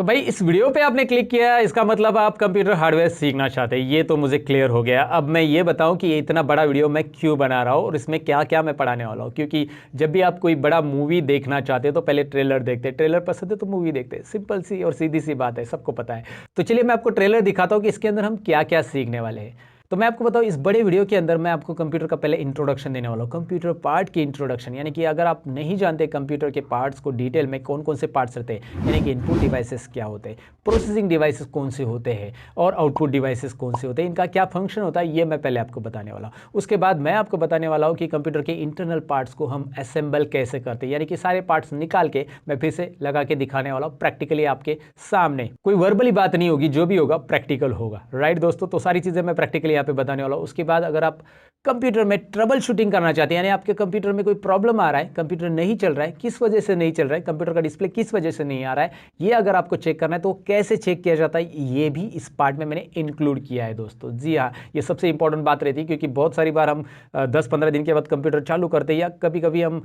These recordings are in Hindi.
तो भाई इस वीडियो पे आपने क्लिक किया, इसका मतलब आप कंप्यूटर हार्डवेयर सीखना चाहते हैं, ये तो मुझे क्लियर हो गया। अब मैं ये बताऊं कि ये इतना बड़ा वीडियो मैं क्यों बना रहा हूं और इसमें क्या क्या मैं पढ़ाने वाला हूं। क्योंकि जब भी आप कोई बड़ा मूवी देखना चाहते हो तो पहले ट्रेलर देखते हैं, ट्रेलर पसंद है तो मूवी देखते हैं, सिंपल सी और सीधी सी बात है, सबको पता है। तो चलिए मैं आपको ट्रेलर दिखाता हूँ कि इसके अंदर हम क्या क्या सीखने वाले हैं। तो मैं आपको बताऊं, इस बड़े वीडियो के अंदर मैं आपको कंप्यूटर का पहले इंट्रोडक्शन देने वाला हूं, कंप्यूटर पार्ट की इंट्रोडक्शन। यानी कि अगर आप नहीं जानते कंप्यूटर के पार्ट्स को डिटेल में, कौन कौन से पार्ट्स रहते हैं, यानी कि इनपुट डिवाइसेस क्या होते हैं, प्रोसेसिंग डिवाइसेस कौन से होते हैं और आउटपुट डिवाइसेस कौन से होते हैं, इनका क्या फंक्शन होता है, ये मैं पहले आपको बताने वाला हूँ। उसके बाद मैं आपको बताने वाला हूँ कि कंप्यूटर के इंटरनल पार्ट्स को हम असेंबल कैसे करते हैं, यानी कि सारे पार्ट्स निकाल के मैं फिर से लगा के दिखाने वाला हूँ प्रैक्टिकली आपके सामने। कोई वर्बली बात नहीं होगी, जो भी होगा प्रैक्टिकल होगा। राइट दोस्तों, तो सारी चीज़ें मैं प्रैक्टिकली यहाँ पे बताने वाला हूँ। उसके बाद अगर आप कंप्यूटर में ट्रबल शूटिंग करना चाहते हैं, यानी आपके कंप्यूटर में कोई प्रॉब्लम आ रहा है, कंप्यूटर नहीं चल रहा है, किस वजह से नहीं चल रहा है, कंप्यूटर का डिस्प्ले किस वजह से नहीं आ रहा है, ये अगर आपको चेक करना है तो कैसे चेक किया जाता है, ये भी इस पार्ट में मैंने इंक्लूड किया है दोस्तों। जी हाँ, ये सबसे इंपॉर्टेंट बात रहती है, क्योंकि बहुत सारी बार हम 10-15 दिन के बाद कंप्यूटर चालू करते हैं, या कभी कभी हम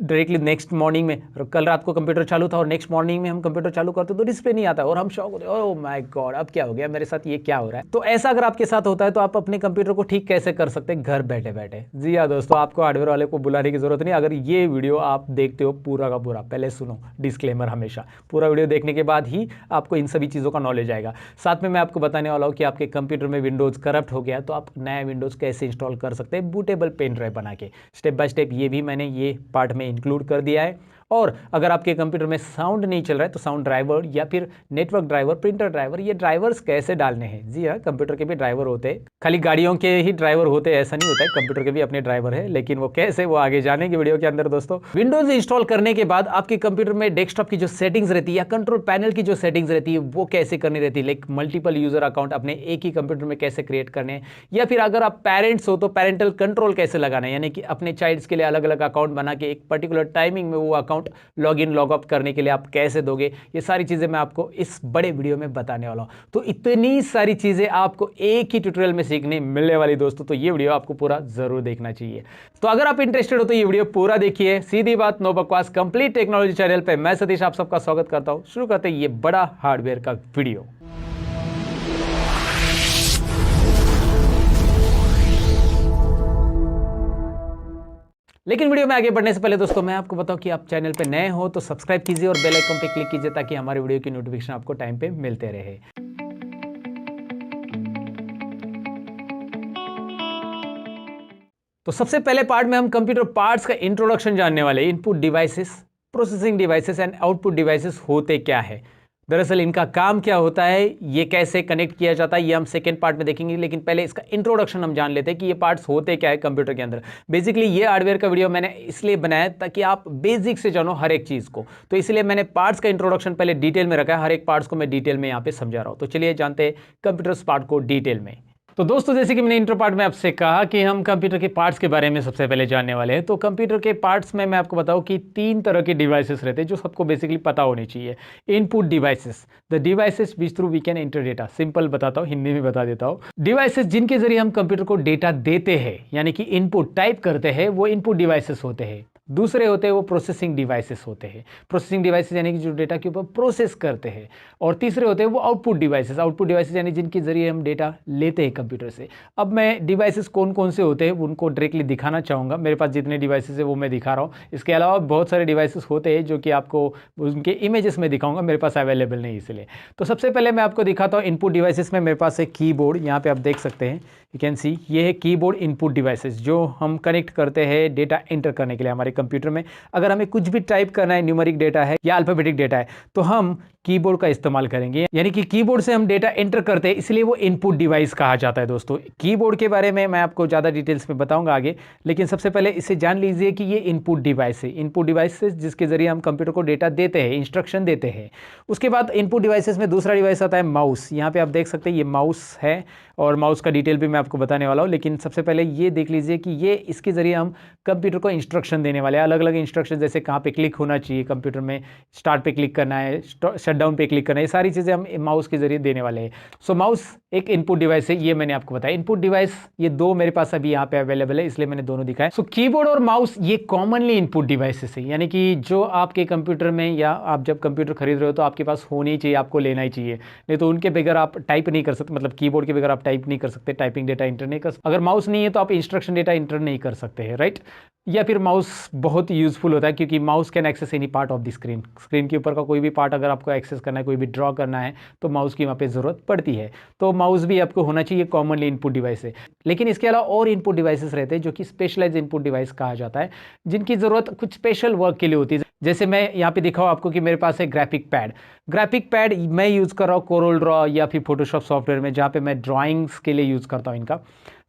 डायरेक्टली नेक्स्ट मॉर्निंग में, कल रात को कंप्यूटर चालू था और नेक्स्ट मॉर्निंग में हम कंप्यूटर चालू करते तो डिस्प्ले नहीं आता और हम शॉक होते, ओह माय गॉड अब क्या हो गया मेरे साथ, ये क्या हो रहा है। तो ऐसा अगर आपके साथ होता है तो आप अपने कंप्यूटर को ठीक कैसे कर सकते हैं घर बैठे बैठे। जी हाँ दोस्तों, आपको हार्डवेयर वाले को बुलाने की जरूरत नहीं। अगर ये वीडियो आप देखते हो पूरा का पूरा, पहले सुनो डिस्क्लेमर, हमेशा पूरा वीडियो देखने के बाद ही आपको इन सभी चीज़ों का नॉलेज आएगा। साथ में मैं आपको बताने वाला हूँ कि आपके कंप्यूटर में विंडोज़ करप्ट हो गया तो आप नया विंडोज़ कैसे इंस्टॉल कर सकते हैं बूटेबल पेन ड्राइव बना के, स्टेप बाय स्टेप। ये भी मैंने ये पार्ट में इंक्लूड कर दिया है। और अगर आपके कंप्यूटर में साउंड नहीं चल रहा है तो साउंड ड्राइवर या फिर नेटवर्क ड्राइवर, प्रिंटर ड्राइवर, ये ड्राइवर्स कैसे डालने हैं। जी हाँ, कंप्यूटर के भी ड्राइवर होते हैं, खाली गाड़ियों के ही ड्राइवर होते हैं ऐसा नहीं होता है, कंप्यूटर के भी अपने ड्राइवर है, लेकिन वो कैसे, वो आगे जानेंगे वीडियो के अंदर दोस्तों। विंडोज इंस्टॉल करने के बाद आपके कंप्यूटर में डेस्कटॉप की जो सेटिंग्स रहती है या कंट्रोल पैनल की जो सेटिंग्स रहती है वो कैसे करनी रहती है, लाइक मल्टीपल यूजर अकाउंट अपने एक ही कंप्यूटर में कैसे क्रिएट करने हैं, या फिर अगर आप पेरेंट्स हो तो पेरेंटल कंट्रोल कैसे लगाना है, यानी कि अपने चाइल्ड्स के लिए अलग अलग अकाउंट बना के एक पर्टिकुलर टाइमिंग में वो account log in log out करने के लिए आप कैसे दोगे, ये सारी चीजें मैं आपको इस बड़े वीडियो में बताने वाला हूं। तो इतनी सारी चीजें आपको एक ही ट्यूटोरियल में सीखने मिलने वाली दोस्तों, तो ये वीडियो आपको पूरा जरूर देखना चाहिए। तो अगर आप इंटरेस्टेड हो तो ये वीडियो पूरा देखिए। सीधी बात नो बकवास, कंप्लीट टेक्नोलॉजी चैनल पे मैं सतीश आप सबका स्वागत करता हूं। शुरू करते हैं ये बड़ा हार्डवेयर का वीडियो। लेकिन वीडियो में आगे बढ़ने से पहले दोस्तों मैं आपको बताऊं कि आप चैनल पे नए हो तो सब्सक्राइब कीजिए और बेल आइकन पे क्लिक कीजिए ताकि हमारे वीडियो की नोटिफिकेशन आपको टाइम पे मिलते रहे। तो सबसे पहले पार्ट में हम कंप्यूटर पार्ट्स का इंट्रोडक्शन जानने वाले। Input devices, processing devices and output devices होते क्या है, दरअसल इनका काम क्या होता है, ये कैसे कनेक्ट किया जाता है, ये हम सेकेंड पार्ट में देखेंगे। लेकिन पहले इसका इंट्रोडक्शन हम जान लेते हैं कि ये पार्ट्स होते क्या है कंप्यूटर के अंदर। बेसिकली ये हार्डवेयर का वीडियो मैंने इसलिए बनाया ताकि आप बेसिक से जानो हर एक चीज़ को, तो इसलिए मैंने पार्ट्स का इंट्रोडक्शन पहले डिटेल में रखा है। हर एक पार्ट्स को मैं डिटेल में यहाँ पे समझा रहा हूँ। तो चलिए जानते हैं कंप्यूटर पार्ट को डिटेल में। तो दोस्तों जैसे कि मैंने इंट्रो पार्ट में आपसे कहा कि हम कंप्यूटर के पार्ट्स के बारे में सबसे पहले जानने वाले हैं। तो कंप्यूटर के पार्ट्स में मैं आपको बताऊं कि 3 तरह के डिवाइसेस रहते हैं जो सबको बेसिकली पता होनी चाहिए। Input devices, the devices which through we can enter data. Simple बताता हूँ, हिंदी में बता देता हूँ। डिवाइसेस जिनके जरिए हम कंप्यूटर को डेटा देते हैं, यानी कि इनपुट टाइप करते हैं, वो इनपुट डिवाइसेस होते हैं। दूसरे होते हैं वो प्रोसेसिंग डिवाइसेस होते हैं, प्रोसेसिंग डिवाइसेस यानी कि जो डेटा के ऊपर प्रोसेस करते हैं। और तीसरे होते हैं वो आउटपुट डिवाइसेस, आउटपुट डिवाइसेस यानी जिनके जरिए हम डेटा लेते हैं कंप्यूटर से। अब मैं डिवाइसेस कौन कौन से होते हैं उनको डायरेक्टली दिखाना चाहूँगा। मेरे पास जितने डिवाइसेस है वो मैं दिखा रहा हूँ। इसके अलावा बहुत सारे डिवाइसेस होते हैं जो कि आपको उनके इमेजेस में दिखाऊंगा, मेरे पास अवेलेबल नहीं इसलिए। तो सबसे पहले मैं आपको दिखाता हूँ इनपुट डिवाइसेस में मेरे पास एक कीबोर्ड, यहाँ पे आप देख सकते हैं, यू कैन सी, ये है कीबोर्ड इनपुट डिवाइसेस जो हम कनेक्ट करते हैं डेटा एंटर करने के लिए हमारे कंप्यूटर में। अगर हमें कुछ भी टाइप करना है, न्यूमेरिक डेटा है या अल्फाबेटिक डेटा है, तो हम कीबोर्ड का इस्तेमाल करेंगे, यानी कि कीबोर्ड से हम डेटा एंटर करते हैं, इसलिए वो इनपुट डिवाइस कहा जाता है दोस्तों। कीबोर्ड के बारे में मैं आपको ज़्यादा डिटेल्स में बताऊंगा आगे, लेकिन सबसे पहले इसे जान लीजिए कि ये इनपुट डिवाइस है। इनपुट डिवाइसेस जिसके जरिए हम कंप्यूटर को डेटा देते हैं, इंस्ट्रक्शन देते हैं। उसके बाद इनपुट डिवाइसेस में दूसरा डिवाइस आता है माउस। यहाँ पे आप देख सकते हैं ये माउस है और माउस का डिटेल भी मैं आपको बताने वाला हूँ। लेकिन सबसे पहले ये देख लीजिए कि ये इसके जरिए हम कंप्यूटर को इंस्ट्रक्शन देने वाले हैं, अलग अलग इंस्ट्रक्शन, जैसे कहाँ पे क्लिक होना चाहिए कंप्यूटर में, स्टार्ट पे क्लिक करना है, शट डाउन पे क्लिक करना है, ये सारी चीज़ें हम माउस के जरिए देने वाले हैं। सो माउस एक इनपुट डिवाइस है, ये मैंने आपको बताया। इनपुट डिवाइस ये दो मेरे पास अभी यहाँ पे अवेलेबल है, इसलिए मैंने दोनों दिखाए। सो कीबोर्ड और माउस ये कॉमनली इनपुट डिवाइसेस है, यानी कि जो आपके कंप्यूटर में या आप जब कंप्यूटर खरीद रहे हो तो आपके पास होनी चाहिए, आपको लेना ही चाहिए, नहीं तो उनके बगैर आप टाइप नहीं कर सकते, मतलब कीबोर्ड के बगैर आप टाइप नहीं कर सकते, टाइपिंग डेटा इंटर नहीं कर सकते। अगर माउस नहीं है तो आप इंस्ट्रक्शन डेटा इंटर नहीं कर सकते हैं, राइट। या फिर माउस बहुत यूजफुल होता है क्योंकि mouse can access any part of the screen, screen के ऊपर का कोई भी पार्ट अगर आपको एक्सेस करना है, कोई भी ड्रॉ करना है तो माउस की वहाँ पे ज़रूरत पड़ती है। तो माउस भी आपको होना चाहिए, कॉमनली इनपुट डिवाइस है। लेकिन इसके अलावा और इनपुट डिवाइसेस रहते हैं जो कि स्पेशलाइज इनपुट डिवाइस कहा जाता है, जिनकी ज़रूरत कुछ स्पेशल वर्क के लिए होती है। जैसे मैं यहाँ पे दिखाऊँ आपको कि मेरे पास है ग्राफिक पैड। ग्राफिक पैड मैं यूज़ कर रहा हूँ कोरल ड्रॉ या फिर फोटोशॉप सॉफ्टवेयर में, जहाँ पे मैं ड्राइंग्स के लिए यूज़ करता हूँ इनका।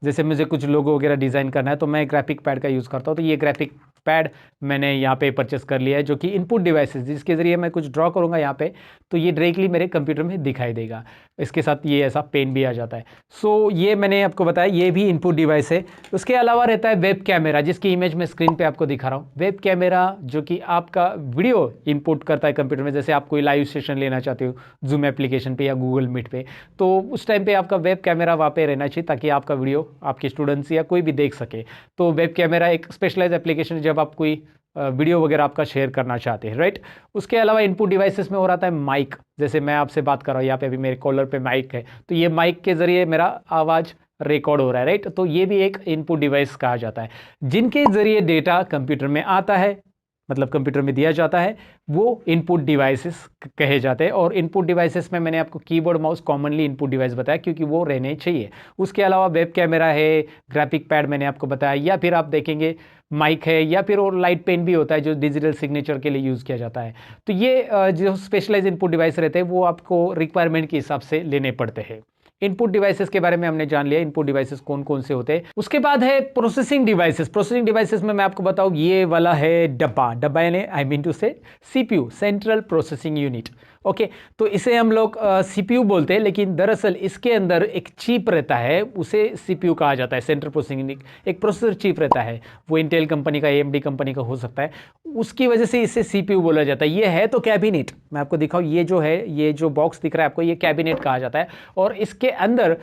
जैसे मुझे कुछ लोगो वगैरह डिज़ाइन करना है तो मैं ग्राफिक पैड का यूज़ करता हूँ। तो ये ग्राफिक पैड मैंने यहाँ पे परचेस कर लिया है, जो कि इनपुट डिवाइसेस जिसके ज़रिए मैं कुछ ड्रॉ करूँगा यहाँ पे तो ये डायरेक्टली मेरे कंप्यूटर में दिखाई देगा। इसके साथ ये ऐसा पेन भी आ जाता है। सो ये मैंने आपको बताया, ये भी इनपुट डिवाइस है। उसके अलावा रहता है वेब कैमरा, जिसकी इमेज मैं स्क्रीन पे आपको दिखा रहा हूँ। वेब कैमरा जो कि आपका वीडियो इनपुट करता है कंप्यूटर में। जैसे आप कोई लाइव सेशन लेना चाहते हो जूम एप्लीकेशन पे या गूगल मीट पे, तो उस टाइम पे आपका वेब कैमरा वहाँ पे रहना चाहिए ताकि आपका वीडियो आपके स्टूडेंट्स या कोई भी देख सके। तो वेब कैमरा एक स्पेशलाइज एप्लीकेशन है जब आप कोई वीडियो वगैरह आपका शेयर करना चाहते हैं, राइट। उसके अलावा इनपुट डिवाइसेस में और आता है माइक। जैसे मैं आपसे बात कर रहा हूँ, यहाँ पे अभी मेरे कॉलर पे माइक है, तो ये माइक के जरिए मेरा आवाज़ रिकॉर्ड हो रहा है, राइट। तो ये भी एक इनपुट डिवाइस कहा जाता है, जिनके जरिए डेटा कंप्यूटर में आता है, मतलब कंप्यूटर में दिया जाता है, वो इनपुट डिवाइसेस कहे जाते हैं। और इनपुट डिवाइसेस में मैंने आपको keyboard mouse commonly input device बताया क्योंकि वो रहने चाहिए। उसके अलावा वेब कैमरा है, ग्राफिक पैड मैंने आपको बताया, या फिर आप देखेंगे माइक है, या फिर और लाइट पेन भी होता है जो डिजिटल सिग्नेचर के लिए यूज़ किया जाता है। तो ये जो स्पेशलाइज इनपुट डिवाइस रहते हैं वो आपको रिक्वायरमेंट के हिसाब से लेने पड़ते हैं। इनपुट डिवाइसेस के बारे में हमने जान लिया, इनपुट डिवाइसेस कौन कौन से होते हैं। उसके बाद है प्रोसेसिंग डिवाइसेस। प्रोसेसिंग डिवाइसेस में मैं आपको बताऊं, ये वाला है डब्बा। डब्बा यानी आई मीन टू से CPU, central processing unit. Okay, तो इसे हम लोग सीपीयू बोलते हैं, लेकिन दरअसल इसके अंदर एक चिप रहता है, उसे सीपीयू कहा जाता है, सेंट्रल प्रोसेसिंग यूनिट। एक प्रोसेसर चिप रहता है, वो इंटेल कंपनी का, एएमडी कंपनी का हो सकता है, उसकी वजह से इसे सीपीयू बोला जाता है। ये है तो कैबिनेट, मैं आपको दिखाऊं, ये जो है, ये जो बॉक्स दिख रहा है आपको, ये कैबिनेट कहा जाता है। और इसके अंदर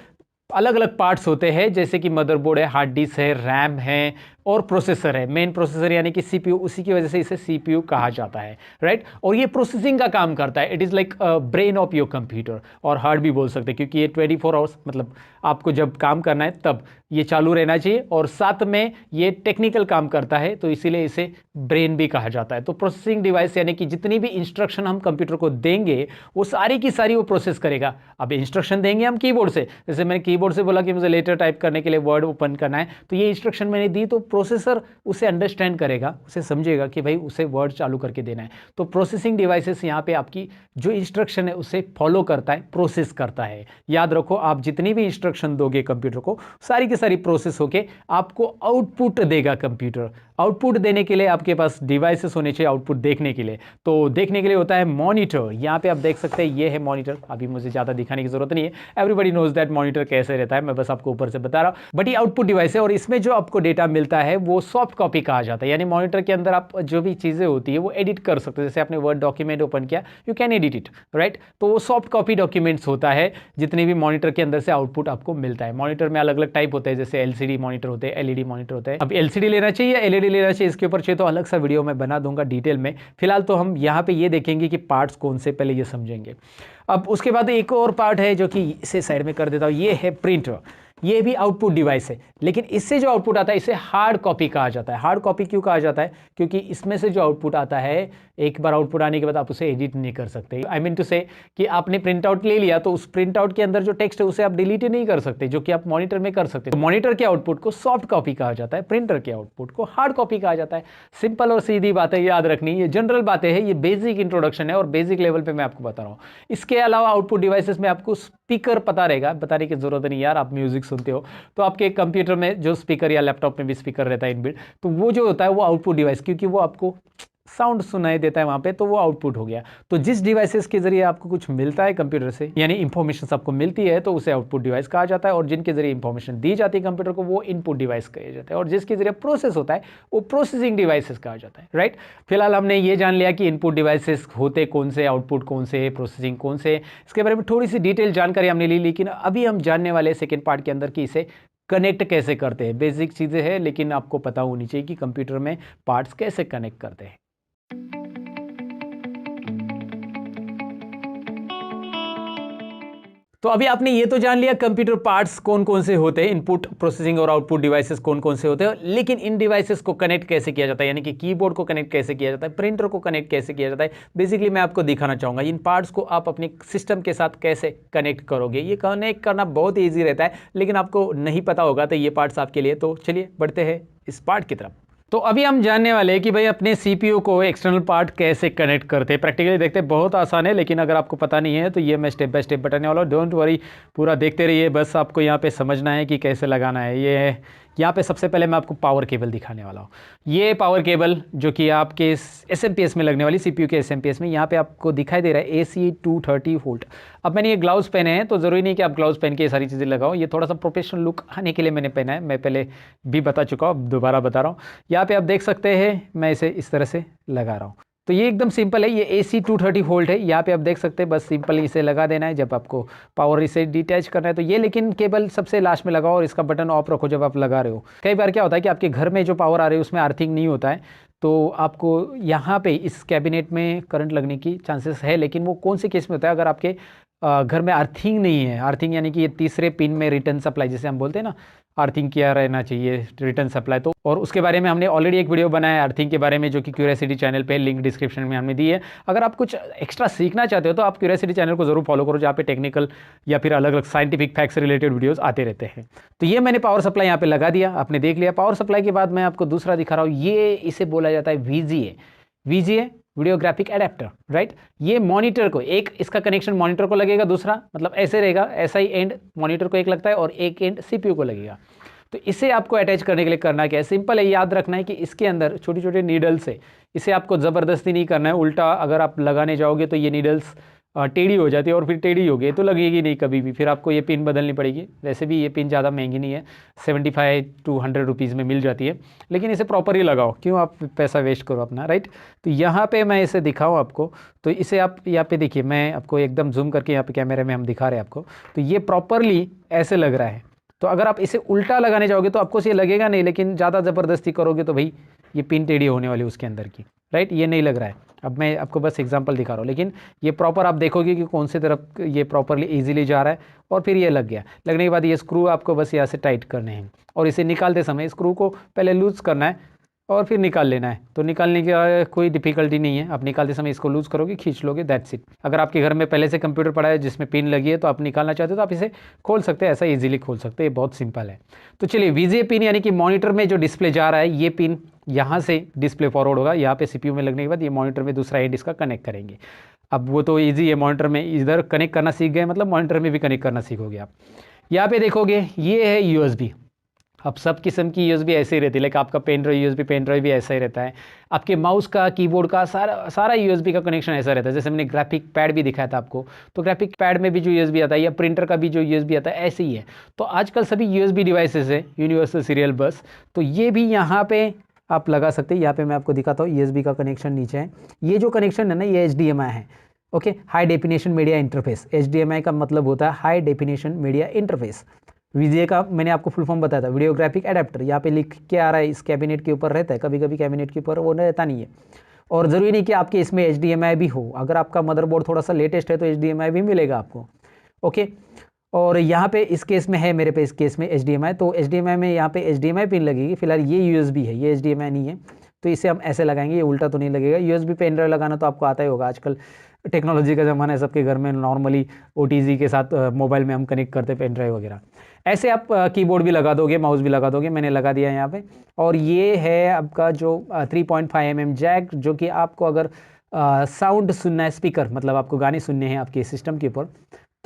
अलग अलग पार्ट्स होते हैं, जैसे कि मदरबोर्ड है, हार्ड डिस्क है, रैम है और प्रोसेसर है। मेन प्रोसेसर यानी कि सीपीयू, उसी की वजह से इसे सीपीयू कहा जाता है, राइट। और ये प्रोसेसिंग का काम करता है, it is like brain of your computer, और हार्ट भी बोल सकते हैं क्योंकि ये 24 आवर्स, मतलब आपको जब काम करना है तब ये चालू रहना चाहिए, और साथ में ये टेक्निकल काम करता है, तो इसीलिए इसे ब्रेन भी कहा जाता है। तो प्रोसेसिंग डिवाइस यानी कि जितनी भी इंस्ट्रक्शन हम कंप्यूटर को देंगे वो सारी की सारी वो प्रोसेस करेगा। अब इंस्ट्रक्शन देंगे हम कीबोर्ड से, जैसे मैंने कीबोर्ड से बोला कि मुझे लेटर टाइप करने के लिए वर्ड ओपन करना है, तो ये इंस्ट्रक्शन मैंने दी, तो प्रोसेसर उसे अंडरस्टैंड करेगा, उसे समझेगा कि भाई उसे वर्ड चालू करके देना है। तो प्रोसेसिंग डिवाइसेस यहाँ पे आपकी जो इंस्ट्रक्शन है उसे फॉलो करता है, प्रोसेस करता है। याद रखो, आप जितनी भी इंस्ट्रक्शन दोगे कंप्यूटर को, सारी की सारी प्रोसेस होके आपको आउटपुट देगा कंप्यूटर। आउटपुट देने के लिए आपके पास डिवाइसेस होने चाहिए आउटपुट देखने के लिए। तो देखने के लिए होता है मॉनिटर। यहाँ पे आप देख सकते हैं, ये है मॉनिटर। अभी मुझे ज़्यादा दिखाने की जरूरत नहीं है, एवरीबडी नोज दैट मॉनिटर कैसे रहता है, मैं बस आपको ऊपर से बता रहा हूँ। बट ये आउटपुट डिवाइस है और इसमें जो आपको डेटा मिलता है वो सॉफ्ट कॉपी कहा जाता है। यानी मॉनिटर के अंदर आप जो भी चीज़ें होती है वो एडिट कर सकते हैं। जैसे आपने वर्ड डॉक्यूमेंट ओपन किया, you can edit it, right. तो वो सॉफ्ट कॉपी डॉक्यूमेंट्स होता है, जितने भी मॉनिटर के अंदर से आउटपुट आपको मिलता है। मॉनिटर में अलग अलग टाइप होते हैं, जैसे एलसीडी मॉनिटर होते हैं, एलईडी मॉनिटर होते हैं। अब एलसीडी लेना चाहिए या एलईडी लेना चाहिए, इसके ऊपर तो अलग सा वीडियो मैं बना दूंगा डिटेल में। फिलहाल तो हम यहाँ पे ये देखेंगे कि पार्ट्स कौन से, पहले ये समझेंगे। अब उसके बाद एक और पार्ट है जो कि इसे साइड में कर देता हूँ, ये है प्रिंटर। ये भी आउटपुट डिवाइस है, लेकिन इससे जो आउटपुट आता है इसे हार्ड कॉपी कहा जाता है। हार्ड कॉपी क्यों कहा जाता है? क्योंकि इसमें से जो आउटपुट आता है, एक बार आउटपुट आने के बाद आप उसे एडिट नहीं कर सकते। आई मीन टू से कि आपने प्रिंट आउट ले लिया तो उस प्रिंट आउट के अंदर जो टेक्स्ट है उसे आप डिलीट नहीं कर सकते, जो कि आप मॉनिटर में कर सकते। तो मॉनिटर के आउटपुट को सॉफ्ट कॉपी कहा जाता है, प्रिंटर के आउटपुट को हार्ड कॉपी कहा जाता है। सिंपल और सीधी बातें याद रखनी, ये जनरल बातें हैं, ये बेसिक इंट्रोडक्शन है और बेसिक लेवल पे मैं आपको बता रहा हूँ। इसके अलावा आउटपुट डिवाइसेस में आपको स्पीकर पता रहेगा, बताने की जरूरत नहीं यार, आप म्यूजिक सुनते हो तो आपके कंप्यूटर में जो स्पीकर या लैपटॉप में भी स्पीकर रहता है इनबिल्ट, तो वो जो होता है वो आउटपुट डिवाइस, क्योंकि वो आपको साउंड सुनाई देता है वहाँ पे, तो वो आउटपुट हो गया। तो जिस डिवाइसेस के जरिए आपको कुछ मिलता है कंप्यूटर से, यानी इंफॉर्मेशन आपको मिलती है, तो उसे आउटपुट डिवाइस कहा जाता है। और जिनके जरिए इंफॉर्मेशन दी जाती है कंप्यूटर को, वो इनपुट डिवाइस कहे जाते हैं। और जिसके जरिए प्रोसेस होता है वो प्रोसेसिंग डिवाइसेस कहा जाता है, राइट। फिलहाल हमने ये जान लिया कि इनपुट डिवाइसेस होते कौन से, आउटपुट कौन से, प्रोसेसिंग कौन से, इसके बारे में थोड़ी सी डिटेल जानकारी हमने ली। लेकिन अभी हम जानने वाले सेकेंड पार्ट के अंदर कि इसे कनेक्ट कैसे करते हैं। बेसिक चीज़ें हैं, लेकिन आपको पता होनी चाहिए कि कंप्यूटर में पार्ट्स कैसे कनेक्ट करते हैं। तो अभी आपने ये तो जान लिया कंप्यूटर पार्ट्स कौन कौन से होते हैं, इनपुट, प्रोसेसिंग और आउटपुट डिवाइसेस कौन कौन से होते हैं। लेकिन इन डिवाइसेस को कनेक्ट कैसे किया जाता है, यानी कि कीबोर्ड को कनेक्ट कैसे किया जाता है, प्रिंटर को कनेक्ट कैसे किया जाता है, बेसिकली मैं आपको दिखाना चाहूँगा। इन पार्ट्स को आप अपने सिस्टम के साथ कैसे कनेक्ट करोगे। ये कनेक्ट करना बहुत ईजी रहता है, लेकिन आपको नहीं पता होगा तो ये पार्ट्स आपके लिए। तो चलिए बढ़ते हैं इस पार्ट की तरफ। तो अभी हम जानने वाले हैं कि भाई अपने सीपीयू को एक्सटर्नल पार्ट कैसे कनेक्ट करते हैं। प्रैक्टिकली देखते हैं, बहुत आसान है, लेकिन अगर आपको पता नहीं है तो ये मैं स्टेप बाय स्टेप बताने वाला हूँ। डोंट वरी, पूरा देखते रहिए, बस आपको यहाँ पे समझना है कि कैसे लगाना है। ये यहाँ पे सबसे पहले मैं आपको पावर केबल दिखाने वाला हूँ। ये पावर केबल जो कि आपके एसएमपीएस में लगने वाली, सीपीयू के एसएमपीएस में, यहाँ पे आपको दिखाई दे रहा है AC 230 वोल्ट। अब मैंने ये ग्लव्स पहने हैं, तो ज़रूरी नहीं कि आप ग्लव्स पहन के ये सारी चीज़ें लगाओ। ये थोड़ा सा प्रोफेशनल लुक आने के लिए मैंने पहना है, मैं पहले भी बता चुका हूँ, अब दोबारा बता रहा हूँ। यहाँ पे आप देख सकते हैं मैं इसे इस तरह से लगा रहा हूँ। तो ये एकदम सिंपल है, ये AC 230 वोल्ट है। यहाँ पे आप देख सकते हैं, बस सिंपल इसे लगा देना है जब आपको पावर इसे डिटैच करना है तो। ये लेकिन केबल सबसे लास्ट में लगाओ और इसका बटन ऑफ रखो जब आप लगा रहे हो। कई बार क्या होता है कि आपके घर में जो पावर आ रही है उसमें अर्थिंग नहीं होता है, तो आपको यहाँ पे इस कैबिनेट में करंट लगने की चांसेस है। लेकिन वो कौन से केस में होता है, अगर आपके घर में अर्थिंग नहीं है। अर्थिंग यानी कि ये तीसरे पिन में रिटर्न सप्लाई, जिसे हम बोलते हैं ना, अर्थिंग किया रहना चाहिए, रिटर्न सप्लाई। तो और उसके बारे में हमने ऑलरेडी एक वीडियो बनाया है अर्थिंग के बारे में, जो कि क्यूरियोसिटी चैनल पे, लिंक डिस्क्रिप्शन में हमने दी है। अगर आप कुछ एक्स्ट्रा सीखना चाहते हो तो आप क्यूरियोसिटी चैनल को जरूर फॉलो करो, जहाँ पे टेक्निकल या फिर अलग अलग साइंटिफिक फैक्ट से रिलेटेड वीडियोस आते रहते हैं। तो ये मैंने पावर सप्लाई यहाँ पे लगा दिया, आपने देख लिया। पावर सप्लाई के बाद मैं आपको दूसरा दिखा रहा हूँ, ये इसे बोला जाता है VGA, video graphic adapter, right. ये मॉनिटर को, एक इसका कनेक्शन मॉनिटर को लगेगा, दूसरा मतलब ऐसे रहेगा, ऐसा ही एंड मॉनिटर को एक लगता है और एक एंड सीपीयू को लगेगा। तो इसे आपको अटैच करने के लिए करना क्या है, सिंपल है, याद रखना है कि इसके अंदर छोटी छोटी नीडल्स है। इसे आपको ज़बरदस्ती नहीं करना है, उल्टा अगर आप लगाने जाओगे तो ये नीडल्स टेढ़ी हो जाती है, और फिर टेढ़ी हो गई तो लगेगी नहीं कभी भी, फिर आपको ये पिन बदलनी पड़ेगी। वैसे भी ये पिन ज़्यादा महंगी नहीं है, 75 to 100 रुपीज़ में मिल जाती है, लेकिन इसे प्रॉपरली लगाओ, क्यों आप पैसा वेस्ट करो अपना, राइट। तो यहाँ पे मैं इसे दिखाऊँ आपको, तो इसे आप यहाँ पे देखिए, मैं आपको एकदम जूम करके यहाँ पे कैमरे में हम दिखा रहे हैं आपको, तो ये प्रॉपरली ऐसे लग रहा है। तो अगर आप इसे उल्टा लगाने जाओगे तो आपको ये लगेगा नहीं, लेकिन ज़्यादा ज़बरदस्ती करोगे तो भाई ये पिन टेढ़ी होने वाली है उसके अंदर की, राइट। ये नहीं लग रहा है, अब मैं आपको बस एग्जांपल दिखा रहा हूँ, लेकिन ये प्रॉपर आप देखोगे कि कौन सी तरफ ये प्रॉपरली इजीली जा रहा है। और फिर ये लग गया, लगने के बाद ये स्क्रू आपको बस यहाँ से टाइट करने हैं, और इसे निकालते समय स्क्रू को पहले लूज़ करना है और फिर निकाल लेना है। तो निकालने की कोई डिफिकल्टी नहीं है, आप निकालते समय इसको लूज़ करोगे, खींच लोगे, दैट्स इट। अगर आपके घर में पहले से कंप्यूटर पड़ा है जिसमें पिन लगी है, तो आप निकालना चाहते हो तो आप इसे खोल सकते हैं, ऐसा इजीली खोल सकते हैं, बहुत सिंपल है। तो चलिए, VGA पिन यानी कि मॉनिटर में जो डिस्प्ले जा रहा है, ये पिन यहाँ से डिस्प्ले फॉरवर्ड होगा, यहाँ पे CPU में लगने के बाद ये मॉनिटर में दूसरा एंड इसका कनेक्ट करेंगे। अब वो तो ईजी है, मॉनिटर में इधर कनेक्ट करना सीख गए, मतलब मॉनिटर में भी कनेक्ट करना सीखोगे आप। यहाँ पे देखोगे ये है USB। अब सब किस्म की USB ऐसे ही रहती है, लाइक आपका pen drive USB pen drive भी ऐसा ही रहता है। आपके माउस का, कीबोर्ड का सारा USB का कनेक्शन ऐसा रहता है। जैसे मैंने ग्राफिक पैड भी दिखाया था आपको, तो ग्राफिक पैड में भी जो USB आता है, या प्रिंटर का भी जो USB आता है, ऐसे ही है। तो आजकल सभी USB डिवाइसेस है, यूनिवर्सल सीरियल बस, तो ये भी यहाँ पे आप लगा सकते हैं। यहाँ पे मैं आपको दिखाता हूँ, USB का कनेक्शन नीचे है। ये जो कनेक्शन है ना, ये HDMI है, okay, high definition media interface. HDMI का मतलब होता है high definition media interface. VGA का मैंने आपको फुल फॉर्म बताया था, वीडियो ग्राफिक एडेप्टर। यहाँ पे लिख के आ रहा है, इस कैबिनेट के ऊपर रहता है, कभी कभी कैबिनेट के ऊपर वो रहता नहीं है। और ज़रूरी नहीं कि आपके इसमें HDMI भी हो, अगर आपका मदरबोर्ड थोड़ा सा लेटेस्ट है तो HDMI भी मिलेगा आपको, ओके। और यहाँ पे इस केस में है, मेरे पे इस केस में HDMI, तो HDMI में यहाँ पे HDMI पिन लगेगी। फिलहाल ये USB है, ये HDMI नहीं है, तो इसे हम ऐसे लगाएंगे, ये उल्टा तो नहीं लगेगा। USB पेन ड्राइव लगाना तो आपको आता ही होगा, आजकल टेक्नोलॉजी का ज़माना है, सबके घर में नॉर्मली OTG के साथ मोबाइल में हम कनेक्ट करते हैं पेन ड्राइव वगैरह। ऐसे आप कीबोर्ड भी लगा दोगे, माउस भी लगा दोगे, मैंने लगा दिया यहाँ पे। और ये है आपका जो 3.5 mm जैक, जो कि आपको अगर साउंड सुनना है, स्पीकर मतलब आपको गाने सुनने हैं आपके सिस्टम के ऊपर,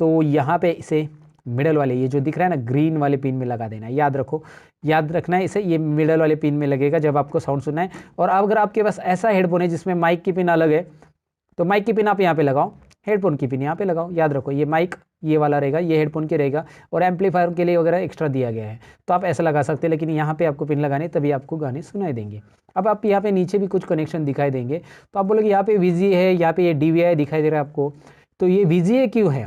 तो यहाँ पे इसे मिडल वाले ये जो दिख रहा है ना ग्रीन वाले पिन में लगा देना है। याद रखो, याद रखना है इसे, ये मिडल वाले पिन में लगेगा जब आपको साउंड सुनना है। और अगर आपके पास ऐसा हेडफोन है जिसमें माइक की पिन अलग है, तो माइक की पिन आप यहाँ पे लगाओ, हेडफोन की पिन यहाँ पे लगाओ। याद रखो ये माइक ये वाला रहेगा, ये हेडफोन के रहेगा, और एम्पलीफायर के लिए वगैरह एक्स्ट्रा दिया गया है, तो आप ऐसा लगा सकते हैं, लेकिन यहाँ पे आपको पिन लगाने तभी आपको गाने सुनाई देंगे। अब आप यहाँ पे नीचे भी कुछ कनेक्शन दिखाई देंगे, तो आप बोलोगे यहाँ पे VGA है, यहाँ पे ये DVI दिखाई दे रहा है आपको। तो ये VGA क्यों है?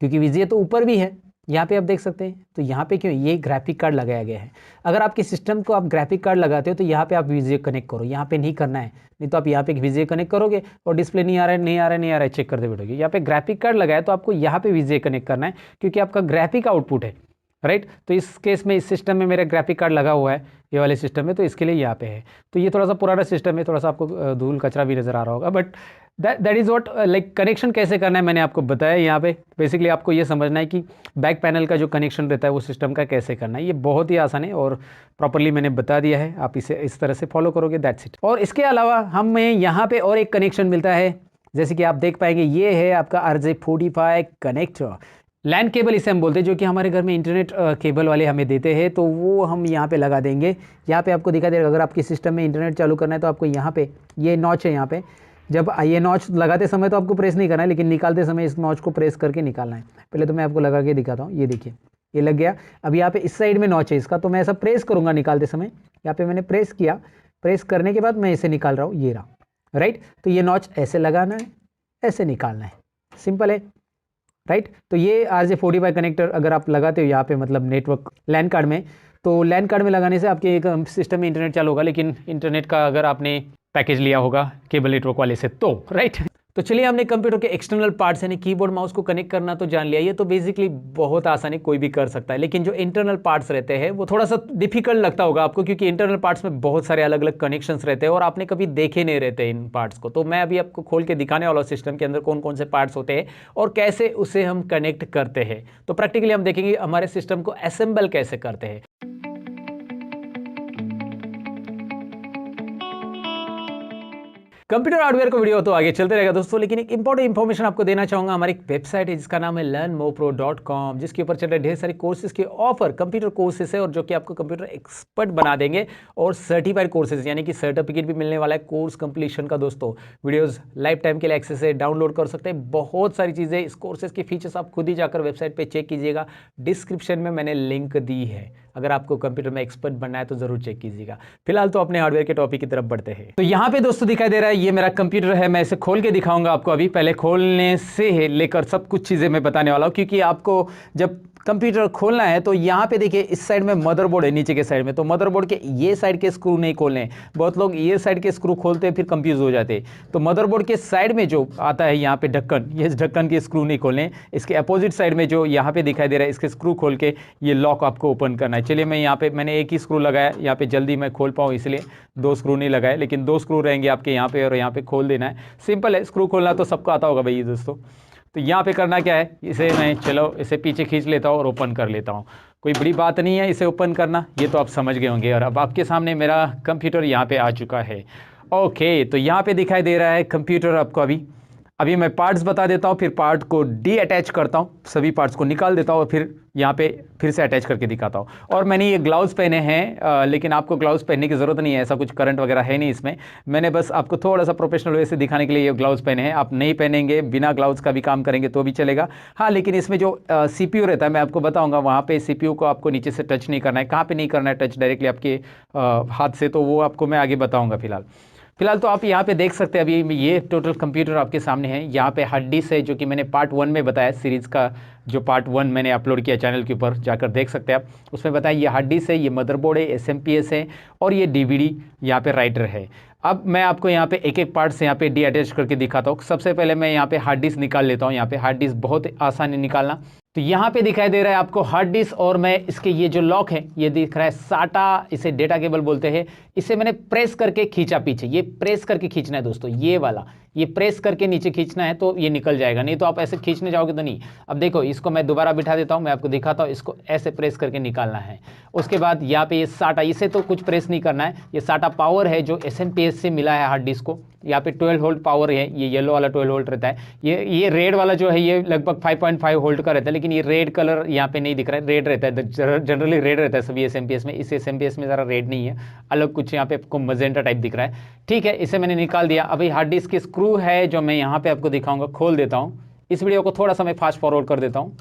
क्योंकि VGA तो ऊपर भी है, यहाँ पे आप देख सकते हैं। तो यहाँ पे क्यों? ये ग्राफिक कार्ड लगाया गया है। अगर आपके सिस्टम को आप ग्राफिक कार्ड लगाते हो तो यहाँ पे आप VGA कनेक्ट करो, यहाँ पे नहीं करना है, नहीं तो आप यहाँ पे VGA कनेक्ट करोगे और डिस्प्ले नहीं आ रहा है, नहीं आ रहा है, नहीं आ रहा है, चेक करते बैठोगे। यहाँ पे ग्राफिक कार्ड लगाया तो आपको यहाँ पे VGA कनेक्ट करना है, क्योंकि आपका ग्राफिक आउटपुट है, राइट। तो इस केस में इस सिस्टम में मेरा ग्राफिक कार्ड लगा हुआ है, ये वाले सिस्टम में, तो इसके लिए यहाँ पे है। तो ये थोड़ा सा पुराना सिस्टम है, थोड़ा सा आपको धूल कचरा भी नज़र आ रहा होगा, but that is what, like connection कैसे करना है मैंने आपको बताया। यहाँ पे बेसिकली आपको ये समझना है कि बैक पैनल का जो कनेक्शन रहता है वो सिस्टम का कैसे करना है। ये बहुत ही आसान है और प्रॉपरली मैंने बता दिया है, आप इसे इस तरह से फॉलो करोगे, दैट्स इट। और इसके अलावा हमें यहाँ पे और एक कनेक्शन मिलता है, जैसे कि आप देख पाएंगे, ये है आपका RJ45 कनेक्टर, लैन केबल इसे हम बोलते हैं, जो कि हमारे घर में इंटरनेट केबल वाले हमें देते हैं, तो वो हम यहाँ पे लगा देंगे। यहाँ पे आपको दिखा देगा, अगर आपके सिस्टम में इंटरनेट चालू करना है तो आपको यहाँ पे ये नॉच है, यहाँ पे जब ये नॉच लगाते समय तो आपको प्रेस नहीं करना है, लेकिन निकालते समय इस नॉच को प्रेस करके निकालना है। पहले तो मैं आपको लगा के दिखाता हूँ, ये देखिए ये लग गया। अब यहाँ पे इस साइड में नॉच है इसका, तो मैं ऐसा प्रेस करूँगा निकालते समय, यहाँ पे मैंने प्रेस किया, प्रेस करने के बाद मैं इसे निकाल रहा हूँ, ये रहा, राइट। तो ये नॉच ऐसे लगाना है, ऐसे निकालना है, सिंपल है, राइट। तो ये RJ45 कनेक्टर अगर आप लगाते हो यहाँ पे, मतलब नेटवर्क लैन कार्ड में, तो लैन कार्ड में लगाने से आपके एक सिस्टम में इंटरनेट चालू होगा, लेकिन इंटरनेट का अगर आपने पैकेज लिया होगा केबल नेटवर्क वाले से तो, राइट। तो चलिए, हमने कंप्यूटर के एक्सटर्नल पार्ट्स यानी कीबोर्ड माउस को कनेक्ट करना तो जान लिया। ये तो बेसिकली बहुत आसान है, कोई भी कर सकता है, लेकिन जो इंटरनल पार्ट्स रहते हैं वो थोड़ा सा डिफिकल्ट लगता होगा आपको, क्योंकि इंटरनल पार्ट्स में बहुत सारे अलग अलग कनेक्शंस रहते हैं और आपने कभी देखे नहीं रहते इन पार्ट्स को। तो मैं अभी आपको खोल के दिखाने वाला हूं सिस्टम के अंदर कौन कौन से पार्ट्स होते हैं और कैसे उसे हम कनेक्ट करते हैं। तो प्रैक्टिकली हम देखेंगे हमारे सिस्टम को असेंबल कैसे करते हैं। कंप्यूटर हार्डवेयर का वीडियो तो आगे चलते रहेगा दोस्तों, लेकिन एक इंपॉर्टेंट इन्फॉर्मेशन आपको देना चाहूंगा। हमारी एक वेबसाइट है जिसका नाम है learnmopro.com, जिसके ऊपर चल रहे ढेर सारे कोर्सेज के ऑफर, कंप्यूटर कोर्सेज है, और जो कि आपको कंप्यूटर एक्सपर्ट बना देंगे, और सर्टिफाइड कोर्सेज यानी कि सर्टिफिकेट भी मिलने वाला है कोर्स कंप्लीशन का। दोस्तों वीडियोस लाइफ टाइम के लिए एक्सेस है, डाउनलोड कर सकते हैं, बहुत सारी चीज़ें, इस कोर्सेज के फीचर्स आप खुद ही जाकर वेबसाइट पर चेक कीजिएगा, डिस्क्रिप्शन में मैंने लिंक दी है। अगर आपको कंप्यूटर में एक्सपर्ट बनना है तो जरूर चेक कीजिएगा। फिलहाल तो अपने हार्डवेयर के टॉपिक की तरफ बढ़ते हैं। तो यहाँ पे दोस्तों दिखाई दे रहा है, ये मेरा कंप्यूटर है, मैं इसे खोल के दिखाऊंगा आपको। अभी पहले खोलने से लेकर सब कुछ चीज़ें मैं बताने वाला हूँ, क्योंकि आपको जब कंप्यूटर खोलना है तो यहाँ पे देखिए इस साइड में मदरबोर्ड है, नीचे के साइड में, तो मदरबोर्ड के ये साइड के स्क्रू नहीं खोलने हैं। बहुत लोग ये साइड के स्क्रू खोलते हैं फिर कंफ्यूज हो जाते हैं। तो मदरबोर्ड के साइड में जो आता है यहाँ पे ढक्कन, ये ढक्कन के स्क्रू नहीं खोलने। इसके अपोजिट साइड में जो यहाँ पे दिखाई दे रहा है, इसके स्क्रू खोल के ये लॉक आपको ओपन करना है। चलिए, मैं यहाँ पे मैंने एक ही स्क्रू लगाया, यहाँ पे जल्दी मैं खोल पाऊँ इसलिए 2 स्क्रू नहीं लगाए, लेकिन 2 स्क्रू रहेंगे आपके यहाँ पे, और यहाँ पे खोल देना है। सिंपल है, स्क्रू खोलना तो सबको आता होगा भाई दोस्तों। तो यहाँ पे करना क्या है, इसे मैं चलो इसे पीछे खींच लेता हूँ और ओपन कर लेता हूँ। कोई बड़ी बात नहीं है इसे ओपन करना, ये तो आप समझ गए होंगे। और अब आपके सामने मेरा कंप्यूटर यहाँ पे आ चुका है। ओके, तो यहाँ पे दिखाई दे रहा है कंप्यूटर आपको। अभी मैं पार्ट्स बता देता हूँ, फिर पार्ट को अटैच करता हूँ, सभी पार्ट्स को निकाल देता हूँ और फिर यहाँ पे फिर से अटैच करके दिखाता हूँ। और मैंने ये ग्लव्स पहने हैं, लेकिन आपको ग्लव्स पहनने की ज़रूरत नहीं है, ऐसा कुछ करंट वगैरह है नहीं इसमें। मैंने बस आपको थोड़ा सा प्रोफेशनल वे से दिखाने के लिए ये ग्लव्स पहने हैं। आप नहीं पहनेंगे, बिना ग्लव्स का भी काम करेंगे तो भी चलेगा। हाँ, लेकिन इसमें जो CPU रहता है, मैं आपको बताऊँगा, वहाँ पर CPU को आपको नीचे से टच नहीं करना है। कहाँ पर नहीं करना है टच, डायरेक्टली आपके हाथ से, तो वो आपको मैं आगे बताऊँगा। फिलहाल तो आप यहाँ पे देख सकते हैं, अभी ये टोटल कंप्यूटर आपके सामने है। यहाँ पे हार्ड डिस्क है, जो कि मैंने पार्ट 1 में बताया, सीरीज़ का जो पार्ट 1 मैंने अपलोड किया चैनल के ऊपर, जाकर देख सकते हैं आप। उसमें बताया ये हार्ड डिस्क है, ये मदरबोर्ड है, SMPS है, और ये DVD यहाँ पे राइटर है। अब मैं आपको यहाँ पे एक एक पार्ट से यहाँ पे अटैच करके दिखाता हूँ। सबसे पहले मैं यहाँ पे हार्ड डिस्क निकाल लेता हूँ। यहाँ पे हार्ड डिस्क बहुत आसान है निकालना। तो यहाँ पे दिखाई दे रहा है आपको हार्ड डिस्क, और मैं इसके ये जो लॉक है, ये दिख रहा है SATA, इसे डेटा केबल बोलते हैं। इसे मैंने प्रेस करके खींचा पीछे, ये प्रेस करके खींचना है दोस्तों, ये वाला, ये प्रेस करके नीचे खींचना है तो ये निकल जाएगा, नहीं तो आप ऐसे खींचने जाओगे तो नहीं। अब देखो, इसको मैं दोबारा बिठा देता हूँ, मैं आपको दिखाता हूँ। इसको ऐसे प्रेस करके निकालना है। उसके बाद यहाँ पे ये SATA, इसे तो कुछ प्रेस नहीं करना है। ये SATA पावर है जो SMPS से मिला है हार्ड डिस्क को, यहाँ पे 12 वोल्ट पावर है, ये येलो वाला 12 वोल्ट रहता है, ये रेड वाला जो है ये लगभग 5.5 वोल्ट का रहता है, लेकिन ये रेड कलर यहाँ पे नहीं दिख रहा है, रेड रहता है, जनरली रेड रहता है सभी एसएमपीएस में, इस एसएमपीएस में ज़रा रेड नहीं है, अलग कुछ यहाँ पे आपको मजेंटा टाइप दिख रहा है। ठीक है, इसे मैंने निकाल दिया। अभी हार्ड डिस्क की स्क्रू है जो मैं यहाँ पे आपको दिखाऊंगा, खोल देता हूँ। इस वीडियो को थोड़ा सा मैं फास्ट फॉरवर्ड कर देता हूँ।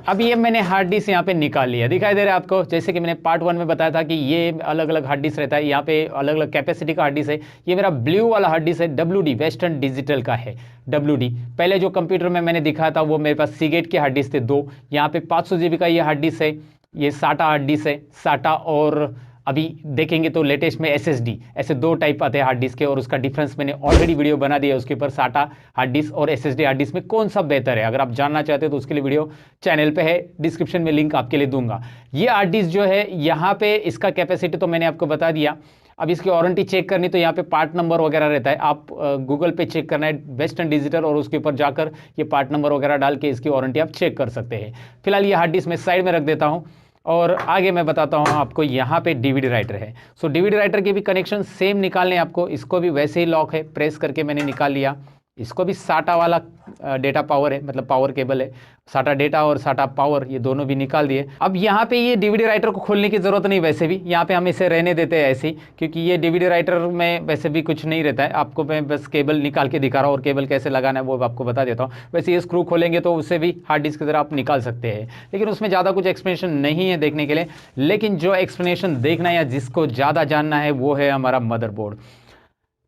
अब ये मैंने हार्ड डिस्क यहाँ पे निकाल लिया, दिखाई दे रहा है आपको। जैसे कि मैंने पार्ट 1 में बताया था कि ये अलग अलग हार्ड डिस्क रहता है, यहाँ पे अलग अलग कैपेसिटी का हार्ड डिस्क है। ये मेरा ब्लू वाला हार्ड डिस्क है, WD वेस्टर्न डिजिटल का है, WD। पहले जो कंप्यूटर में मैंने दिखाया था वो मेरे पास सीगेट के हार्ड डिस्क थे 2। यहाँ पे 500 GB का ये हार्ड डिस्क है, ये साटा हार्ड डिस्क है, साटा। और अभी देखेंगे तो लेटेस्ट में SSD, ऐसे 2 टाइप आते हैं हार्ड डिस्क के, और उसका डिफरेंस मैंने ऑलरेडी वीडियो बना दिया है उसके ऊपर, साटा हार्ड डिस्क और SSD हार्ड डिस्क में कौन सा बेहतर है। अगर आप जानना चाहते हो तो उसके लिए वीडियो चैनल पे है, डिस्क्रिप्शन में लिंक आपके लिए दूंगा। ये हार्ड डिस्क जो है यहाँ पे इसका कैपेसिटी तो मैंने आपको बता दिया। अब इसकी वारंटी चेक करनी तो यहाँ पे पार्ट नंबर वगैरह रहता है, आप गूगल पे चेक करना है वेस्टर्न डिजिटल, और उसके ऊपर जाकर ये पार्ट नंबर वगैरह डाल के इसकी वारंटी आप चेक कर सकते हैं। फिलहाल ये हार्ड डिस्क मैं साइड में रख देता हूँ और आगे मैं बताता हूँ आपको। यहाँ पे DVD राइटर है, सो DVD राइटर के भी कनेक्शन सेम निकालने आपको। इसको भी वैसे ही लॉक है, प्रेस करके मैंने निकाल लिया। इसको भी साटा वाला डेटा पावर है, मतलब पावर केबल है, साटा डेटा और साटा पावर, ये दोनों भी निकाल दिए। अब यहाँ पे ये DVD राइटर को खोलने की ज़रूरत नहीं, वैसे भी यहाँ पे हम इसे रहने देते हैं ऐसे ही, क्योंकि ये DVD राइटर में वैसे भी कुछ नहीं रहता है। आपको मैं बस केबल निकाल के दिखा रहा हूँ और केबल कैसे लगाना है वो आपको बता देता हूँ। वैसे ये स्क्रू खोलेंगे तो उससे भी हार्ड डिस्क की तरह आप निकाल सकते हैं, लेकिन उसमें ज़्यादा कुछ एक्सप्लेनेशन नहीं है देखने के लिए। लेकिन जो एक्सप्लेनेशन देखना है या जिसको ज़्यादा जानना है वो है हमारा मदरबोर्ड।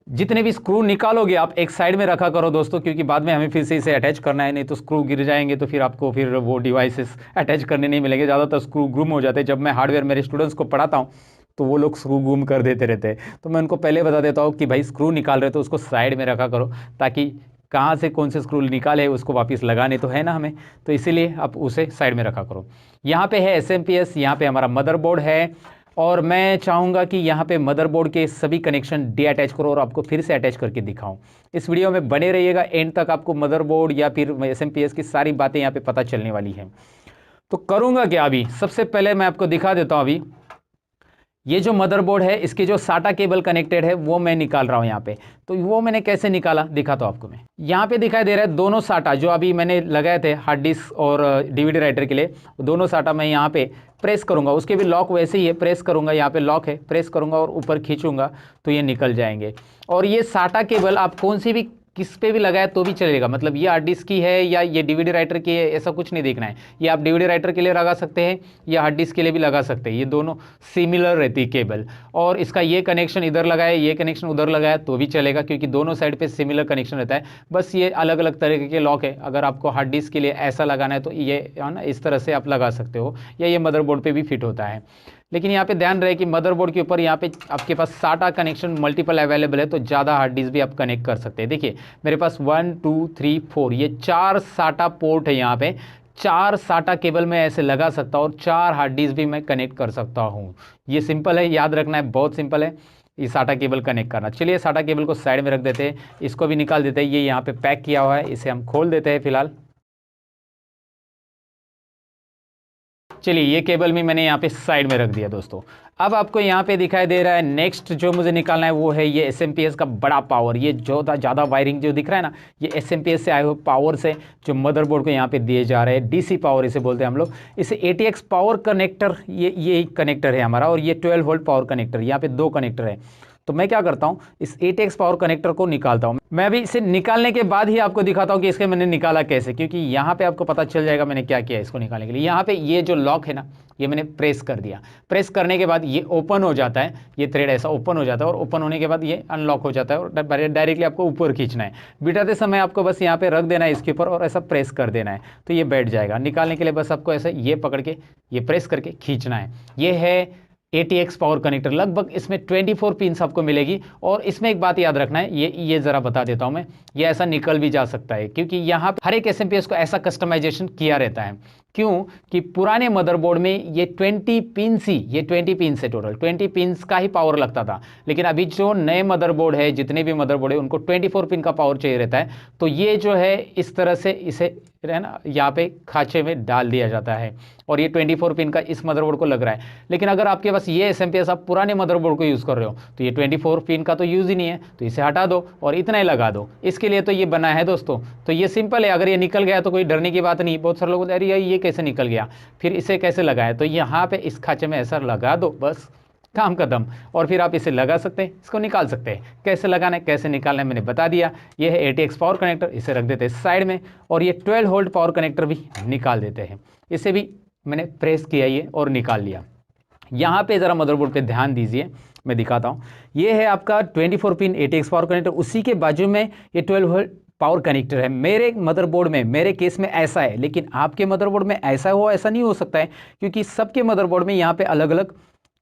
जितने भी स्क्रू निकालोगे आप एक साइड में रखा करो दोस्तों, क्योंकि बाद में हमें फिर से इसे अटैच करना है, नहीं तो स्क्रू गिर जाएंगे तो फिर आपको फिर वो डिवाइसेस अटैच करने नहीं मिलेंगे। ज़्यादातर स्क्रू गुम हो जाते हैं। जब मैं हार्डवेयर मेरे स्टूडेंट्स को पढ़ाता हूँ तो वो लोग स्क्रू गुम कर देते रहते हैं, तो मैं उनको पहले बता देता हूँ कि भाई स्क्रू निकाल रहे तो उसको साइड में रखा करो, ताकि कहाँ से कौन से स्क्रू निकाले उसको वापस लगाने तो है ना हमें, तो इसीलिए आप उसे साइड में रखा करो। यहाँ पे है SMPS, यहाँ पे हमारा मदरबोर्ड है, और मैं चाहूँगा कि यहाँ पे मदरबोर्ड के सभी कनेक्शन डीअटैच करो और आपको फिर से अटैच करके दिखाऊं। इस वीडियो में बने रहिएगा, एंड तक आपको मदरबोर्ड या फिर SMPS की सारी बातें यहाँ पे पता चलने वाली हैं। तो करूँगा क्या, अभी सबसे पहले मैं आपको दिखा देता हूँ। अभी ये जो मदरबोर्ड है इसकी जो साटा केबल कनेक्टेड है वो मैं निकाल रहा हूँ यहाँ पे। तो वो मैंने कैसे निकाला दिखाता हूँ आपको मैं। यहाँ पे दिखाई दे रहा है दोनों साटा जो अभी मैंने लगाए थे हार्ड डिस्क और DVD राइटर के लिए, दोनों साटा मैं यहाँ पे प्रेस करूँगा। उसके भी लॉक वैसे ही है, प्रेस करूँगा, यहाँ पे लॉक है, प्रेस करूँगा और ऊपर खींचूंगा तो ये निकल जाएंगे। और ये साटा केबल आप कौन सी भी किस पे भी लगाया तो भी चलेगा, मतलब ये हार्ड डिस्क की है या ये DVD राइटर की है ऐसा कुछ नहीं देखना है। ये आप DVD राइटर के लिए लगा सकते हैं या हार्ड डिस्क के लिए भी लगा सकते हैं, ये दोनों सिमिलर रहती है केबल। और इसका ये कनेक्शन इधर लगाया, ये कनेक्शन उधर लगाया तो भी चलेगा, क्योंकि दोनों साइड पे सिमिलर कनेक्शन रहता है। बस ये अलग अलग तरीके के लॉक है। अगर आपको हार्ड डिस्क के लिए ऐसा लगाना है तो ये है ना, इस तरह से आप लगा सकते हो, या ये मदरबोर्ड पे भी फिट होता है। लेकिन यहाँ पे ध्यान रहे कि मदरबोर्ड के ऊपर यहाँ पे आपके पास साटा कनेक्शन मल्टीपल अवेलेबल है, तो ज़्यादा हार्ड डिस्क भी आप कनेक्ट कर सकते हैं। देखिए मेरे पास 1 2 3 4 ये 4 साटा पोर्ट है। यहाँ पे 4 साटा केबल में ऐसे लगा सकता हूँ और 4 हार्ड डिस्क भी मैं कनेक्ट कर सकता हूँ। ये सिंपल है, याद रखना है, बहुत सिंपल है ये साटा केबल कनेक्ट करना। चलिए साटा केबल को साइड में रख देते हैं, इसको भी निकाल देते हैं। ये यहाँ पे पैक किया हुआ है, इसे हम खोल देते हैं फिलहाल। चलिए ये केबल भी मैंने यहाँ पे साइड में रख दिया दोस्तों। अब आपको यहाँ पे दिखाई दे रहा है नेक्स्ट जो मुझे निकालना है वो है ये SMPS का बड़ा पावर। ये जो ज़्यादा वायरिंग जो दिख रहा है ना, ये SMPS से आए हुए पावर से जो मदरबोर्ड को यहाँ पे दिए जा रहे हैं, DC पावर इसे बोलते हैं हम लोग। इसे ATX पावर कनेक्टर, ये कनेक्टर है हमारा, और ये 12 वोल्ट पावर कनेक्टर, यहाँ पे 2 कनेक्टर है। तो मैं क्या करता हूँ, इस ATX पावर कनेक्टर को निकालता हूँ। मैं अभी इसे निकालने के बाद ही आपको दिखाता हूँ कि इसके मैंने निकाला कैसे, क्योंकि यहाँ पे आपको पता चल जाएगा मैंने क्या किया इसको निकालने के लिए। यहाँ पे ये जो लॉक है ना, ये मैंने प्रेस कर दिया। प्रेस करने के बाद ये ओपन हो जाता है, ये थ्रेड ऐसा ओपन हो जाता है, और ओपन होने के बाद ये अनलॉक हो जाता है और डायरेक्टली आपको ऊपर खींचना है। बिठाते समय आपको बस यहाँ पे रख देना है इसके ऊपर और ऐसा प्रेस कर देना है तो ये बैठ जाएगा। निकालने के लिए बस आपको ऐसा ये पकड़ के ये प्रेस करके खींचना है। ये है ATX पावर कनेक्टर। लगभग इसमें 24 पिन्स आपको मिलेगी। और इसमें एक बात याद रखना है, ये ज़रा बता देता हूँ मैं, ये ऐसा निकल भी जा सकता है, क्योंकि यहाँ हर एक SMPS को ऐसा कस्टमाइजेशन किया रहता है। क्यों कि पुराने मदरबोर्ड में ये 20 पिन ही, ये 20 पिन से टोटल 20 पिन्स का ही पावर लगता था। लेकिन अभी जो नए मदरबोर्ड है, जितने भी मदरबोर्ड है, उनको 24 पिन का पावर चाहिए रहता है। तो ये जो है इस तरह से इसे है ना यहाँ पे खांचे में डाल दिया जाता है और ये 24 पिन का इस मदरबोर्ड को लग रहा है। लेकिन अगर आपके पास ये SMPS आप पुराने मदरबोर्ड को यूज़ कर रहे हो तो ये 24 पिन का तो यूज़ ही नहीं है, तो इसे हटा दो और इतना ही लगा दो। इसके लिए तो ये बना है दोस्तों। तो ये सिंपल है, अगर ये निकल गया तो कोई डरने की बात नहीं। बहुत सारे लोग बोलते हैं अरे ये कैसे निकल गया, फिर इसे कैसे लगाया, तो यहाँ पे इस खांचे में ऐसा लगा दो, बस काम खत्म। और फिर आप इसे लगा सकते हैं, इसको निकाल सकते हैं। कैसे लगाना है कैसे निकालना है मैंने बता दिया। ये है ATX पावर कनेक्टर, इसे रख देते हैं साइड में। और ये 12 वोल्ट पावर कनेक्टर भी निकाल देते हैं, इसे भी मैंने प्रेस किया ये और निकाल लिया। यहाँ पे ज़रा मदरबोर्ड पे ध्यान दीजिए, मैं दिखाता हूँ। ये है आपका 24 पिन ATX पावर कनेक्टर, उसी के बाजू में ये 12 वोल्ट पावर कनेक्टर है। मेरे मदरबोर्ड में, मेरे केस में ऐसा है, लेकिन आपके मदरबोर्ड में ऐसा हो ऐसा नहीं हो सकता है, क्योंकि सबके मदरबोर्ड में यहाँ पे अलग अलग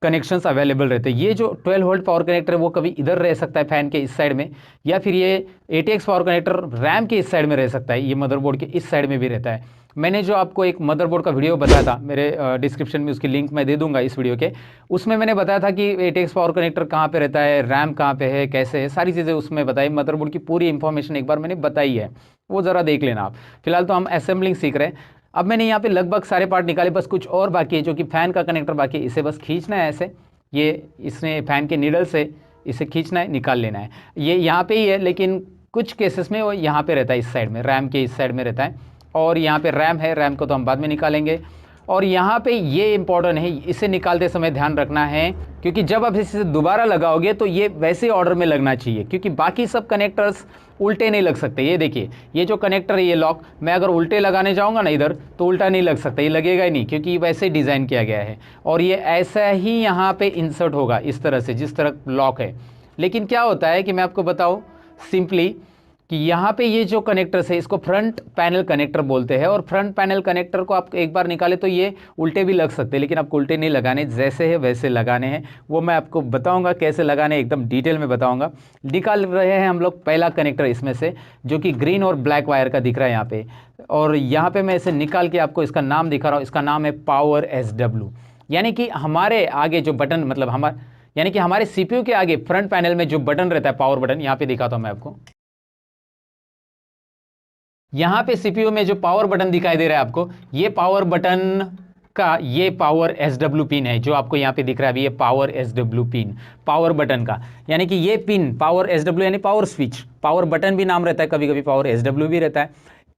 कनेक्शंस अवेलेबल रहते हैं। ये जो 12 वोल्ट पावर कनेक्टर है वो कभी इधर रह सकता है फैन के इस साइड में, या फिर ये ATX पावर कनेक्टर रैम के इस साइड में रह सकता है, ये मदरबोर्ड के इस साइड में भी रहता है। मैंने जो आपको एक मदरबोर्ड का वीडियो बताया था, मेरे डिस्क्रिप्शन में उसकी लिंक मैं दे दूंगा इस वीडियो के, उसमें मैंने बताया था कि ATX पावर कनेक्टर कहाँ पे रहता है, रैम कहाँ पे है, कैसे है, सारी चीज़ें उसमें बताई। मदरबोर्ड की पूरी इंफॉर्मेशन एक बार मैंने बताई है, वो ज़रा देख लेना आप। फिलहाल तो हम असेंबलिंग सीख रहे हैं। अब मैंने यहाँ पे लगभग सारे पार्ट निकाले, बस कुछ और बाकी है, जो कि फ़ैन का कनेक्टर बाकी है। इसे बस खींचना है ऐसे, ये इसने फैन के नीडल से इसे खींचना है, निकाल लेना है। ये यहाँ पे ही है, लेकिन कुछ केसेस में वो यहाँ पे रहता है, इस साइड में, रैम के इस साइड में रहता है। और यहाँ पे रैम है, रैम को तो हम बाद में निकालेंगे। और यहाँ पे ये इंपॉर्टेंट है, इसे निकालते समय ध्यान रखना है, क्योंकि जब आप इसे दोबारा लगाओगे तो ये वैसे ऑर्डर में लगना चाहिए, क्योंकि बाकी सब कनेक्टर्स उल्टे नहीं लग सकते। ये देखिए, ये जो कनेक्टर है ये लॉक, मैं अगर उल्टे लगाने जाऊंगा ना इधर, तो उल्टा नहीं लग सकता, ये लगेगा ही नहीं, क्योंकि ये वैसे डिज़ाइन किया गया है। और ये ऐसा ही यहाँ पे इंसर्ट होगा इस तरह से, जिस तरह लॉक है। लेकिन क्या होता है कि मैं आपको बताऊँ सिंपली कि यहाँ पे ये जो कनेक्टर्स है इसको फ्रंट पैनल कनेक्टर बोलते हैं। और फ्रंट पैनल कनेक्टर को आप एक बार निकाले तो ये उल्टे भी लग सकते हैं, लेकिन आपको उल्टे नहीं लगाने, जैसे है वैसे लगाने हैं। वो मैं आपको बताऊंगा कैसे लगाने, एकदम डिटेल में बताऊंगा। निकाल रहे हैं हम लोग पहला कनेक्टर इसमें से, जो कि ग्रीन और ब्लैक वायर का दिख रहा है यहाँ पे। और यहाँ पे मैं इसे निकाल के आपको इसका नाम दिखा रहा हूँ। इसका नाम है पावर SW, यानी कि हमारे आगे जो बटन, मतलब यानी कि हमारे CPU के आगे फ्रंट पैनल में जो बटन रहता है, पावर बटन, यहाँ पे दिखाता हूँ मैं आपको। यहाँ पे CPU में जो पावर बटन दिखाई दे रहा है आपको, ये पावर बटन का ये पावर SW पिन है, जो आपको यहाँ पे दिख रहा है अभी, ये power SW pin, power button का। यानी कि ये पिन पावर SW यानी पावर स्विच, पावर बटन भी नाम रहता है, कभी कभी पावर SW भी रहता है।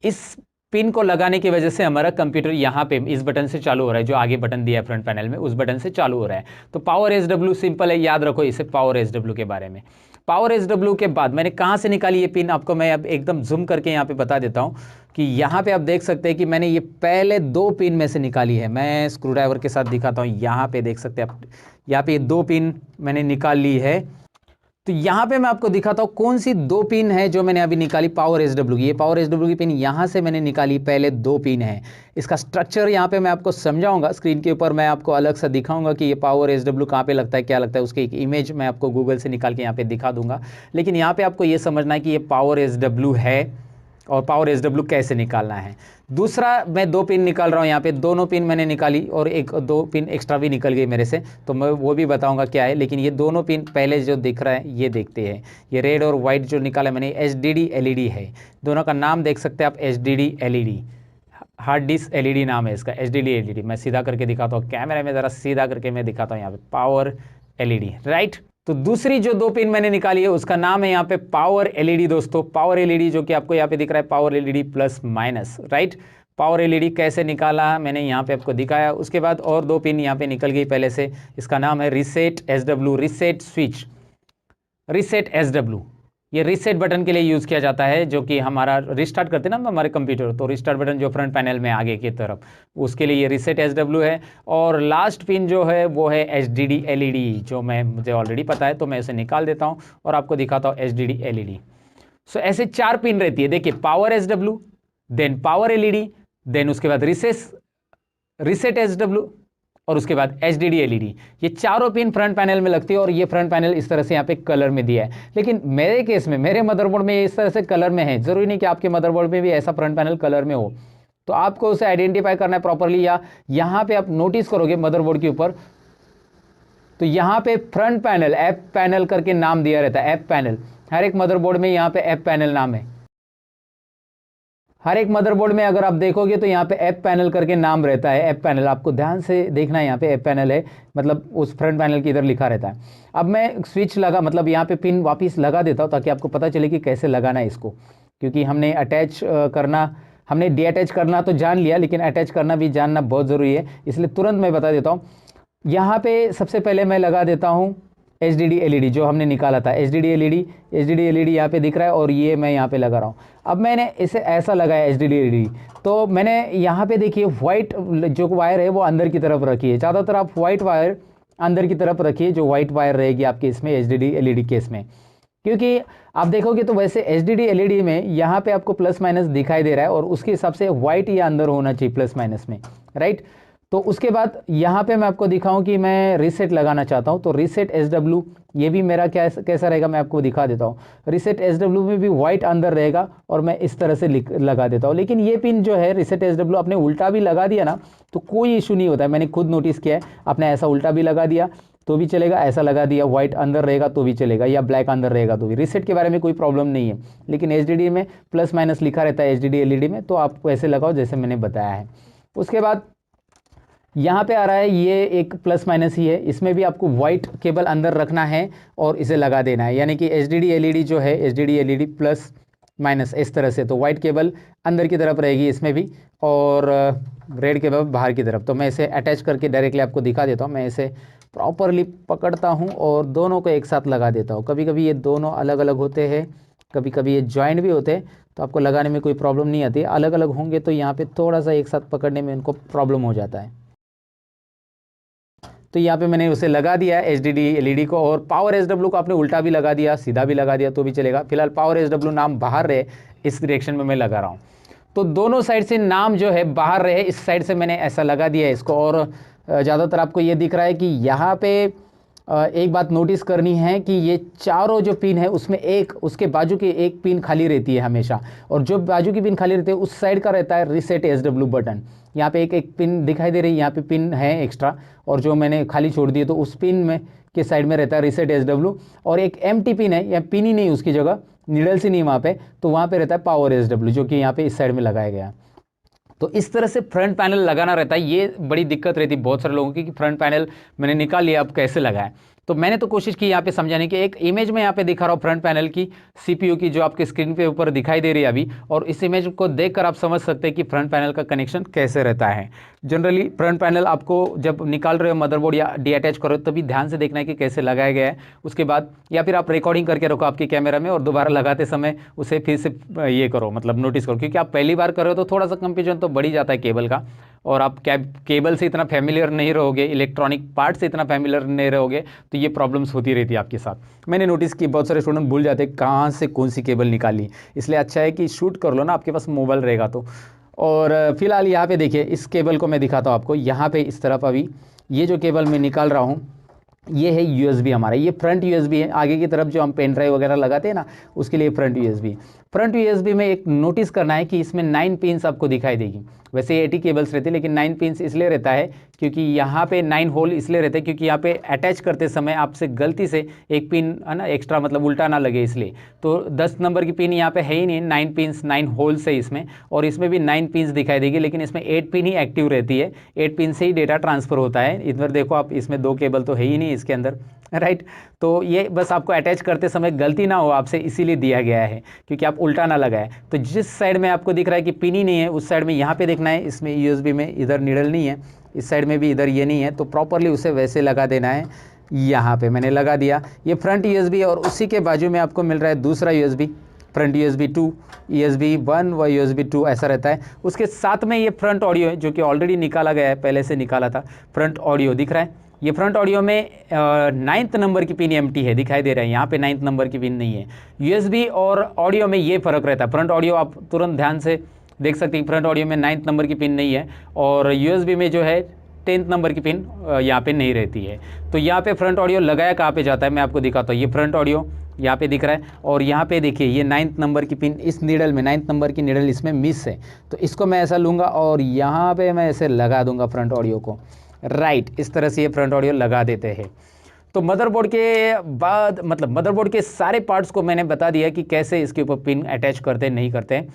इस पिन को लगाने की वजह से हमारा कंप्यूटर यहाँ पे इस बटन से चालू हो रहा है, जो आगे बटन दिया है फ्रंट पैनल में, उस बटन से चालू हो रहा है। तो पावर SW सिंपल है, याद रखो इसे, पावर SW के बारे में। पावर SW के बाद मैंने कहाँ से निकाली ये पिन, आपको मैं अब एकदम जूम करके यहाँ पे बता देता हूँ कि यहाँ पे आप देख सकते हैं कि मैंने ये पहले 2 पिन में से निकाली है। मैं स्क्रू ड्राइवर के साथ दिखाता हूँ, यहाँ पे देख सकते हैं आप, यहाँ पे ये 2 पिन मैंने निकाल ली है। तो यहाँ पे मैं आपको दिखाता हूँ कौन सी 2 पिन है जो मैंने अभी निकाली पावर SW की। ये पावर SW की पिन यहाँ से मैंने निकाली, पहले 2 पिन है। इसका स्ट्रक्चर यहाँ पे मैं आपको समझाऊंगा, स्क्रीन के ऊपर मैं आपको अलग से दिखाऊंगा कि ये पावर SW कहाँ पे लगता है, क्या लगता है, उसकी एक इमेज मैं आपको गूगल से निकाल के यहाँ पे दिखा दूंगा। लेकिन यहाँ पे आपको ये समझना है कि ये पावर SW है और पावर SW कैसे निकालना है। दूसरा मैं 2 पिन निकाल रहा हूँ, यहाँ पे दोनों पिन मैंने निकाली और 1-2 पिन एक्स्ट्रा भी निकल गई मेरे से, तो मैं वो भी बताऊंगा क्या है। लेकिन ये दोनों पिन पहले जो दिख रहा है ये देखते हैं, ये रेड और वाइट जो निकाला मैंने, HDD LED है। दोनों का नाम देख सकते हैं आप, HDD LED, hard disk LED नाम है इसका, HDD LED। मैं सीधा करके दिखाता हूँ कैमरे में, ज़रा सीधा करके मैं दिखाता हूँ यहाँ पे, पावर LED, राइट। तो दूसरी जो 2 पिन मैंने निकाली है उसका नाम है यहाँ पे पावर LED दोस्तों, पावर LED, जो कि आपको यहाँ पे दिख रहा है power LED plus minus, right. Power LED कैसे निकाला मैंने यहाँ पे आपको दिखाया। उसके बाद और 2 पिन यहाँ पे निकल गई पहले से, इसका नाम है reset SW, reset switch, reset SW। ये रीसेट बटन के लिए यूज़ किया जाता है, जो कि हमारा रिस्टार्ट करते हैं ना हमारे कंप्यूटर, तो रिस्टार्ट बटन जो फ्रंट पैनल में आगे की तरफ, उसके लिए ये रीसेट SW है। और लास्ट पिन जो है वो है HDD LED, जो मुझे ऑलरेडी पता है, तो मैं इसे निकाल देता हूँ और आपको दिखाता हूँ HDD LED। सो ऐसे 4 पिन रहती है, देखिए, power SW, then power LED, then उसके बाद रीसेट SW और उसके बाद HDD LED। ये चारों पिन फ्रंट पैनल में लगती है और ये फ्रंट पैनल इस तरह से यहाँ पे कलर में दिया है। लेकिन मेरे केस में, मेरे मदरबोर्ड में इस तरह से कलर में है, ज़रूरी नहीं कि आपके मदरबोर्ड में भी ऐसा फ्रंट पैनल कलर में हो। तो आपको उसे आइडेंटिफाई करना है प्रॉपरली। या यहाँ पे आप नोटिस करोगे मदरबोर्ड के ऊपर, तो यहाँ पे फ्रंट पैनल ऐप पैनल करके नाम दिया रहता है, ऐप पैनल। हर एक मदरबोर्ड में यहाँ पे ऐप पैनल नाम है। हर एक मदरबोर्ड में अगर आप देखोगे तो यहाँ पे ऐप पैनल करके नाम रहता है, ऐप पैनल। आपको ध्यान से देखना है, यहाँ पे ऐप पैनल है, मतलब उस फ्रंट पैनल की इधर लिखा रहता है। अब मैं स्विच लगा, मतलब यहाँ पे पिन वापस लगा देता हूँ ताकि आपको पता चले कि कैसे लगाना है इसको, क्योंकि हमने अटैच करना, हमने डीअटैच करना तो जान लिया, लेकिन अटैच करना भी जानना बहुत ज़रूरी है, इसलिए तुरंत मैं बता देता हूँ। यहाँ पे सबसे पहले मैं लगा देता हूँ HDD LED जो हमने निकाला था, HDD LED यहाँ पे दिख रहा है, और ये मैं यहाँ पे लगा रहा हूँ। अब मैंने इसे ऐसा लगाया HDD LED, तो मैंने यहाँ पे देखिए वाइट जो वायर है वो अंदर की तरफ रखी है। ज़्यादातर आप वाइट वायर अंदर की तरफ रखिए, जो वाइट वायर रहेगी आपके इसमें HDD LED केस में, क्योंकि आप देखोगे तो वैसे HDD LED में यहाँ पे आपको प्लस माइनस दिखाई दे रहा है, और उसके हिसाब से वाइट या अंदर होना चाहिए प्लस माइनस में, राइट। तो उसके बाद यहाँ पे मैं आपको दिखाऊं कि मैं रीसेट लगाना चाहता हूँ, तो रीसेट SW ये भी मेरा कैसा रहेगा मैं आपको दिखा देता हूँ। रीसेट SW में भी वाइट अंदर रहेगा, और मैं इस तरह से लगा देता हूँ। लेकिन ये पिन जो है रीसेट SW आपने उल्टा भी लगा दिया ना तो कोई इशू नहीं होता है, मैंने खुद नोटिस किया है। आपने ऐसा उल्टा भी लगा दिया तो भी चलेगा, ऐसा लगा दिया वाइट अंदर रहेगा तो भी चलेगा, या ब्लैक अंदर रहेगा तो भी। रीसेट के बारे में कोई प्रॉब्लम नहीं है, लेकिन HDD में प्लस माइनस लिखा रहता है HDD LED में, तो आप ऐसे लगाओ जैसे मैंने बताया है। उसके बाद यहाँ पे आ रहा है, ये एक प्लस माइनस ही है, इसमें भी आपको वाइट केबल अंदर रखना है और इसे लगा देना है, यानी कि HDD LED जो है HDD LED प्लस माइनस इस तरह से, तो वाइट केबल अंदर की तरफ रहेगी इसमें भी, और रेड केबल बाहर की तरफ। तो मैं इसे अटैच करके डायरेक्टली आपको दिखा देता हूँ। मैं इसे प्रॉपरली पकड़ता हूँ और दोनों को एक साथ लगा देता हूँ। कभी कभी ये दोनों अलग अलग होते हैं, कभी कभी ये जॉइंट भी होते हैं, तो आपको लगाने में कोई प्रॉब्लम नहीं आती। अलग अलग होंगे तो यहाँ पे थोड़ा सा एक साथ पकड़ने में इनको प्रॉब्लम हो जाता है। तो यहाँ पे मैंने उसे लगा दिया HDD LED को, और पावर SW को आपने उल्टा भी लगा दिया, सीधा भी लगा दिया तो भी चलेगा। फिलहाल पावर SW नाम बाहर रहे इस डायरेक्शन में मैं लगा रहा हूँ, तो दोनों साइड से नाम जो है बाहर रहे, इस साइड से मैंने ऐसा लगा दिया है इसको। और ज़्यादातर आपको ये दिख रहा है कि यहाँ पे एक बात नोटिस करनी है कि ये चारों जो पिन है उसमें एक उसके बाजू की एक पिन खाली रहती है हमेशा, और जो बाजू की पिन खाली रहती है उस साइड का रहता है रीसेट SW बटन। यहाँ पे एक पिन दिखाई दे रही है, यहाँ पे पिन है एक्स्ट्रा, और जो मैंने खाली छोड़ दी है तो उस पिन में के साइड में रहता है रीसेट SW, और एक एम्प्टी पिन है, या पिन ही नहीं उसकी जगह, नीडल्स ही नहीं वहाँ पे, तो वहाँ पे रहता है पावर SW जो कि यहाँ पे इस साइड में लगाया गया है। तो इस तरह से फ्रंट पैनल लगाना रहता है। ये बड़ी दिक्कत रहती है बहुत सारे लोगों की कि फ्रंट पैनल मैंने निकाल लिया, अब कैसे लगाएं। तो मैंने तो कोशिश की यहाँ पे समझाने की। एक इमेज में यहाँ पे दिखा रहा हूँ फ्रंट पैनल की, CPU की, जो आपके स्क्रीन पे ऊपर दिखाई दे रही है अभी, और इस इमेज को देखकर आप समझ सकते हैं कि फ्रंट पैनल का कनेक्शन कैसे रहता है। जनरली फ्रंट पैनल आपको जब निकाल रहे हो मदरबोर्ड या डीअटैच करो तभी ध्यान से देखना है कि कैसे लगाया गया है। उसके बाद या फिर आप रिकॉर्डिंग करके रखो आपके कैमरा में, और दोबारा लगाते समय उसे फिर से ये करो, मतलब नोटिस करो, क्योंकि आप पहली बार कर रहे हो तो थोड़ा सा कंफ्यूजन तो बढ़ ही जाता है केबल का, और आप केबल से इतना फैमिलियर नहीं रहोगे, इलेक्ट्रॉनिक पार्ट से इतना फैमिलियर नहीं रहोगे, तो ये प्रॉब्लम्स होती रहती है आपके साथ। मैंने नोटिस की बहुत सारे स्टूडेंट भूल जाते हैं कहाँ से कौन सी केबल निकाली, इसलिए अच्छा है कि शूट कर लो ना, आपके पास मोबाइल रहेगा तो। और फिलहाल यहाँ पे देखिए, इस केबल को मैं दिखाता हूँ आपको। यहाँ पे इस तरफ अभी ये जो केबल मैं निकाल रहा हूँ ये है USB हमारा, ये फ्रंट USB है। आगे की तरफ जो हम पेन ड्राइव वगैरह लगाते हैं ना, उसके लिए फ्रंट USB। फ्रंट USB में एक नोटिस करना है कि इसमें 9 पिन्स आपको दिखाई देगी। वैसे 80 केबल्स रहते हैं, लेकिन 9 पिन्स इसलिए रहता है क्योंकि यहाँ पे 9 होल इसलिए रहते हैं क्योंकि यहाँ पे अटैच करते समय आपसे गलती से एक पिन है ना एक्स्ट्रा, मतलब उल्टा ना लगे इसलिए। तो 10 नंबर की पिन यहाँ पे है ही नहीं, 9 पिन्स 9 होल्स है इसमें, और इसमें भी 9 पिन्स दिखाई देगी, लेकिन इसमें 8 पिन ही एक्टिव रहती है। 8 पिन से ही डेटा ट्रांसफर होता है। इधर देखो आप, इसमें 2 केबल तो है ही नहीं इसके अंदर, राइट। तो ये बस आपको अटैच करते समय गलती ना हो आपसे, इसीलिए दिया गया है क्योंकि आप उल्टा ना लगाए। तो जिस साइड में आपको दिख रहा है कि पिन ही नहीं है उस साइड में यहाँ पे देखना है, इसमें USB में इधर नीडल नहीं है, इस साइड में भी इधर ये नहीं है, तो प्रॉपरली उसे वैसे लगा देना है। यहाँ पे मैंने लगा दिया, ये फ्रंट USB, और उसी के बाजू में आपको मिल रहा है दूसरा USB, फ्रंट USB 2, USB 1 व USB 2 ऐसा रहता है। उसके साथ में ये फ्रंट ऑडियो है जो कि ऑलरेडी निकाला गया है, पहले से निकाला था। फ्रंट ऑडियो दिख रहा है, ये फ्रंट ऑडियो में 9th नंबर की पिन एम्प्टी है, दिखाई दे रहा है, यहाँ पे 9th नंबर की पिन नहीं है। USB और ऑडियो में ये फ़र्क रहता है। फ्रंट ऑडियो आप तुरंत ध्यान से देख सकते हैं, फ्रंट ऑडियो में 9th नंबर की पिन नहीं है, और USB में जो है 10th नंबर की पिन यहाँ पे नहीं रहती है। तो यहाँ पे फ्रंट ऑडियो लगाया कहाँ पे जाता है मैं आपको दिखाता हूँ। ये फ्रंट ऑडियो यहाँ पे दिख रहा है। और यहाँ पे देखिए ये 9th नंबर की पिन इस नीडल में, 9th नंबर की नीडल इसमें मिस है, तो इसको मैं ऐसा लूँगा और यहाँ पे मैं ऐसे लगा दूंगा फ्रंट ऑडियो को। राइट, इस तरह से ये फ्रंट ऑडियो लगा देते हैं। तो मदरबोर्ड के बाद मतलब मदरबोर्ड के सारे पार्ट्स को मैंने बता दिया कि कैसे इसके ऊपर पिन अटैच करते हैं, नहीं करते हैं।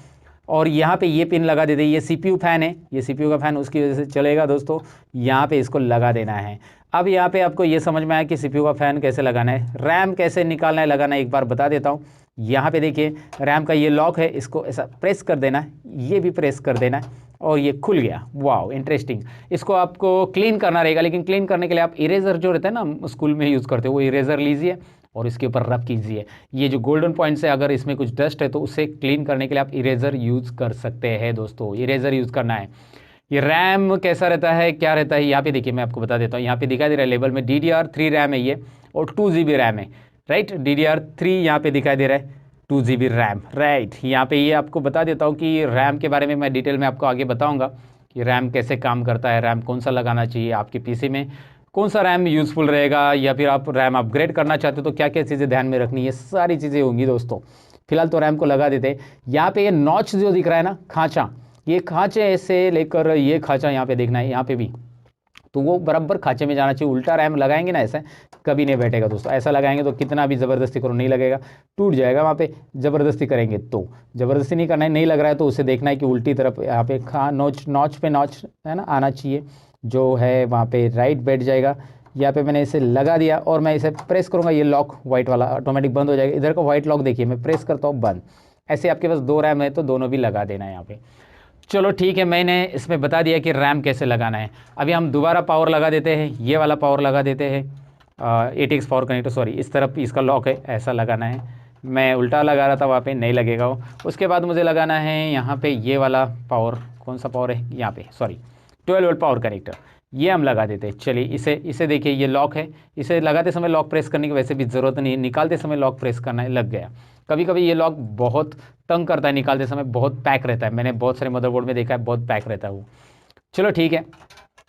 और यहाँ पे ये पिन लगा देते हैं। ये CPU फैन है, ये CPU का फ़ैन उसकी वजह से चलेगा दोस्तों। यहाँ पे इसको लगा देना है। अब यहाँ पे आपको ये समझ में आया कि CPU का फ़ैन कैसे लगाना है, रैम कैसे निकालना है, लगाना है, एक बार बता देता हूँ। यहाँ पे देखिए रैम का ये लॉक है, इसको ऐसा प्रेस कर देना है, ये भी प्रेस कर देना है और ये खुल गया। Wow, interesting. इसको आपको क्लीन करना रहेगा, लेकिन क्लीन करने के लिए आप इरेज़र जो रहता है ना स्कूल में यूज़ करते हो, वो इरेज़र लीजिए और इसके ऊपर रब कीजिए। ये जो गोल्डन पॉइंट्स है, अगर इसमें कुछ डस्ट है तो उसे क्लीन करने के लिए आप इरेज़र यूज़ कर सकते हैं दोस्तों, इरेज़र यूज़ करना है। ये रैम कैसा रहता है, क्या रहता है, यहाँ पे देखिए मैं आपको बता देता हूँ। यहाँ पे दिखाई दे रहा है लेबल में DDR3 रैम है ये, और 2 GB रैम है। राइट, DDR3 यहाँ पे दिखाई दे रहा है, 2 GB रैम। राइट, यहाँ पे ये आपको बता देता हूँ कि रैम के बारे में मैं डिटेल में आपको आगे बताऊँगा कि रैम कैसे काम करता है, रैम कौन सा लगाना चाहिए आपके PC में, कौन सा रैम यूज़फुल रहेगा, या फिर आप रैम अपग्रेड करना चाहते हो तो क्या क्या चीज़ें ध्यान में रखनी है, सारी चीज़ें होंगी दोस्तों। फिलहाल तो रैम को लगा देते हैं। यहाँ पे ये नॉच जो दिख रहा है ना, खांचा, ये खांचे ऐसे लेकर ये खांचा यहाँ पे देखना है, यहाँ पे भी, तो वो बराबर खांचे में जाना चाहिए। उल्टा रैम लगाएंगे ना ऐसे कभी नहीं बैठेगा दोस्तों। ऐसा लगाएंगे तो कितना भी ज़बरदस्ती करो नहीं लगेगा, टूट जाएगा। वहाँ पे ज़बरदस्ती करेंगे तो, ज़बरदस्ती नहीं करना है, नहीं लग रहा है तो उसे देखना है कि उल्टी तरफ यहाँ पे नॉच पे नॉच है ना आना चाहिए, जो है वहाँ पे राइट बैठ जाएगा। यहाँ पे मैंने इसे लगा दिया और मैं इसे प्रेस करूँगा, ये लॉक वाइट वाला ऑटोमेटिक बंद हो जाएगा। इधर का वाइट लॉक देखिए, मैं प्रेस करता हूँ बंद। ऐसे आपके पास 2 रैम है तो दोनों भी लगा देना है यहाँ पे। चलो ठीक है, मैंने इसमें बता दिया कि रैम कैसे लगाना है। अभी हम दोबारा पावर लगा देते हैं, ये वाला पावर लगा देते हैं, ATX पावर कनेक्टर, सॉरी इस तरफ इसका लॉक है, ऐसा लगाना है। मैं उल्टा लगा रहा था, वहाँ पे नहीं लगेगा वो। उसके बाद मुझे लगाना है यहाँ पे ये वाला पावर, कौन सा पावर है यहाँ पे, सॉरी 12 वोल्ट पावर कनेक्टर, ये हम लगा देते हैं। चलिए इसे देखिए, ये लॉक है, इसे लगाते समय लॉक प्रेस करने की वैसे भी ज़रूरत नहीं है, निकालते समय लॉक प्रेस करना है, लग गया। कभी कभी ये लॉक बहुत तंग करता है, निकालते समय बहुत पैक रहता है, मैंने बहुत सारे मदरबोर्ड में देखा है बहुत पैक रहता है वो। चलो ठीक है,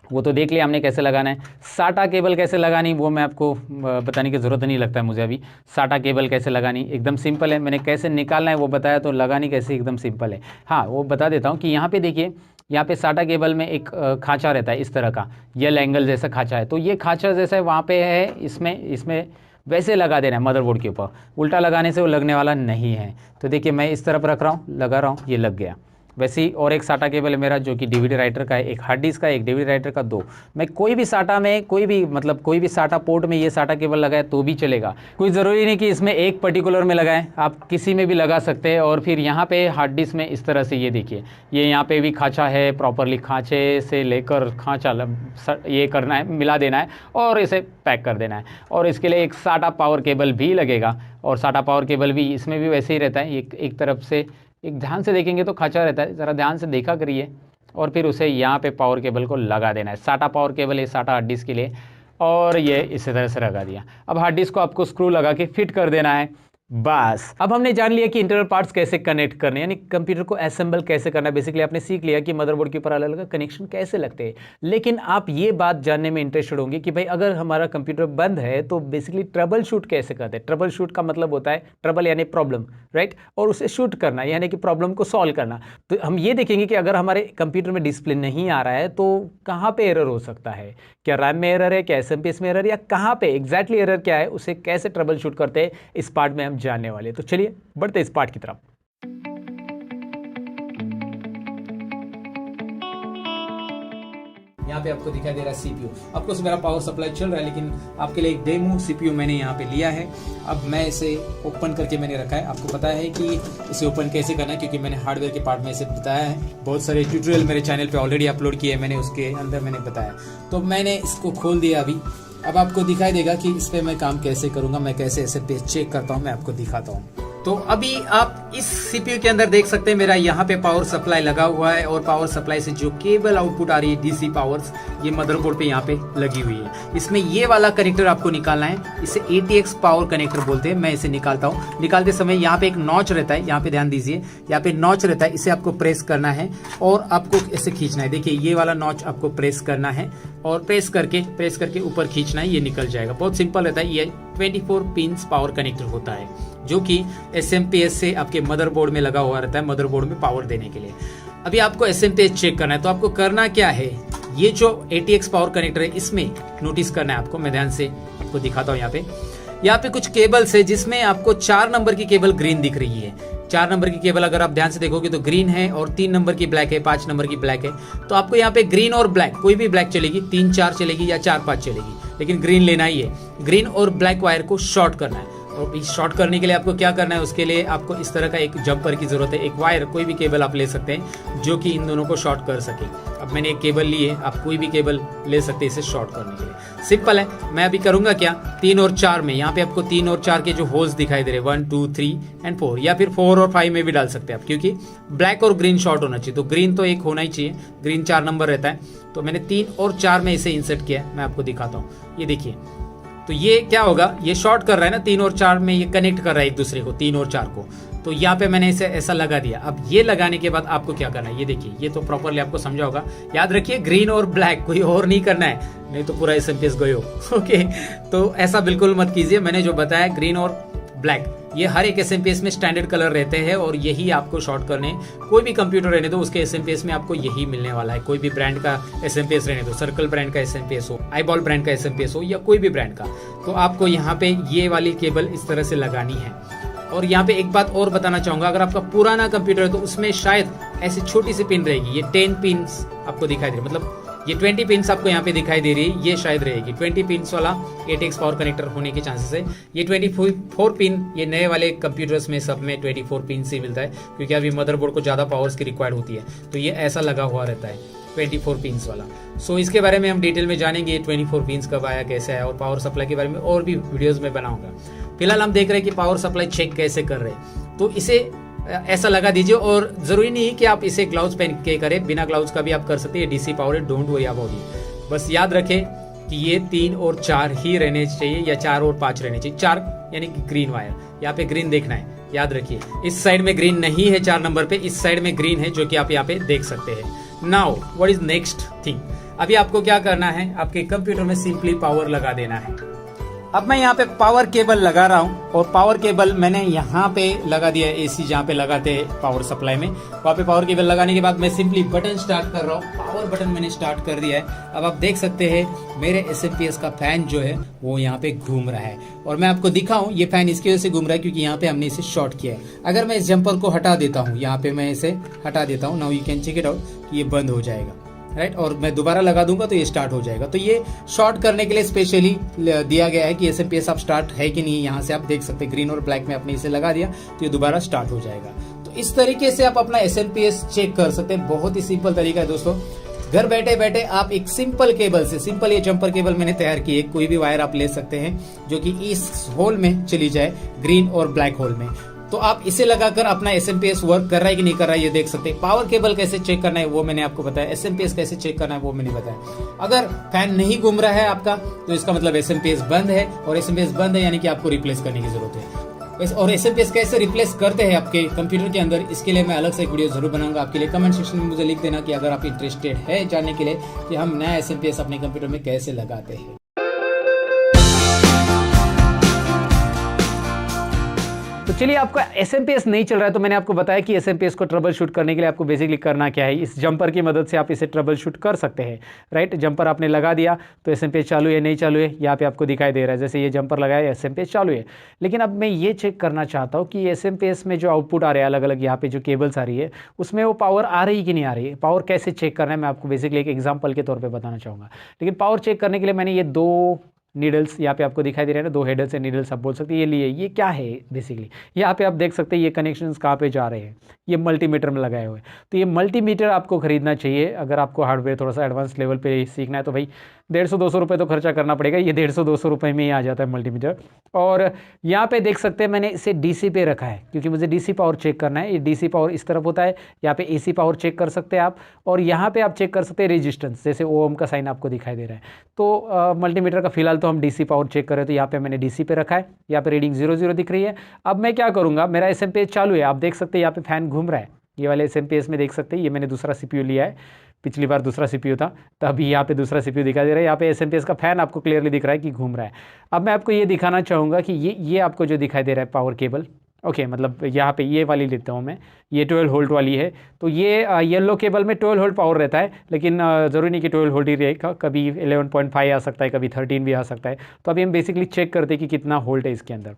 वो तो देख लिया हमने कैसे लगाना है। साटा केबल कैसे लगानी वो मैं आपको बताने की ज़रूरत नहीं लगता है मुझे अभी। साटा केबल कैसे लगानी एकदम सिंपल है, मैंने कैसे निकालना है वो बताया, तो लगानी कैसे एकदम सिंपल है। हाँ, वो बता देता हूँ कि यहाँ पे देखिए, यहाँ पे साटा केबल में एक खांचा रहता है इस तरह का, यल एंगल जैसा खांचा है, तो ये खांचा जैसा वहाँ पे है, इसमें वैसे लगा देना है मदरबोर्ड के ऊपर। उल्टा लगाने से वो लगने वाला नहीं है। तो देखिए मैं इस तरफ रख रहा हूँ, लगा रहा हूँ, ये लग गया। वैसे ही और एक साटा केबल है मेरा जो कि DVD राइटर का है, एक हार्ड डिस्क का, एक DVD राइटर का, 2। मैं कोई भी साटा में कोई भी साटा पोर्ट में ये साटा केबल लगाए तो भी चलेगा, कोई ज़रूरी नहीं कि इसमें एक पर्टिकुलर में लगाएं, आप किसी में भी लगा सकते हैं। और फिर यहाँ पे हार्ड डिस्क में इस तरह से ये देखिए, ये यहाँ पे भी खांचा है, प्रॉपरली खांचे से लेकर खांचा ये करना है, मिला देना है और इसे पैक कर देना है। और इसके लिए एक साटा पावर केबल भी लगेगा, और साटा पावर केबल भी इसमें भी वैसे ही रहता है, एक तरफ से, एक ध्यान से देखेंगे तो खांचा रहता है, ज़रा ध्यान से देखा करिए। और फिर उसे यहाँ पे पावर केबल को लगा देना है। साटा पावर केबल है साटा हार्ड डिस्क के लिए, और ये इसी तरह से लगा दिया। अब हार्ड डिस्क को आपको स्क्रू लगा के फिट कर देना है, बस। अब हमने जान लिया कि इंटरनल पार्ट्स कैसे कनेक्ट करने, यानी कंप्यूटर को असेंबल कैसे करना है। बेसिकली आपने सीख लिया कि मदरबोर्ड के ऊपर अलग अलग कनेक्शन कैसे लगते हैं। लेकिन आप ये बात जानने में इंटरेस्टेड होंगे कि भाई अगर हमारा कंप्यूटर बंद है तो बेसिकली ट्रबल शूट कैसे करते हैं। ट्रबल शूट का मतलब होता है ट्रबल यानी प्रॉब्लम, राइट, और उसे शूट करना यानी कि प्रॉब्लम को सॉल्व करना। तो हम ये देखेंगे कि अगर हमारे कंप्यूटर में डिस्प्ले नहीं आ रहा है तो कहाँ पे एरर हो सकता है, क्या रैम में एरर है, क्या SMPS में एरर, या कहाँ पे एग्जैक्टली एरर क्या है, उसे कैसे ट्रबल शूट करते हैं, इस पार्ट में हम जानने वाले। तो चलिए बढ़ते इस पार्ट की तरफ। यहाँ पे आपको दिखाई दे रहा है CPU। ऑफकोर्स मेरा पावर सप्लाई चल रहा है, लेकिन आपके लिए एक डेमो CPU मैंने यहाँ पे लिया है। अब मैं इसे ओपन करके मैंने रखा है। आपको पता है कि इसे ओपन कैसे करना है, क्योंकि मैंने हार्डवेयर के पार्ट में इसे बताया है। बहुत सारे ट्यूटोरियल मेरे चैनल पे ऑलरेडी अपलोड किए मैंने, उसके अंदर मैंने बताया। तो मैंने इसको खोल दिया अभी। अब आपको दिखाई देगा कि इस पर मैं काम कैसे करूँगा, मैं कैसे ऐसे पेज चेक करता हूँ, मैं आपको दिखाता हूँ। तो अभी आप इस सीपीयू के अंदर देख सकते हैं मेरा यहाँ पे पावर सप्लाई लगा हुआ है और पावर सप्लाई से जो केबल आउटपुट आ रही है डीसी पावर्स, ये मदरबोर्ड पे यहाँ पे लगी हुई है। इसमें ये वाला कनेक्टर आपको निकालना है, इसे ATX पावर कनेक्टर बोलते हैं। मैं इसे निकालता हूँ। निकालते समय यहाँ पे एक नॉच रहता है, यहाँ पे ध्यान दीजिए, यहाँ पे नॉच रहता है, इसे आपको प्रेस करना है और आपको ऐसे खींचना है। देखिए ये वाला नॉच आपको प्रेस करना है और प्रेस करके ऊपर खींचना है, ये निकल जाएगा। बहुत सिंपल रहता है। ये 24 पिंस पावर कनेक्टर होता है जो कि SMPS से आपके मदरबोर्ड में लगा हुआ रहता है, मदरबोर्ड में पावर देने के लिए। अभी आपको SMPS चेक करना है, तो आपको करना क्या है, ये जो ATX पावर कनेक्टर है इसमें नोटिस करना है आपको। मैं ध्यान से आपको दिखाता हूँ। यहाँ पे कुछ केबल्स है जिसमें आपको 4 नंबर की केबल ग्रीन दिख रही है। 4 नंबर की केबल अगर आप ध्यान से देखोगे तो ग्रीन है और 3 नंबर की ब्लैक है, 5 नंबर की ब्लैक है। तो आपको यहाँ पे ग्रीन और ब्लैक, कोई भी ब्लैक चलेगी, 3 4 चलेगी या 4 5 चलेगी, लेकिन ग्रीन लेना ही है। ग्रीन और ब्लैक वायर को शॉर्ट करना है। और इस शॉर्ट करने के लिए आपको क्या करना है, उसके लिए आपको इस तरह का एक जंपर की जरूरत है। एक वायर, कोई भी केबल आप ले सकते हैं जो कि इन दोनों को शॉर्ट कर सके। अब मैंने एक केबल ली है, आप कोई भी केबल ले सकते हैं इसे शॉर्ट करने के लिए। सिंपल है। मैं अभी करूंगा क्या, 3 और 4 में, यहाँ पे आपको 3 और 4 के जो होल्स दिखाई दे रहे हैं, 1 2 3 एंड 4, या फिर 4 और 5 में भी डाल सकते हैं आप, क्योंकि ब्लैक और ग्रीन शॉर्ट होना चाहिए। तो ग्रीन तो एक होना ही चाहिए, ग्रीन 4 नंबर रहता है। तो मैंने 3 और 4 में इसे इंसर्ट किया है। मैं आपको दिखाता हूँ, ये देखिए। तो ये क्या होगा, ये शॉर्ट कर रहा है ना, 3 और 4 में ये कनेक्ट कर रहा है एक दूसरे को, 3 और 4 को। तो यहाँ पे मैंने इसे ऐसा लगा दिया। अब ये लगाने के बाद आपको क्या करना है, ये देखिए, ये तो प्रॉपरली आपको समझा होगा। याद रखिए ग्रीन और ब्लैक, कोई और नहीं करना है, नहीं तो पूरा SMPS गयो। ओके, तो ऐसा बिल्कुल मत कीजिए। मैंने जो बताया ग्रीन और ब्लैक, ये हर एक SMPS में स्टैंडर्ड कलर रहते हैं और यही आपको शॉर्ट करने, कोई भी कंप्यूटर रहने दो उसके SMPS में आपको यही मिलने वाला है। कोई भी ब्रांड का SMPS रहने दो, सर्कल ब्रांड का SMPS हो, आईबॉल ब्रांड का SMPS हो, या कोई भी ब्रांड का, तो आपको यहाँ पे ये वाली केबल इस तरह से लगानी है। और यहाँ पे एक बात और बताना चाहूंगा, अगर आपका पुराना कंप्यूटर है तो उसमें शायद ऐसी छोटी सी पिन रहेगी, ये 10 पिन्स आपको दिखाई दे रही है, मतलब ये 20 पिन्स आपको यहाँ पे दिखाई दे रही है, ये शायद रहेगी 20 पिन्स वाला ATX पावर कनेक्टर होने के चांसेस है। ये 24 पिन, ये नए वाले कंप्यूटर्स में सब में 24 पिन से मिलता है, क्योंकि अभी मदरबोर्ड को ज़्यादा पावर्स की रिक्वायर्ड होती है, तो ये ऐसा लगा हुआ रहता है 24 पिन्स वाला। सो इसके बारे में हम डिटेल में जानेंगे, 24 पिन्स कब आया, कैसे आया, और पावर सप्लाई के बारे में और भी वीडियोज़ में बनाऊंगा। फिलहाल हम देख रहे हैं कि पावर सप्लाई चेक कैसे कर रहे हैं। तो इसे ऐसा लगा दीजिए, और जरूरी नहीं है कि आप इसे ग्लव्स पहन के करें, बिना ग्लव्स का भी आप कर सकते हैं। डीसी पावर है, डोंट वरी अबाउट इट। बस याद रखें कि ये 3 और 4 ही रहने चाहिए, या 4 और 5 रहने चाहिए। 4 यानी कि ग्रीन वायर, यहाँ पे ग्रीन देखना है, याद रखिए। इस साइड में ग्रीन नहीं है 4 नंबर पे, इस साइड में ग्रीन है, जो कि आप यहाँ पे देख सकते हैं। Now what is next thing, अभी आपको क्या करना है, आपके कंप्यूटर में सिंपली पावर लगा देना है। अब मैं यहाँ पे पावर केबल लगा रहा हूँ, और पावर केबल मैंने यहाँ पे लगा दिया है, AC जहाँ पे लगाते हैं पावर सप्लाई में, वहाँ पे पावर केबल लगाने के बाद मैं सिंपली बटन स्टार्ट कर रहा हूँ। पावर बटन मैंने स्टार्ट कर दिया है। अब आप देख सकते हैं मेरे SMPS का फैन जो है वो यहाँ पे घूम रहा है, और मैं आपको दिखाऊं, ये फैन इसकी वजह से घूम रहा है क्योंकि यहाँ पे हमने इसे शॉर्ट किया है। अगर मैं इस जंपर को हटा देता हूँ, यहाँ पे मैं इसे हटा देता हूँ, now you can check it out, ये बंद हो जाएगा, राइट। और मैं दोबारा लगा दूंगा तो ये स्टार्ट हो जाएगा। तो ये शॉर्ट करने के लिए स्पेशली दिया गया है कि SMPS आप स्टार्ट है कि नहीं, यहाँ से आप देख सकते हैं ग्रीन और ब्लैक में आपने इसे लगा दिया तो ये दोबारा स्टार्ट हो जाएगा। तो इस तरीके से आप अपना SMPS चेक कर सकते हैं। बहुत ही सिंपल तरीका है दोस्तों। घर बैठे बैठे आप एक सिंपल केबल से, सिंपल ये जंपर केबल मैंने तैयार की है, कोई भी वायर आप ले सकते हैं जो कि इस होल में चली जाए, ग्रीन और ब्लैक होल में। तो आप इसे लगाकर अपना SMPS वर्क कर रहा है कि नहीं कर रहा है ये देख सकते हैं। पावर केबल कैसे चेक करना है वो मैंने आपको बताया, SMPS कैसे चेक करना है वो मैंने बताया। अगर फैन नहीं घूम रहा है आपका तो इसका मतलब SMPS बंद है, और SMPS बंद है यानी कि आपको रिप्लेस करने की जरूरत है। और SMPS कैसे रिप्लेस करते हैं आपके कंप्यूटर के अंदर, इसके लिए मैं अलग से एक वीडियो जरूर बनाऊंगा आपके लिए। कमेंट सेक्शन में मुझे लिख देना कि अगर आप इंटरेस्टेड है जानने के लिए कि हम नया SMPS अपने कंप्यूटर में कैसे लगाते हैं। तो चलिए, आपका SMPS नहीं चल रहा है तो मैंने आपको बताया कि SMPS को ट्रबल शूट करने के लिए आपको बेसिकली करना क्या है। इस जंपर की मदद से आप इसे ट्रबल शूट कर सकते हैं, राइट। जंपर आपने लगा दिया तो SMPS चालू है नहीं चालू है यहाँ पे आपको दिखाई दे रहा है। जैसे ये जंपर लगाया SMPS चालू है। लेकिन अब मैं ये चेक करना चाहता हूँ कि SMPS में जो आउटपुट आ रहा है अलग अलग, यहाँ पे जो केबल्स आ रही है उसमें वो पावर आ रही कि नहीं आ रही है। पावर कैसे चेक करना है मैं आपको बेसिकली एक एग्जाम्पल के तौर पर बताना चाहूँगा। लेकिन पावर चेक करने के लिए मैंने ये 2 नीडल्स यहाँ पे आपको दिखाई दे रहे हैं ना, 2 हेडल्स है, नीडल्स आप बोल सकते हैं। ये लिए ये क्या है बेसिकली, यहाँ पे आप देख सकते हैं ये कनेक्शंस कहाँ पे जा रहे हैं, ये मल्टीमीटर में लगाए हुए। तो ये मल्टीमीटर आपको खरीदना चाहिए अगर आपको हार्डवेयर थोड़ा सा एडवांस लेवल पे सीखना है। तो भाई 150-200 रुपये तो खर्चा करना पड़ेगा। ये 150-200 रुपये में ही आ जाता है मल्टीमीटर। और यहाँ पे देख सकते हैं मैंने इसे डीसी पे रखा है क्योंकि मुझे डीसी पावर चेक करना है। ये डीसी पावर इस तरफ होता है, यहाँ पे एसी पावर चेक कर सकते हैं आप, और यहाँ पे आप चेक कर सकते हैं रेजिस्टेंस, जैसे ओम का साइन आपको दिखाई दे रहा है। तो मल्टीमीटर का फिलहाल तो हम डीसी पावर चेक कर रहे हैं, तो यहाँ पे मैंने डीसी पे रखा है। यहाँ पे रीडिंग 00 दिख रही है। अब मैं क्या करूँगा, मेरा एसएमपीएस चालू है, आप देख सकते हैं यहाँ पे फैन घूम रहा है। ये वाले एसएमपीएस में देख सकते हैं, ये मैंने दूसरा सीपीयू लिया है, पिछली बार दूसरा सीपीयू था, तो अभी यहाँ पे दूसरा सीपीयू दिखाई दे रहा है। यहाँ पे एसएमपीएस का फैन आपको क्लियरली दिख रहा है कि घूम रहा है। अब मैं आपको ये दिखाना चाहूँगा कि ये आपको जो दिखाई दे रहा है पावर केबल, ओके, मतलब यहाँ पे ये वाली लेता हूँ मैं, ये 12 वोल्ट वाली है। तो ये येलो केबल में 12 वोल्ट पावर रहता है, लेकिन ज़रूरी नहीं कि 12 वोल्ट ही रहेगा, कभी 11.5 आ सकता है, कभी 13 भी आ सकता है। तो अभी हम बेसिकली चेक करते हैं कि कितना वोल्ट है इसके अंदर।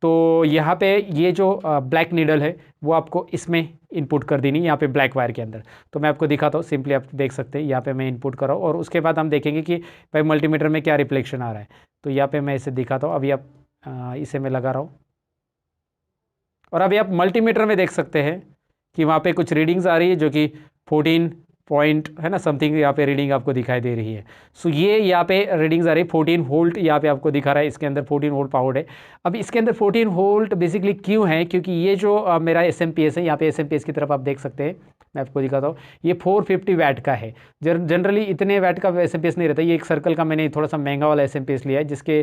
तो यहाँ पे ये जो ब्लैक नीडल है वो आपको इसमें इनपुट कर देनी, यहाँ पे ब्लैक वायर के अंदर। तो मैं आपको दिखाता हूँ, सिंपली आप देख सकते हैं यहाँ पे मैं इनपुट कर रहा हूँ, और उसके बाद हम देखेंगे कि भाई मल्टीमीटर में क्या रिफ्लेक्शन आ रहा है। तो यहाँ पे मैं इसे दिखाता हूँ, अभी आप इसे मैं लगा रहा हूँ, और अभी आप मल्टीमीटर में देख सकते हैं कि वहाँ पे कुछ रीडिंग्स आ रही है जो कि 14 पॉइंट है ना समथिंग, यहाँ पे रीडिंग आपको दिखाई दे रही है। सो ये यहाँ पे रीडिंग्स आ रही है 14 वोल्ट, यहाँ पे आपको दिखा रहा है इसके अंदर 14 वोल्ट पावर्ड है। अब इसके अंदर 14 वोल्ट बेसिकली क्यों है, क्योंकि ये जो मेरा एसएमपीएस है, यहाँ पे एसएमपीएस की तरफ आप देख सकते हैं, मैं आपको दिखाता हूँ, ये 450 वैट का है। जनरली इतने वैट का एसएमपीएस नहीं रहता। ये एक सर्कल का मैंने थोड़ा सा महंगा वाला एसएमपीएस लिया है, जिसके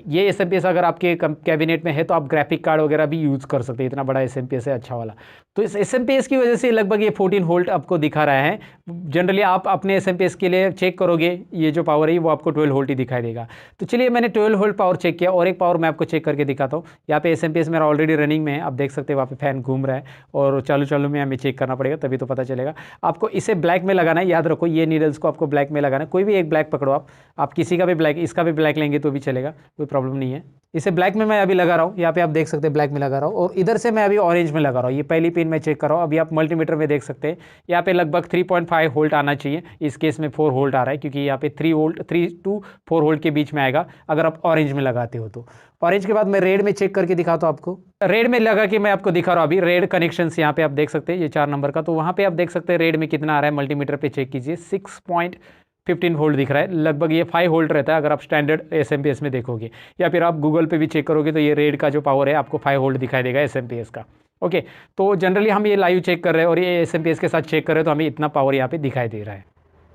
ये एसएमपीएस अगर आपके कैबिनेट में है तो आप ग्राफिक कार्ड वगैरह भी यूज़ कर सकते हैं, इतना बड़ा एसएमपीएस है अच्छा वाला। तो इस एसएमपीएस की वजह से लगभग ये 14 वोल्ट आपको दिखा रहा है। जनरली आप अपने एसएमपीएस के लिए चेक करोगे, ये जो पावर है वो आपको 12 वोल्ट ही दिखाई देगा। तो चलिए मैंने 12 वोल्ट पावर चेक किया, और एक पावर मैं आपको चेक करके दिखाता हूँ। यहाँ पे एसएमपीएस मेरा ऑलरेडी रनिंग में है, आप देख सकते हैं वहाँ पे फैन घूम रहा है, और चालू में हमें चेक करना पड़ेगा तभी तो पता चलेगा। आपको इसे ब्लैक में लगाना है, याद रखो ये नीडल्स को आपको ब्लैक में लगाना है। कोई भी एक ब्लैक पकड़ो आप किसी का भी ब्लैक, इसका भी ब्लैक लेंगे तो भी चलेगा, कोई प्रॉब्लम नहीं है। इसे ब्लैक में मैं अभी लगा रहा हूँ, यहाँ पे आप देख सकते हैं ब्लैक में लगा रहा हूँ, और इधर से मैं अभी ऑरेंज में लगा रहा हूँ। ये पहली पिन मैं चेक कर रहा हूँ। अभी आप मल्टीमीटर में देख सकते हैं यहाँ पे लगभग 3.5 वोल्ट आना चाहिए, इस केस में 4 वोल्ट आ रहा है, क्योंकि यहाँ पे 3 to 4 वोल्ट के बीच में आएगा अगर आप ऑरेंज में लगाते हो तो। ऑरेंज के बाद मैं रेड में चेक करके दिखाता हूँ आपको। रेड में लगा के मैं आपको दिखा रहा हूँ अभी रेड कनेक्शंस, यहाँ पे आप देख सकते हैं ये 4 नंबर का, तो वहाँ पे आप देख सकते हैं रेड में कितना आ रहा है, मल्टीमीटर पे चेक कीजिए 6.15 वोल्ट दिख रहा है। लगभग ये 5 वोल्ट रहता है अगर आप स्टैंडर्ड एसएमपीएस में देखोगे, या फिर आप गूगल पे भी चेक करोगे तो ये रेड का जो पावर है आपको 5 वोल्ट दिखाई देगा एसएमपीएस का। ओके, तो जनरली हम ये लाइव चेक कर रहे हैं और ये एसएमपीएस के साथ चेक कर रहे हैं, तो हमें इतना पावर यहाँ पे दिखाई दे रहा है।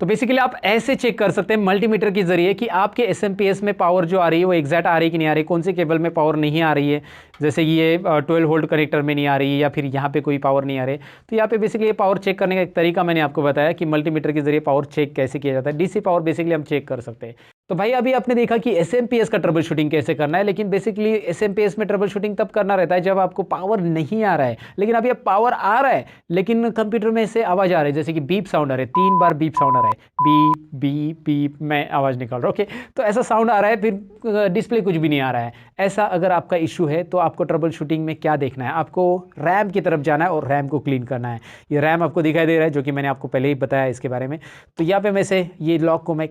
तो बेसिकली आप ऐसे चेक कर सकते हैं मल्टीमीटर के जरिए कि आपके एसएमपीएस में पावर जो आ रही है वो एग्जैक्ट आ रही है कि नहीं आ रही, कौन से केबल में पावर नहीं आ रही है, जैसे ये 12 वोल्ट कनेक्टर में नहीं आ रही है, या फिर यहाँ पे कोई पावर नहीं आ रही है। तो यहाँ पे बेसिकली ये पावर चेक करने का एक तरीका मैंने आपको बताया कि मल्टीमीटर के जरिए पावर चेक कैसे किया जाता है। डीसी पावर बेसिकली हम चेक कर सकते हैं। तो भाई अभी आपने देखा कि एसएमपीएस का ट्रबल शूटिंग कैसे करना है, लेकिन बेसिकली एसएमपीएस में ट्रबल शूटिंग तब करना रहता है जब आपको पावर नहीं आ रहा है। लेकिन अभी अब पावर आ रहा है, लेकिन कंप्यूटर में से आवाज़ आ रही है, जैसे कि बीप साउंड आ रहा है, 3 बार बीप साउंड आ रहा है, बीप बीप बीप, मैं आवाज़ निकाल रहा हूँ। ओके, तो ऐसा साउंड आ रहा है, फिर डिस्प्ले कुछ भी नहीं आ रहा है। ऐसा अगर आपका इशू है तो आपको ट्रबल शूटिंग में क्या देखना है, आपको रैम की तरफ जाना है और रैम को क्लीन करना है। ये रैम आपको दिखाई दे रहा है, जो कि मैंने आपको पहले ही बताया इसके बारे में। तो यहाँ पे मैं से ये लॉक को मैं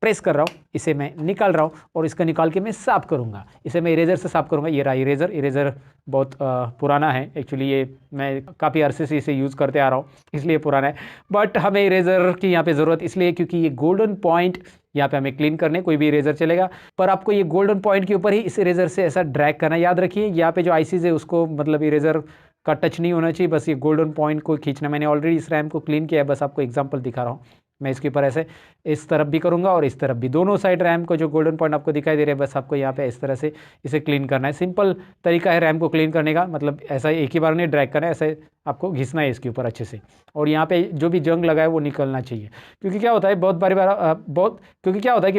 प्रेस कर रहा हूँ, इसे मैं निकाल रहा हूँ, और इसका निकाल के मैं साफ़ करूँगा। इसे मैं इरेजर से साफ़ करूँगा। ये रहा इरेजर बहुत पुराना है एक्चुअली, ये मैं काफ़ी अरसे से इसे यूज़ करते आ रहा हूँ, इसलिए पुराना है। बट हमें इरेजर की यहाँ पे ज़रूरत इसलिए क्योंकि ये गोल्डन पॉइंट यहाँ पे हमें क्लीन करने, कोई भी इरेजर चलेगा, पर आपको ये गोल्डन पॉइंट के ऊपर ही इस इरेजर से ऐसा ड्रैग करना। याद रखिए यहाँ पे जो आईसीज है उसको मतलब इरेजर का टच नहीं होना चाहिए, बस ये गोल्डन पॉइंट को खींचना। मैंने ऑलरेडी इस रैम को क्लीन किया है, बस आपको एग्जांपल दिखा रहा हूँ। मैं इसके ऊपर ऐसे इस तरफ भी करूँगा और इस तरफ भी, दोनों साइड रैम को जो गोल्डन पॉइंट आपको दिखाई दे रहे हैं, बस आपको यहाँ पे इस तरह से इसे क्लीन करना है। सिंपल तरीका है रैम को क्लीन करने का, मतलब ऐसा एक ही बार नहीं ड्रैग करना है, ऐसे आपको घिसना है इसके ऊपर अच्छे से, और यहाँ पे जो भी जंग लगा है वो निकलना चाहिए। क्योंकि क्या होता है कि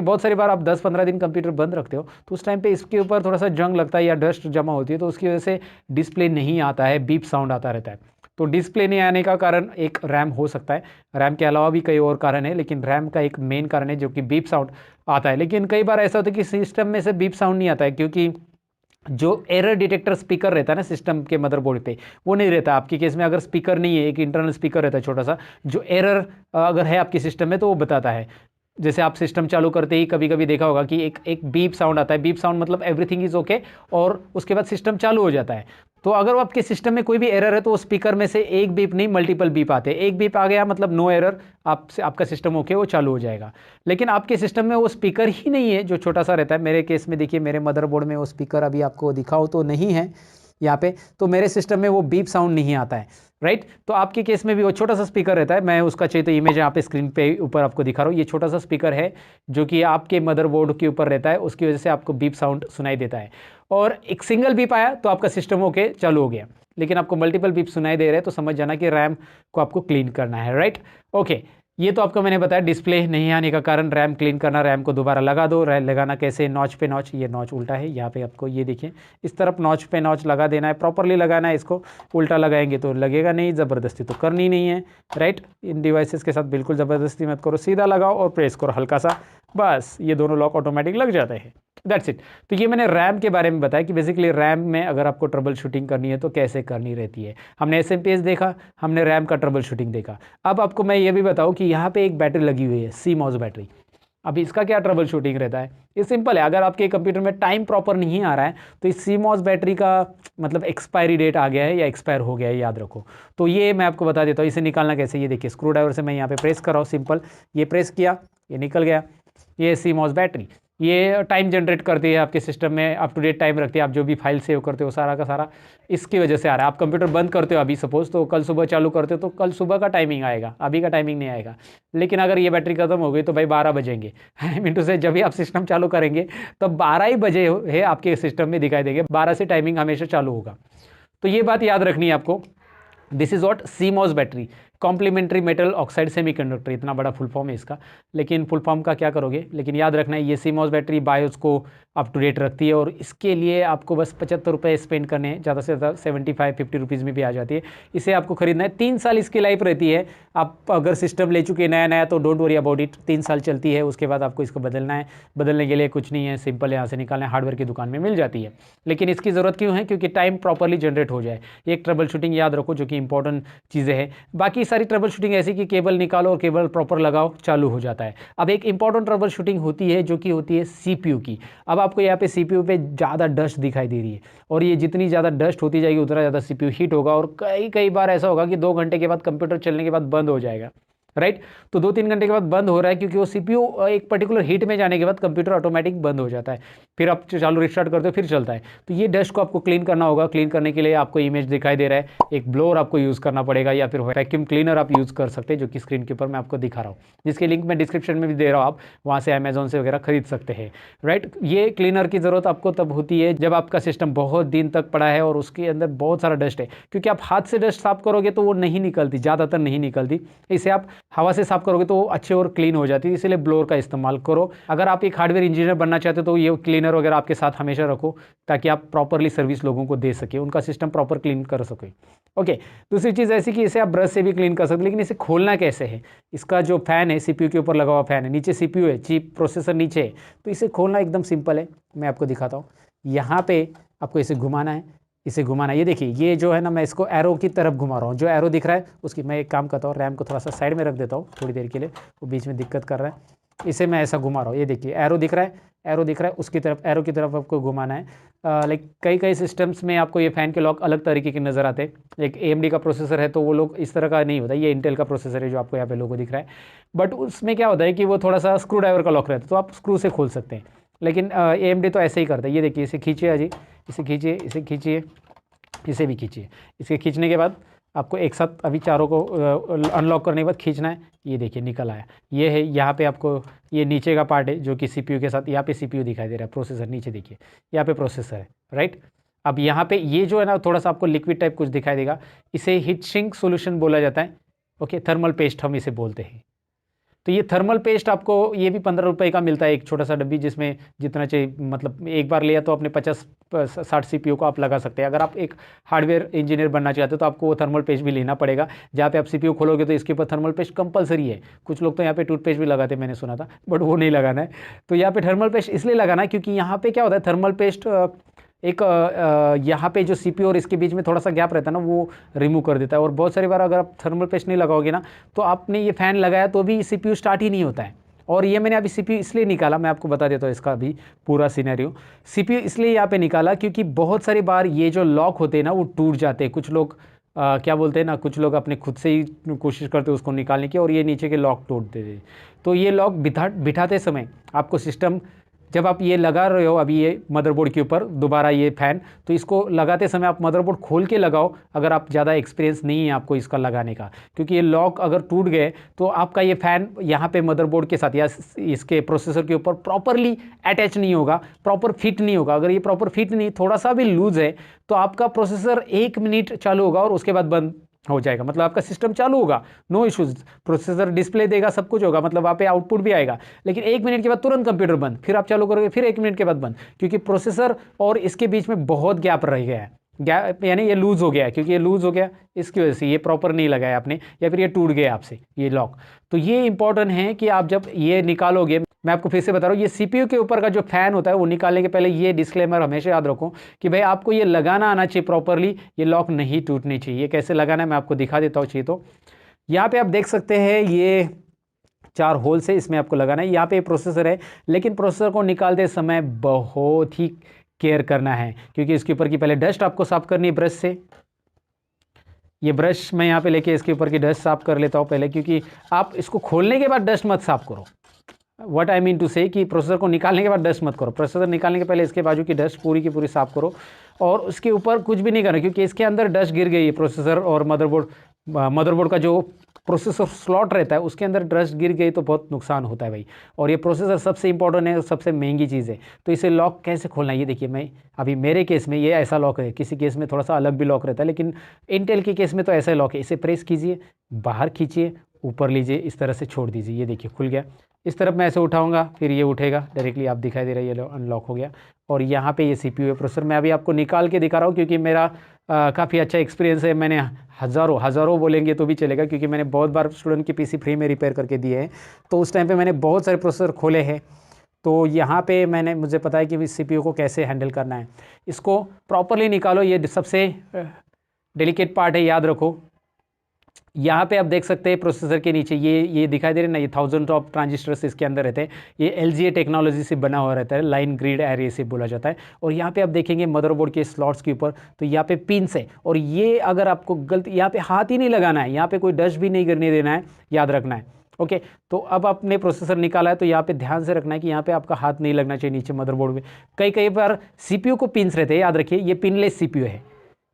बहुत सारी बार आप 10-15 दिन कंप्यूटर बंद रखते हो, तो उस टाइम पे इसके ऊपर थोड़ा सा जंग लगता है या डस्ट जमा होती है, तो उसकी वजह से डिस्प्ले नहीं आता है, बीप साउंड आता रहता है। तो डिस्प्ले नहीं आने का कारण एक रैम हो सकता है, रैम के अलावा भी कई और कारण है, लेकिन रैम का एक मेन कारण है जो कि बीप साउंड आता है। लेकिन कई बार ऐसा होता है कि सिस्टम में से बीप साउंड नहीं आता है, क्योंकि जो एरर डिटेक्टर स्पीकर रहता है ना सिस्टम के मदरबोर्ड पे, वो नहीं रहता। आपके केस में अगर स्पीकर नहीं है, एक इंटरनल स्पीकर रहता है छोटा सा, जो एरर अगर है आपके सिस्टम में तो वो बताता है। जैसे आप सिस्टम चालू करते ही कभी कभी देखा होगा कि एक बीप साउंड आता है। बीप साउंड मतलब एवरीथिंग इज ओके, और उसके बाद सिस्टम चालू हो जाता है। तो अगर आपके सिस्टम में कोई भी एरर है तो स्पीकर में से एक बीप नहीं, मल्टीपल बीप आते हैं। एक बीप आ गया मतलब नो एरर, आपका सिस्टम ओके, वो चालू हो जाएगा। लेकिन आपके सिस्टम में वो स्पीकर ही नहीं है जो छोटा सा रहता है। मेरे केस में देखिए, मेरे मदरबोर्ड में वो स्पीकर अभी आपको दिखाओ तो नहीं है यहाँ पे, तो मेरे सिस्टम में वो बीप साउंड नहीं आता है, राइट। तो आपके केस में भी वो छोटा सा स्पीकर रहता है। मैं उसका चाहिए तो इमेज यहाँ पे स्क्रीन पे ऊपर आपको दिखा रहा हूँ। ये छोटा सा स्पीकर है जो कि आपके मदरबोर्ड के ऊपर रहता है, उसकी वजह से आपको बीप साउंड सुनाई देता है। और एक सिंगल बीप आया तो आपका सिस्टम ओके चालू हो गया, लेकिन आपको मल्टीपल बीप सुनाई दे रहे हैं तो समझ जाना कि रैम को आपको क्लीन करना है, राइट। ओके, ये तो आपको मैंने बताया डिस्प्ले नहीं आने का कारण रैम क्लीन करना। रैम को दोबारा लगा दो। लगाना कैसे, नॉच पे नॉच, ये नॉच उल्टा है यहाँ पे आपको, ये देखिए इस तरफ नॉच पे नॉच लगा देना है, प्रॉपरली लगाना है। इसको उल्टा लगाएंगे तो लगेगा नहीं, ज़बरदस्ती तो करनी नहीं है, राइट। इन डिवाइसेस के साथ बिल्कुल ज़बरदस्ती मत करो, सीधा लगाओ और प्रेस करो हल्का सा, बस ये दोनों लॉक ऑटोमेटिक लग जाते हैं। That's it. तो ये मैंने रैम के बारे में बताया कि बेसिकली रैम में अगर आपको ट्रबल शूटिंग करनी है तो कैसे करनी रहती है। हमने एसएमपीएस देखा, हमने रैम का ट्रबल शूटिंग देखा। अब आपको मैं ये भी बताऊं कि यहाँ पे एक बैटरी लगी हुई है, CMOS बैटरी। अब इसका क्या ट्रबल शूटिंग रहता है, ये सिंपल है। अगर आपके कंप्यूटर में टाइम प्रॉपर नहीं आ रहा है तो इस CMOS बैटरी का मतलब एक्सपायरी डेट आ गया है या एक्सपायर हो गया है, याद रखो। तो ये मैं आपको बता देता हूँ, इसे निकालना कैसे। ये देखिए स्क्रू ड्राइवर से मैं यहाँ पे प्रेस कर रहा हूँ, सिंपल, ये प्रेस किया, ये निकल गया। ये CMOS बैटरी, ये टाइम जनरेट करती है आपके सिस्टम में, अप टू डेट टाइम रखती है। आप जो भी फाइल सेव करते हो सारा का सारा इसकी वजह से आ रहा है। आप कंप्यूटर बंद करते हो अभी सपोज, तो कल सुबह चालू करते हो तो कल सुबह का टाइमिंग आएगा, अभी का टाइमिंग नहीं आएगा। लेकिन अगर ये बैटरी खत्म हो गई तो भाई 12 बजेंगे मिनटू से जब भी आप सिस्टम चालू करेंगे तो 12 ही बजे है आपके सिस्टम में दिखाई देंगे, 12 से टाइमिंग हमेशा चालू होगा। तो ये बात याद रखनी है आपको। This is what CMOS battery, complementary metal oxide semiconductor, इतना बड़ा फुल फॉर्म है इसका। लेकिन फुल फॉर्म का क्या करोगे, लेकिन याद रखना है ये CMOS बैटरी बायोस को अप टू डेट रखती है, और इसके लिए आपको बस 75 रुपये स्पेंड करने हैं, ज़्यादा से ज़्यादा 75-50 रुपीज़ में भी आ जाती है। इसे आपको खरीदना है, 3 साल इसकी लाइफ रहती है। आप अगर सिस्टम ले चुके नया नया तो डोंट वरी अबाउट इट, 3 साल चलती है, उसके बाद आपको इसको बदलना है। बदलने के लिए कुछ नहीं है, सिंपल है, यहाँ से निकालना है, हार्डवेयर की दुकान में मिल जाती है। लेकिन इसकी ज़रूरत क्यों है, क्योंकि टाइम प्रॉपरली जनरेट हो जाए। एक ट्रबल शूटिंग याद रखो जो कि इंपॉर्टेंट चीज़ें हैं। बाकी सारी ट्रबल शूटिंग ऐसी कि केबल निकालो और केबल प्रॉपर लगाओ, चालू हो जाता है। अब एक इंपॉर्टेंट ट्रबल शूटिंग होती है जो कि होती है CPU की। अब आपको यहाँ पे CPU पे ज़्यादा डस्ट दिखाई दे रही है, और ये जितनी ज़्यादा डस्ट होती जाएगी उतना ज़्यादा CPU हीट होगा, और कई बार ऐसा होगा कि 2 घंटे के बाद कंप्यूटर चलने के बाद बंद हो जाएगा, राइट। तो 2-3 घंटे के बाद बंद हो रहा है क्योंकि वो CPU एक पर्टिकुलर हीट में जाने के बाद कंप्यूटर ऑटोमेटिक बंद हो जाता है, फिर आप चालू रिस्टार्ट करते हो फिर चलता है। तो ये डस्ट को आपको क्लीन करना होगा। क्लीन करने के लिए आपको इमेज दिखाई दे रहा है, एक ब्लोअर आपको यूज़ करना पड़ेगा, या फिर वैक्यूम क्लीनर आप यूज़ कर सकते हैं, जो कि स्क्रीन के ऊपर मैं आपको दिखा रहा हूँ, जिसके लिंक मैं डिस्क्रिप्शन में भी दे रहा हूँ। आप वहाँ से अमेजोन से वगैरह खरीद सकते हैं, राइट। ये क्लीनर की ज़रूरत आपको तब होती है जब आपका सिस्टम बहुत दिन तक पड़ा है और उसके अंदर बहुत सारा डस्ट है, क्योंकि आप हाथ से डस्ट साफ करोगे तो वो नहीं निकलती, ज़्यादातर नहीं निकलती। इसे आप हवा से साफ करोगे तो वो अच्छे और क्लीन हो जाती है, इसलिए ब्लोअर का इस्तेमाल करो। अगर आप एक हार्डवेयर इंजीनियर बनना चाहते हो तो ये क्लीनर वगैरह आपके साथ हमेशा रखो, ताकि आप प्रॉपरली सर्विस लोगों को दे सके, उनका सिस्टम प्रॉपर क्लीन कर सके। ओके, दूसरी चीज़ ऐसी कि इसे आप ब्रश से भी क्लीन कर सकते, लेकिन इसे खोलना कैसे है। इसका जो फैन है, CPU के ऊपर लगा हुआ फैन है, नीचे CPU है, चिप प्रोसेसर नीचे है, तो इसे खोलना एकदम सिंपल है। मैं आपको दिखाता हूँ। यहाँ पे आपको इसे घुमाना है, इसे घुमाना है। ये देखिए, ये जो है ना, मैं इसको एरो की तरफ घुमा रहा हूँ। जो एरो दिख रहा है उसकी मैं एक काम करता हूँ, रैम को थोड़ा सा साइड में रख देता हूँ थोड़ी देर के लिए, वो बीच में दिक्कत कर रहा है। इसे मैं ऐसा घुमा रहा हूँ, ये देखिए एरो दिख रहा है, एरो दिख रहा है, उसकी तरफ, एरो की तरफ आपको घुमाना है। लाइक कई सिस्टम्स में आपको ये फ़ैन के लॉक अलग तरीके के नज़र आते हैं। एक AMD का प्रोसेसर है तो वो लोग इस तरह का नहीं होता, ये इंटेल का प्रोसेसर है जो आपको यहाँ पे लोगो दिख रहा है। बट उसमें क्या होता है कि वो थोड़ा सा स्क्रू ड्राइवर का लॉक रहता है, तो आप स्क्रू से खोल सकते हैं। लेकिन AMD तो ऐसे ही करता है। ये देखिए, इसे खींचिए अजी, इसे खींचिए, इसे खींचिए, इसे भी खींचिए। इसके खींचने के बाद आपको एक साथ अभी चारों को अनलॉक करने के बाद खींचना है। ये देखिए निकल आया। ये है, यहाँ पे आपको ये नीचे का पार्ट है जो कि CPU के साथ, यहाँ पे CPU दिखाई दे रहा है, प्रोसेसर नीचे देखिए, यहाँ पे प्रोसेसर है, राइट। अब यहाँ पे ये जो है ना, थोड़ा सा आपको लिक्विड टाइप कुछ दिखाई देगा, इसे हीट सिंक सोल्यूशन बोला जाता है। ओके, थर्मल पेस्ट हम इसे बोलते हैं। तो ये थर्मल पेस्ट आपको ये भी 15 रुपये का मिलता है, एक छोटा सा डब्बी, जिसमें जितना चाहिए, मतलब एक बार लिया तो अपने 50-60 CPU को आप लगा सकते हैं। अगर आप एक हार्डवेयर इंजीनियर बनना चाहते हो तो आपको वो थर्मल पेस्ट भी लेना पड़ेगा। जहाँ पे आप CPU खोलोगे तो इसके ऊपर थर्मल पेस्ट कंपलसरी है। कुछ लोग तो यहाँ पे टूथपेस्ट भी लगाते हैं, मैंने सुना था, बट वो नहीं लगाना है। तो यहाँ पे थर्मल पेस्ट इसलिए लगाना है क्योंकि यहाँ पे क्या होता है, थर्मल पेस्ट एक यहाँ पे जो CPU और इसके बीच में थोड़ा सा गैप रहता है ना, वो रिमूव कर देता है। और बहुत सारी बार अगर आप थर्मल पेस्ट नहीं लगाओगे ना, तो आपने ये फ़ैन लगाया तो भी CPU स्टार्ट ही नहीं होता है, और ये मैंने अभी सीपीयू इसलिए निकाला, मैं आपको बता देता हूँ इसका भी पूरा सिनेरियो। सीपीयू इसलिए यहाँ पे निकाला क्योंकि बहुत सारी बार ये जो लॉक होते हैं ना वो टूट जाते हैं। कुछ लोग क्या बोलते हैं ना, कुछ लोग अपने खुद से ही कोशिश करते हैं उसको निकालने की और ये नीचे के लॉक तोड़ देते हैं। तो ये लॉक बिठाते समय आपको सिस्टम, जब आप ये लगा रहे हो अभी ये मदरबोर्ड के ऊपर दोबारा ये फ़ैन, तो इसको लगाते समय आप मदरबोर्ड खोल के लगाओ अगर आप ज़्यादा एक्सपीरियंस नहीं है आपको इसका लगाने का, क्योंकि ये लॉक अगर टूट गए तो आपका ये फ़ैन यहाँ पे मदरबोर्ड के साथ या इसके प्रोसेसर के ऊपर प्रॉपरली अटैच नहीं होगा, प्रॉपर फिट नहीं होगा। अगर ये प्रॉपर फिट नहीं, थोड़ा सा भी लूज़ है तो आपका प्रोसेसर 1 मिनट चालू होगा और उसके बाद बंद हो जाएगा। मतलब आपका सिस्टम चालू होगा, नो इश्यूज, प्रोसेसर डिस्प्ले देगा, सब कुछ होगा, मतलब वहाँ पे आउटपुट भी आएगा, लेकिन 1 मिनट के बाद तुरंत कंप्यूटर बंद, फिर आप चालू करोगे फिर 1 मिनट के बाद बंद, क्योंकि प्रोसेसर और इसके बीच में बहुत गैप रह गया है। गैप यानी ये लूज़ हो गया है, क्योंकि ये लूज़ हो गया इसकी वजह से, ये प्रॉपर नहीं लगाया आपने या फिर ये टूट गया आपसे ये लॉक। तो ये इंपॉर्टेंट है कि आप जब ये निकालोगे, मैं आपको फिर से बता रहा हूँ, ये सीपीयू के ऊपर का जो फ़ैन होता है वो निकालने के पहले ये डिस्क्लेमर हमेशा याद रखो कि भाई आपको ये लगाना आना चाहिए प्रॉपरली, ये लॉक नहीं टूटनी चाहिए। ये कैसे लगाना है मैं आपको दिखा देता हूँ। चाहिए तो यहाँ पे आप देख सकते हैं ये 4 होल से इसमें आपको लगाना है। यहाँ पे प्रोसेसर है, लेकिन प्रोसेसर को निकालते समय बहुत ही केयर करना है, क्योंकि इसके ऊपर की पहले डस्ट आपको साफ करनी है ब्रश से। ये ब्रश मैं यहाँ पे लेके इसके ऊपर की डस्ट साफ कर लेता हूँ पहले, क्योंकि आप इसको खोलने के बाद डस्ट मत साफ करो। व्हाट आई मीन टू से कि प्रोसेसर को निकालने के बाद डस्ट मत करो, प्रोसेसर निकालने के पहले इसके बाजू की डस्ट पूरी की पूरी साफ करो और उसके ऊपर कुछ भी नहीं करना, क्योंकि इसके अंदर डस्ट गिर गई है। प्रोसेसर और मदरबोर्ड का जो प्रोसेसर स्लॉट रहता है उसके अंदर डस्ट गिर गई तो बहुत नुकसान होता है भाई। और ये प्रोसेसर सबसे इंपॉर्टेंट है, सबसे महंगी चीज़ है। तो इसे लॉक कैसे खोलना है ये देखिए, मैं अभी मेरे केस में ये ऐसा लॉक है, किसी केस में थोड़ा सा अलग भी लॉक रहता है, लेकिन इंटेल के केस में तो ऐसा लॉक है। इसे प्रेस कीजिए, बाहर खींचिए, ऊपर लीजिए, इस तरह से छोड़ दीजिए, ये देखिए खुल गया। इस तरफ मैं ऐसे उठाऊंगा फिर ये उठेगा डायरेक्टली, आप दिखाई दे रहा है ये अनलॉक हो गया। और यहाँ पे ये सीपीयू है, प्रोसेसर मैं अभी आपको निकाल के दिखा रहा हूँ क्योंकि मेरा काफ़ी अच्छा एक्सपीरियंस है। मैंने हज़ारों बोलेंगे तो भी चलेगा, क्योंकि मैंने बहुत बार स्टूडेंट के पीसी फ्री में रिपेयर करके दिए हैं, तो उस टाइम पे मैंने बहुत सारे प्रोसेसर खोले हैं। तो यहाँ पे मुझे पता है कि इस सीपीयू को कैसे हैंडल करना है। इसको प्रॉपरली निकालो, ये सबसे डेलिकेट पार्ट है, याद रखो। यहाँ पे आप देख सकते हैं प्रोसेसर के नीचे ये दिखाई दे रहे हैं ना, ये 1000 टॉप ट्रांजिस्टर्स इसके अंदर रहते हैं। ये LGA टेक्नोलॉजी से बना हुआ रहता है, लाइन ग्रिड एरे से बोला जाता है। और यहाँ पे आप देखेंगे मदरबोर्ड के स्लॉट्स के ऊपर, तो यहाँ पे पिन्स है, और ये अगर आपको गलती, यहाँ पे हाथ ही नहीं लगाना है, यहाँ पे कोई डस्ट भी नहीं गिरने देना है, याद रखना है। ओके, तो अब आपने प्रोसेसर निकाला है तो यहाँ पे ध्यान से रखना है कि यहाँ पे आपका हाथ नहीं लगना चाहिए नीचे मदरबोर्ड में। कई बार सीपीयू को पिन्स रहते हैं, याद रखिए ये पिनलेस सीपीयू है,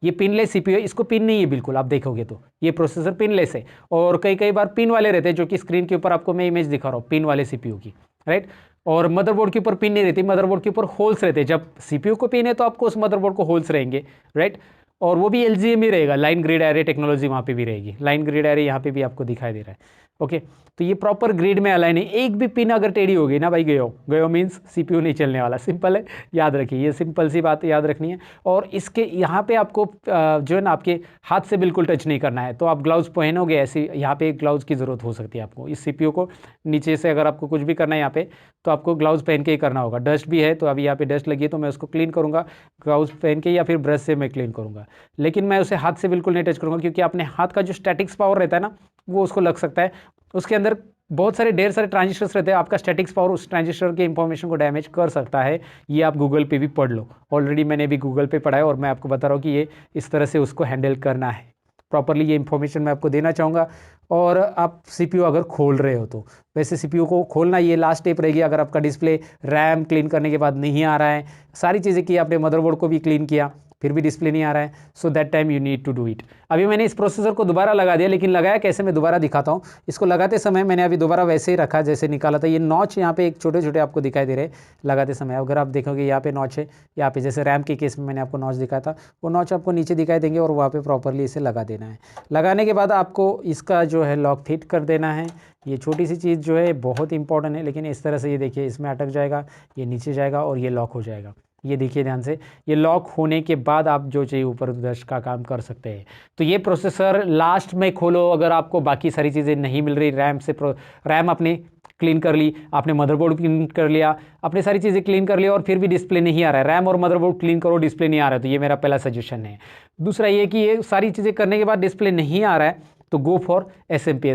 ये पिनलेस सीपीयू है, इसको पिन नहीं है बिल्कुल, आप देखोगे तो ये प्रोसेसर पिनलेस है। और कई बार पिन वाले रहते हैं, जो कि स्क्रीन के ऊपर आपको मैं इमेज दिखा रहा हूँ पिन वाले सीपीयू की, राइट। और मदरबोर्ड के ऊपर पिन नहीं रहती, मदरबोर्ड के ऊपर होल्स रहते हैं। जब सीपीयू को पिन है तो आपको उस मदरबोर्ड को होल्स रहेंगे, राइट। और वो भी LGA में रहेगा, लाइन ग्रिड एरे टेक्नोलॉजी वहाँ पे भी रहेगी, लाइन ग्रिड एरे यहाँ पे भी आपको दिखाई दे रहा है। ओके, तो ये प्रॉपर ग्रिड में अलाइन है। एक भी पिन अगर टेढ़ी होगी ना भाई, गयो मीन्स सीपीयू नहीं चलने वाला, सिंपल है, याद रखिए, ये सिंपल सी बात याद रखनी है। और इसके यहाँ पे आपको जो है ना आपके हाथ से बिल्कुल टच नहीं करना है, तो आप ग्लव्स पहनोगे ऐसे, यहाँ पे ग्लव्स की ज़रूरत हो सकती है आपको। इस सीपीयू को नीचे से अगर आपको कुछ भी करना है यहाँ पे, तो आपको ग्लव्स पहन के ही करना होगा। डस्ट भी है तो अभी यहाँ पे डस्ट लगी है तो मैं उसको क्लीन करूँगा ग्लव्स पहन के, या फिर ब्रश से मैं क्लीन करूँगा, लेकिन मैं उसे हाथ से बिल्कुल नहीं टच करूँगा, क्योंकि अपने हाथ का जो स्टैटिक्स पावर रहता है ना वो उसको लग सकता है। उसके अंदर बहुत सारे ढेर सारे ट्रांजिस्टर्स रहते हैं, आपका स्टैटिक्स पावर उस ट्रांजिस्टर के इंफॉर्मेशन को डैमेज कर सकता है। ये आप गूगल पे भी पढ़ लो, ऑलरेडी मैंने भी गूगल पे पढ़ा है, और मैं आपको बता रहा हूँ कि ये इस तरह से उसको हैंडल करना है प्रॉपरली। ये इंफॉर्मेशन मैं आपको देना चाहूँगा। और आप सीपीयू अगर खोल रहे हो तो वैसे सीपीयू को खोलना ये लास्ट स्टेप रहेगी। अगर आपका डिस्प्ले रैम क्लीन करने के बाद नहीं आ रहा है, सारी चीज़ें की, आपने मदरबोर्ड को भी क्लीन किया फिर भी डिस्प्ले नहीं आ रहा है, so that time you need to do it. अभी मैंने इस प्रोसेसर को दोबारा लगा दिया, लेकिन लगाया कैसे मैं दोबारा दिखाता हूँ। इसको लगाते समय मैंने अभी दोबारा वैसे ही रखा जैसे निकाला था। ये नॉच यहाँ पे एक छोटे छोटे आपको दिखाई दे रहे हैं लगाते समय। अगर आप देखोगे यहाँ पे नॉच है, यहाँ पे जैसे रैम के केस में मैंने आपको नॉच दिखाया था, वो नॉच आपको नीचे दिखाई देंगे और वहाँ पे प्रॉपरली इसे लगा देना है। लगाने के बाद आपको इसका जो है लॉक फिट कर देना है। ये छोटी सी चीज़ जो है बहुत इंपॉर्टेंट है, लेकिन इस तरह से ये देखिए इसमें अटक जाएगा, ये नीचे जाएगा और ये लॉक हो जाएगा। ये देखिए ध्यान से, ये लॉक होने के बाद आप जो चाहिए ऊपर दर्श का काम कर सकते हैं। तो ये प्रोसेसर लास्ट में खोलो अगर आपको बाकी सारी चीज़ें नहीं मिल रही। रैम आपने क्लीन कर ली, आपने मदरबोर्ड क्लीन कर लिया, आपने सारी चीज़ें क्लीन कर लिया और फिर भी डिस्प्ले नहीं आ रहा है। रैम और मदरबोर्ड क्लीन करो, डिस्प्ले नहीं आ रहा है, तो ये मेरा पहला सजेशन है। दूसरा ये कि ये सारी चीज़ें करने के बाद डिस्प्ले नहीं आ रहा है, तो go for S M P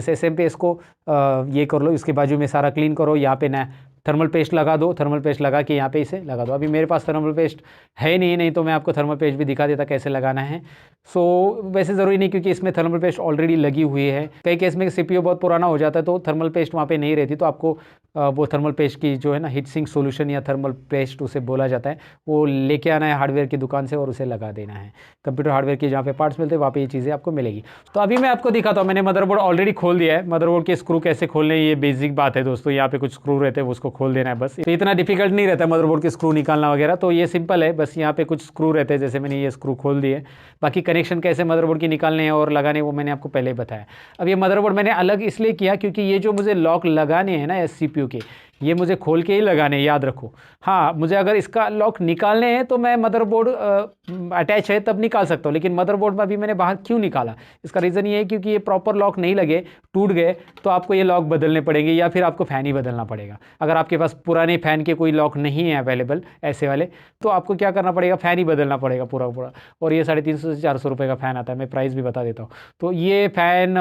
S को ये कर लो, इसके बाजू में सारा क्लीन करो, यहाँ पे ना थर्मल पेस्ट लगा दो, थर्मल पेस्ट लगा के यहाँ पे इसे लगा दो। अभी मेरे पास थर्मल पेस्ट है नहीं तो मैं आपको थर्मल पेस्ट भी दिखा देता कैसे लगाना है। वैसे ज़रूरी नहीं, क्योंकि इसमें थर्मल पेस्ट ऑलरेडी लगी हुई है। कई केस में सीपीयू बहुत पुराना हो जाता है तो थर्मल पेस्ट वहाँ पे नहीं रहती, तो आपको वो थर्मल पेस्ट की जो है ना हीट सिंक सोल्यूशन या थर्मल पेस्ट उसे बोला जाता है, वो लेके आना है हार्डवेयर की दुकान से और उसे लगा देना है। कंप्यूटर हार्डवेयर की जहाँ पे पार्ट्स मिलते हैं वहाँ पे ये चीज़ें आपको मिलेगी। तो अभी मैं आपको दिखाता हूँ, मैंने मदरबोर्ड ऑलरेडी खोल दिया है। मदरबोर्ड के स्क्रू कैसे खोलने, ये बेसिक बात है दोस्तों। यहाँ पे कुछ स्क्रू रहते हैं, उसको खोल देना है बस। तो इतना डिफिकल्ट नहीं रहता मदरबोर्ड के स्क्रू निकालना वगैरह, तो ये सिंपल है। बस यहाँ पे कुछ स्क्रू रहते हैं, जैसे मैंने ये स्क्रू खोल दिए। बाकी कनेक्शन कैसे मदरबोर्ड की निकालने हैं और लगाने वो मैंने आपको पहले ही बताया। अब ये मदरबोर्ड मैंने अलग इसलिए किया क्योंकि ये जो मुझे लॉक लगाने हैं ना एस CPU के, ये मुझे खोल के ही लगाने हैं, याद रखो। हाँ, मुझे अगर इसका लॉक निकालने हैं तो मैं मदरबोर्ड अटैच है तब निकाल सकता हूँ, लेकिन मदरबोर्ड में अभी मैंने बाहर क्यों निकाला, इसका रीज़न ये है क्योंकि ये प्रॉपर लॉक नहीं लगे, टूट गए, तो आपको ये लॉक बदलने पड़ेंगे या फिर आपको फ़ैन ही बदलना पड़ेगा। अगर आपके पास पुराने फ़ैन के कोई लॉक नहीं है अवेलेबल ऐसे वाले, तो आपको क्या करना पड़ेगा, फ़ैन ही बदलना पड़ेगा पूरा पूरा। और ये 350 से 400 रुपये का फ़ैन आता है, मैं प्राइस भी बता देता हूँ। तो ये फ़ैन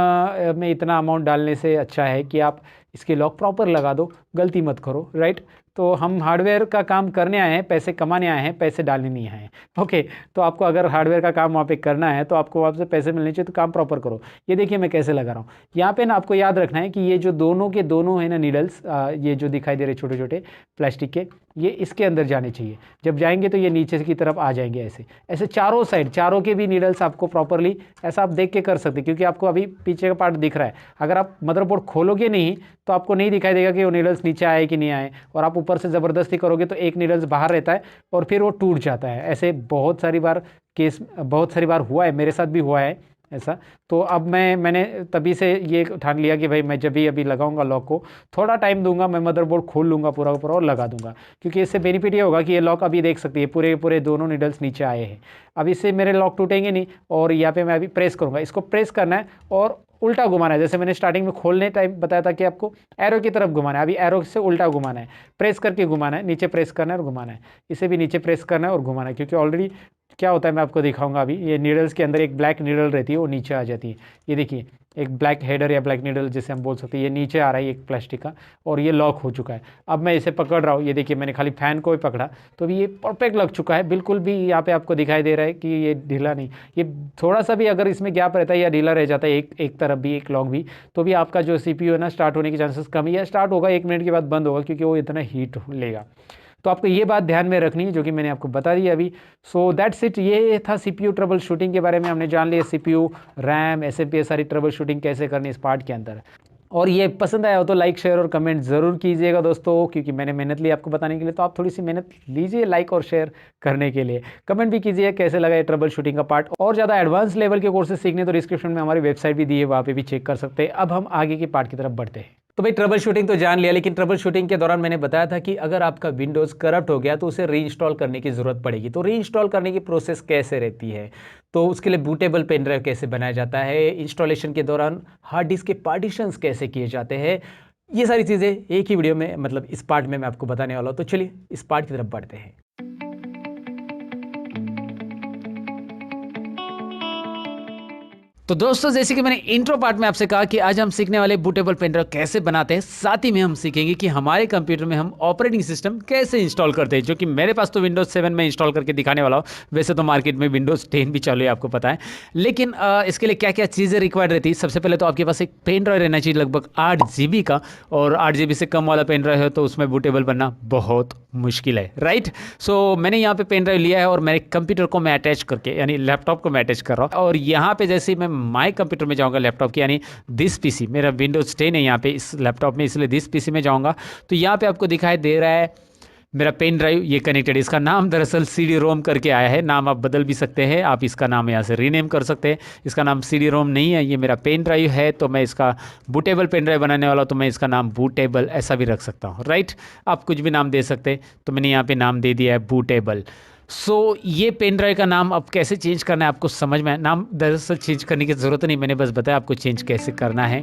में इतना अमाउंट डालने से अच्छा है कि आप इसके लॉक प्रॉपर लगा दो, गलती मत करो, राइट। तो हम हार्डवेयर का काम करने आए हैं, पैसे कमाने आए हैं, पैसे डालने नहीं आए हैं। ओके, तो आपको अगर हार्डवेयर का काम वहाँ पे करना है तो आपको वहाँ से पैसे मिलने चाहिए, तो काम प्रॉपर करो। ये देखिए मैं कैसे लगा रहा हूँ। यहाँ पे ना आपको याद रखना है कि ये जो दोनों के दोनों है ना नीडल्स, ये जो दिखाई दे रहे छोटे छोटे प्लास्टिक के, ये इसके अंदर जाने चाहिए। जब जाएंगे तो ये नीचे की तरफ आ जाएंगे, ऐसे ऐसे चारों साइड, चारों के भी नीडल्स आपको प्रॉपरली ऐसा आप देख के कर सकते हैं, क्योंकि आपको अभी पीछे का पार्ट दिख रहा है। अगर आप मदरबोर्ड खोलोगे नहीं तो आपको नहीं दिखाई देगा कि वो नीडल्स नीचे आए कि नहीं आए, और आप ऊपर से ज़बरदस्ती करोगे तो एक नीडल्स बाहर रहता है और फिर वो टूट जाता है। ऐसे बहुत सारी बार हुआ है, मेरे साथ भी हुआ है ऐसा। तो अब मैंने तभी से ये ठान लिया कि भाई मैं जब भी अभी लगाऊंगा लॉक को, थोड़ा टाइम दूंगा, मैं मदरबोर्ड खोल लूँगा पूरा पूरा और लगा दूंगा, क्योंकि इससे बेनिफिट ये होगा कि ये लॉक अभी देख सकती है पूरे दोनों नीडल्स नीचे आए हैं। अब इससे मेरे लॉक टूटेंगे नहीं। और यहाँ पे मैं अभी प्रेस करूँगा, इसको प्रेस करना है और उल्टा घुमाना है। जैसे मैंने स्टार्टिंग में खोलने टाइम बताया था कि आपको एरो की तरफ घुमाना है, अभी एरो से उल्टा घुमाना है, प्रेस करके घुमाना है, नीचे प्रेस करना है और घुमाना है, इसे भी नीचे प्रेस करना है और घुमाना है। क्योंकि ऑलरेडी क्या होता है मैं आपको दिखाऊंगा अभी, ये नीडल्स के अंदर एक ब्लैक नीडल रहती है, वो नीचे आ जाती है। ये देखिए एक ब्लैक हेडर या ब्लैक नीडल जिसे हम बोल सकते हैं, ये नीचे आ रहा है एक प्लास्टिक का, और ये लॉक हो चुका है। अब मैं इसे पकड़ रहा हूँ, ये देखिए मैंने खाली फैन को ही पकड़ा तो अभी ये परफेक्ट लग चुका है, बिल्कुल भी यहाँ पे आपको दिखाई दे रहा है कि ये ढीला नहीं। ये थोड़ा सा भी अगर इसमें गैप रहता है या ढीला रह जाता है एक तरफ भी, एक लॉक भी, तो भी आपका जो CPU है ना स्टार्ट होने के चांसेस कम है, या स्टार्ट होगा 1 मिनट के बाद बंद होगा, क्योंकि वो इतना हीट लेगा। तो आपको ये बात ध्यान में रखनी है जो कि मैंने आपको बता दी अभी। सो दैट्स इट, ये था CPU ट्रबल शूटिंग के बारे में। हमने जान लिया CPU, RAM, SMP सारी ट्रबल शूटिंग कैसे करनी इस पार्ट के अंदर। और ये पसंद आया हो तो लाइक शेयर और कमेंट ज़रूर कीजिएगा दोस्तों, क्योंकि मैंने मेहनत ली आपको बताने के लिए, तो आप थोड़ी सी मेहनत लीजिए लाइक और शेयर करने के लिए। कमेंट भी कीजिए कैसे लगा ये ट्रबल शूटिंग का पार्ट। और ज़्यादा एडवांस लेवल के कोर्सेज सीखने तो डिस्क्रिप्शन में हमारी वेबसाइट भी दी है, वहाँ पे भी चेक कर सकते हैं। अब हम आगे के पार्ट की तरफ बढ़ते हैं। तो भाई ट्रबल शूटिंग तो जान लिया, लेकिन ट्रबल शूटिंग के दौरान मैंने बताया था कि अगर आपका विंडोज़ करप्ट हो गया तो उसे रीइंस्टॉल करने की ज़रूरत पड़ेगी। तो रीइंस्टॉल करने की प्रोसेस कैसे रहती है, तो उसके लिए बूटेबल पेन ड्राइव कैसे बनाया जाता है, इंस्टॉलेशन के दौरान हार्ड डिस्क के पार्टीशंस कैसे किए जाते हैं, ये सारी चीज़ें एक ही वीडियो में, मतलब इस पार्ट में मैं आपको बताने वाला हूँ। तो चलिए इस पार्ट की तरफ बढ़ते हैं। तो दोस्तों जैसे कि मैंने इंट्रो पार्ट में आपसे कहा कि आज हम सीखने वाले बूटेबल पेन ड्राइव कैसे बनाते हैं, साथ ही में हम सीखेंगे कि हमारे कंप्यूटर में हम ऑपरेटिंग सिस्टम कैसे इंस्टॉल करते हैं, जो कि मेरे पास तो विंडोज 7 में इंस्टॉल करके दिखाने वाला हूँ। वैसे तो मार्केट में विंडोज 10 भी चालू है, आपको पता है, लेकिन इसके लिए क्या क्या चीज़ें रिक्वायर्ड रहती है। सबसे पहले तो आपके पास एक पेन ड्राइव रहना चाहिए लगभग 8 GB का, और 8 GB से कम वाला पेन ड्राइव है तो उसमें बूटेबल बनना बहुत मुश्किल है, राइट। सो मैंने यहाँ पे पेन ड्राइव लिया है और मेरे कंप्यूटर को मैं अटैच करके, यानी लैपटॉप को मैं अटैच कर रहा हूँ। और यहाँ पे जैसे मैं माई कंप्यूटर में जाऊँगा लैपटॉप की, यानी दिस PC, मेरा विंडोज 10 है यहाँ पे इस लैपटॉप में, इसलिए दिस PC में जाऊँगा तो यहाँ पे आपको दिखाई दे रहा है मेरा पेन ड्राइव ये कनेक्टेड। इसका नाम दरअसल CD-ROM करके आया है, नाम आप बदल भी सकते हैं, आप इसका नाम यहाँ से रीनेम कर सकते हैं। इसका नाम CD-ROM नहीं है, ये मेरा पेन ड्राइव है, तो मैं इसका बूटेबल पेन ड्राइव बनाने वाला हूँ, तो मैं इसका नाम बूटेबल ऐसा भी रख सकता हूँ, राइट। आप कुछ भी नाम दे सकते हैं, तो मैंने यहाँ पे नाम दे दिया है बूटेबल। सो ये पेन ड्राइव का नाम अब कैसे चेंज करना है आपको समझ में, नाम दरअसल चेंज करने की ज़रूरत नहीं, मैंने बस बताया आपको चेंज कैसे करना है।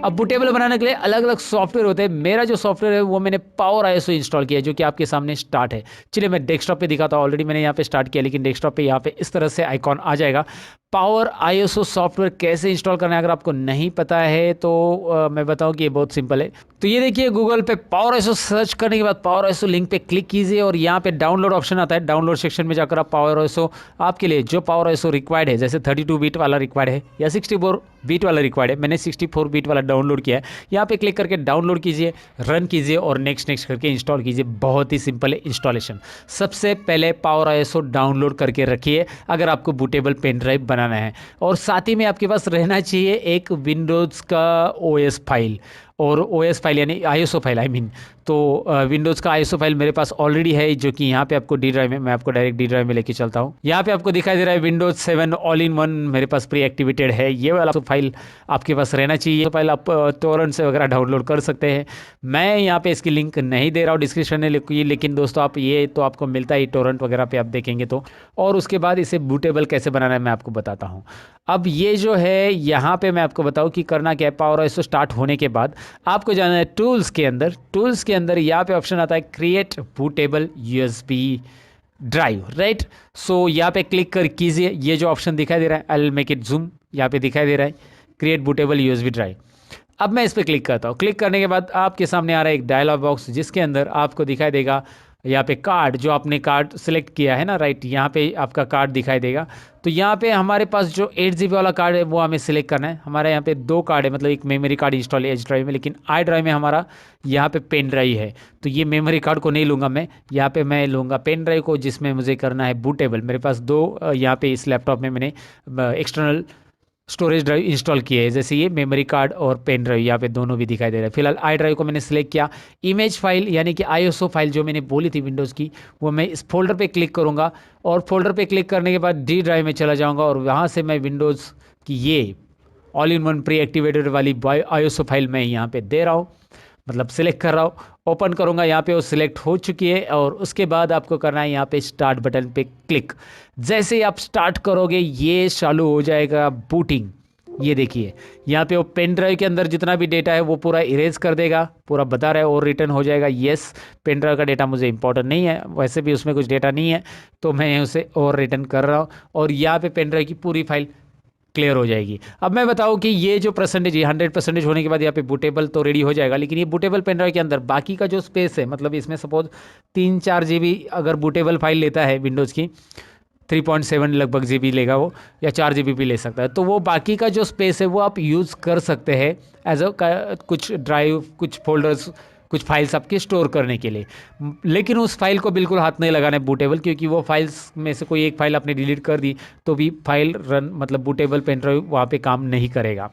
अब बूटेबल बनाने के लिए अलग अलग सॉफ्टवेयर होते हैं। मेरा जो सॉफ्टवेयर है वो मैंने पावर आईएसओ इंस्टॉल किया है, जो कि आपके सामने स्टार्ट है। चलिए मैं डेस्कटॉप पे दिखाता हूँ। ऑलरेडी मैंने यहाँ पे स्टार्ट किया, लेकिन डेस्कटॉप पे यहाँ पे इस तरह से आइकॉन आ जाएगा। पावर आईएसओ सॉफ्टवेयर कैसे इंस्टॉल करना है अगर आपको नहीं पता है तो मैं बताऊं कि ये बहुत सिंपल है। तो ये देखिए गूगल पे पावर आईएसओ सर्च करने के बाद पावर आईएसओ लिंक पे क्लिक कीजिए और यहाँ पे डाउनलोड ऑप्शन आता है। डाउनलोड सेक्शन में जाकर आप पावर आईएसओ आपके लिए जो पावर आईएसओ रिक्वायर्ड है, जैसे 32 बीट वाला रिक्वायर्ड है या 64 बीट वाला रिक्वायर्ड है, मैंने 64 बीट वाला डाउनलोड किया है। यहाँ पे क्लिक करके डाउनलोड कीजिए, रन कीजिए और नेक्स्ट नेक्स्ट करके इंस्टॉल कीजिए। बहुत ही सिंपल है इंस्टॉलेशन। सबसे पहले पावर आईएसओ डाउनलोड करके रखिए अगर आपको बूटेबल पेन ड्राइव बनाना है, और साथ ही में आपके पास रहना चाहिए एक विंडोज़ का ओएस फाइल, और ओएस फाइल यानी आईएसओ फाइल आई मीन। तो विंडोज़ का आईएसओ फाइल मेरे पास ऑलरेडी है, जो कि यहाँ पे आपको डी ड्राइव में, मैं आपको डायरेक्ट डी ड्राइव में लेके चलता हूँ। यहाँ पे आपको दिखाई दे रहा है विंडोज 7 ऑल इन वन मेरे पास प्री एक्टिवेटेड है। ये वाला फाइल आपके पास रहना चाहिए। फाइल आप टोरेंट से वगैरह डाउनलोड कर सकते हैं। मैं यहाँ पे इसकी लिंक नहीं दे रहा हूँ डिस्क्रिप्शन में, लेकिन दोस्तों आप ये तो आपको मिलता ही टोरेंट वगैरह पे आप देखेंगे तो। और उसके बाद इसे बूटेबल कैसे बनाना है मैं आपको बताता हूँ। अब ये जो है यहाँ पे मैं आपको बताऊँ कि करना क्या है। पावर आईएसओ स्टार्ट होने के बाद आपको जाना है टूल्स के अंदर। टूल्स के अंदर यहाँ पे ऑप्शन आता है create bootable USB drive, right. So यहाँ पे क्लिक कर कीजिए। ये जो ऑप्शन दिखाई दे रहा है, I will make it zoom, यहाँ पे दिखाई दे रहा है क्रिएट बूटेबल यूएसबी ड्राइव। अब मैं इस पर क्लिक करता हूँ। क्लिक करने के बाद आपके सामने आ रहा है एक डायलॉग बॉक्स, जिसके अंदर आपको दिखाई देगा यहाँ पे कार्ड, जो आपने कार्ड सेलेक्ट किया है ना, राइट, यहाँ पे आपका कार्ड दिखाई देगा। तो यहाँ पे हमारे पास जो 8 GB वाला कार्ड है वो हमें सिलेक्ट करना है। हमारे यहाँ पे 2 कार्ड है, मतलब एक मेमोरी कार्ड इंस्टॉल है एच ड्राइव में, लेकिन आई ड्राइव में हमारा यहाँ पे पेन ड्राइव है। तो ये मेमोरी कार्ड को नहीं लूँगा मैं, यहाँ पे मैं लूँगा पेन ड्राइव को, जिसमें मुझे करना है बूटेबल। मेरे पास 2 यहाँ पे इस लैपटॉप में मैंने एक्सटर्नल स्टोरेज ड्राइव इंस्टॉल किए हैं, जैसे ये मेमोरी कार्ड और पेन ड्राइव यहाँ पे दोनों भी दिखाई दे रहा है। फिलहाल आई ड्राइव को मैंने सिलेक्ट किया। इमेज फाइल यानी कि आईएसओ फाइल जो मैंने बोली थी विंडोज़ की, वो मैं इस फोल्डर पे क्लिक करूँगा और फोल्डर पे क्लिक करने के बाद डी ड्राइव में चला जाऊँगा और वहाँ से मैं विंडोज़ की ये all in one pre activated वाली आईएसओ फाइल मैं यहाँ पे दे रहा हूँ, मतलब सिलेक्ट कर रहा हूँ। ओपन करूँगा, यहाँ पे वो सिलेक्ट हो चुकी है और उसके बाद आपको करना है यहाँ पे स्टार्ट बटन पे क्लिक। जैसे ही आप स्टार्ट करोगे ये चालू हो जाएगा बूटिंग। ये देखिए यहाँ पे वो पेन ड्राइव के अंदर जितना भी डेटा है वो पूरा इरेज कर देगा, पूरा बता रहा है और रिटर्न हो जाएगा। येस, पेन ड्राइव का डेटा मुझे इंपॉर्टेंट नहीं है, वैसे भी उसमें कुछ डेटा नहीं है, तो मैं उसे और रिटर्न कर रहा हूँ और यहाँ पे पेन ड्राइव की पूरी फाइल क्लियर हो जाएगी। अब मैं बताऊं कि ये जो परसेंटेज है 100% होने के बाद यहाँ पे बूटेबल तो रेडी हो जाएगा, लेकिन ये बूटेबल पेन ड्राइव के अंदर बाकी का जो स्पेस है, मतलब इसमें सपोज 3-4 GB अगर बूटेबल फाइल लेता है विंडोज़ की, 3.7 लगभग GB लेगा वो, या 4 GB भी ले सकता है, तो वो बाकी का जो स्पेस है वो आप यूज़ कर सकते हैं एज अ कुछ ड्राइव, कुछ फोल्डर्स, कुछ फाइल्स आपके स्टोर करने के लिए। लेकिन उस फाइल को बिल्कुल हाथ नहीं लगाना है बूटेबल, क्योंकि वो फाइल्स में से कोई एक फाइल आपने डिलीट कर दी तो भी फाइल रन, मतलब बूटेबल पेन ड्राइव वहाँ पे काम नहीं करेगा।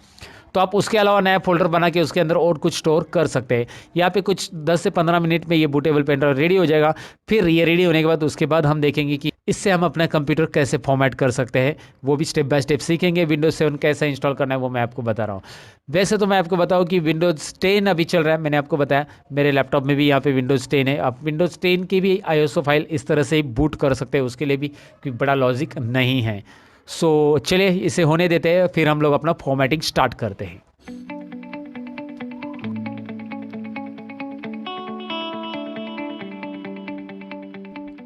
तो आप उसके अलावा नया फोल्डर बना के उसके अंदर और कुछ स्टोर कर सकते हैं। यहाँ पे कुछ 10 से 15 मिनट में ये बूटेबल पेन ड्राइव रेडी हो जाएगा। फिर ये रेडी होने के बाद उसके बाद हम देखेंगे कि इससे हम अपना कंप्यूटर कैसे फॉर्मेट कर सकते हैं, वो भी स्टेप बाय स्टेप सीखेंगे। विंडोज 7 कैसे इंस्टॉल करना है वो मैं आपको बता रहा हूँ। वैसे तो मैं आपको बताऊँ कि विंडोज 10 अभी चल रहा है, मैंने आपको बताया मेरे लैपटॉप में भी यहाँ पे विंडोज 10 है। आप विंडोज 10 की भी आईएसओ फाइल इस तरह से ही बूट कर सकते हैं, उसके लिए भी कोई बड़ा लॉजिक नहीं है। सो चलिए इसे होने देते हैं, फिर हम लोग अपना फॉर्मेटिंग स्टार्ट करते हैं।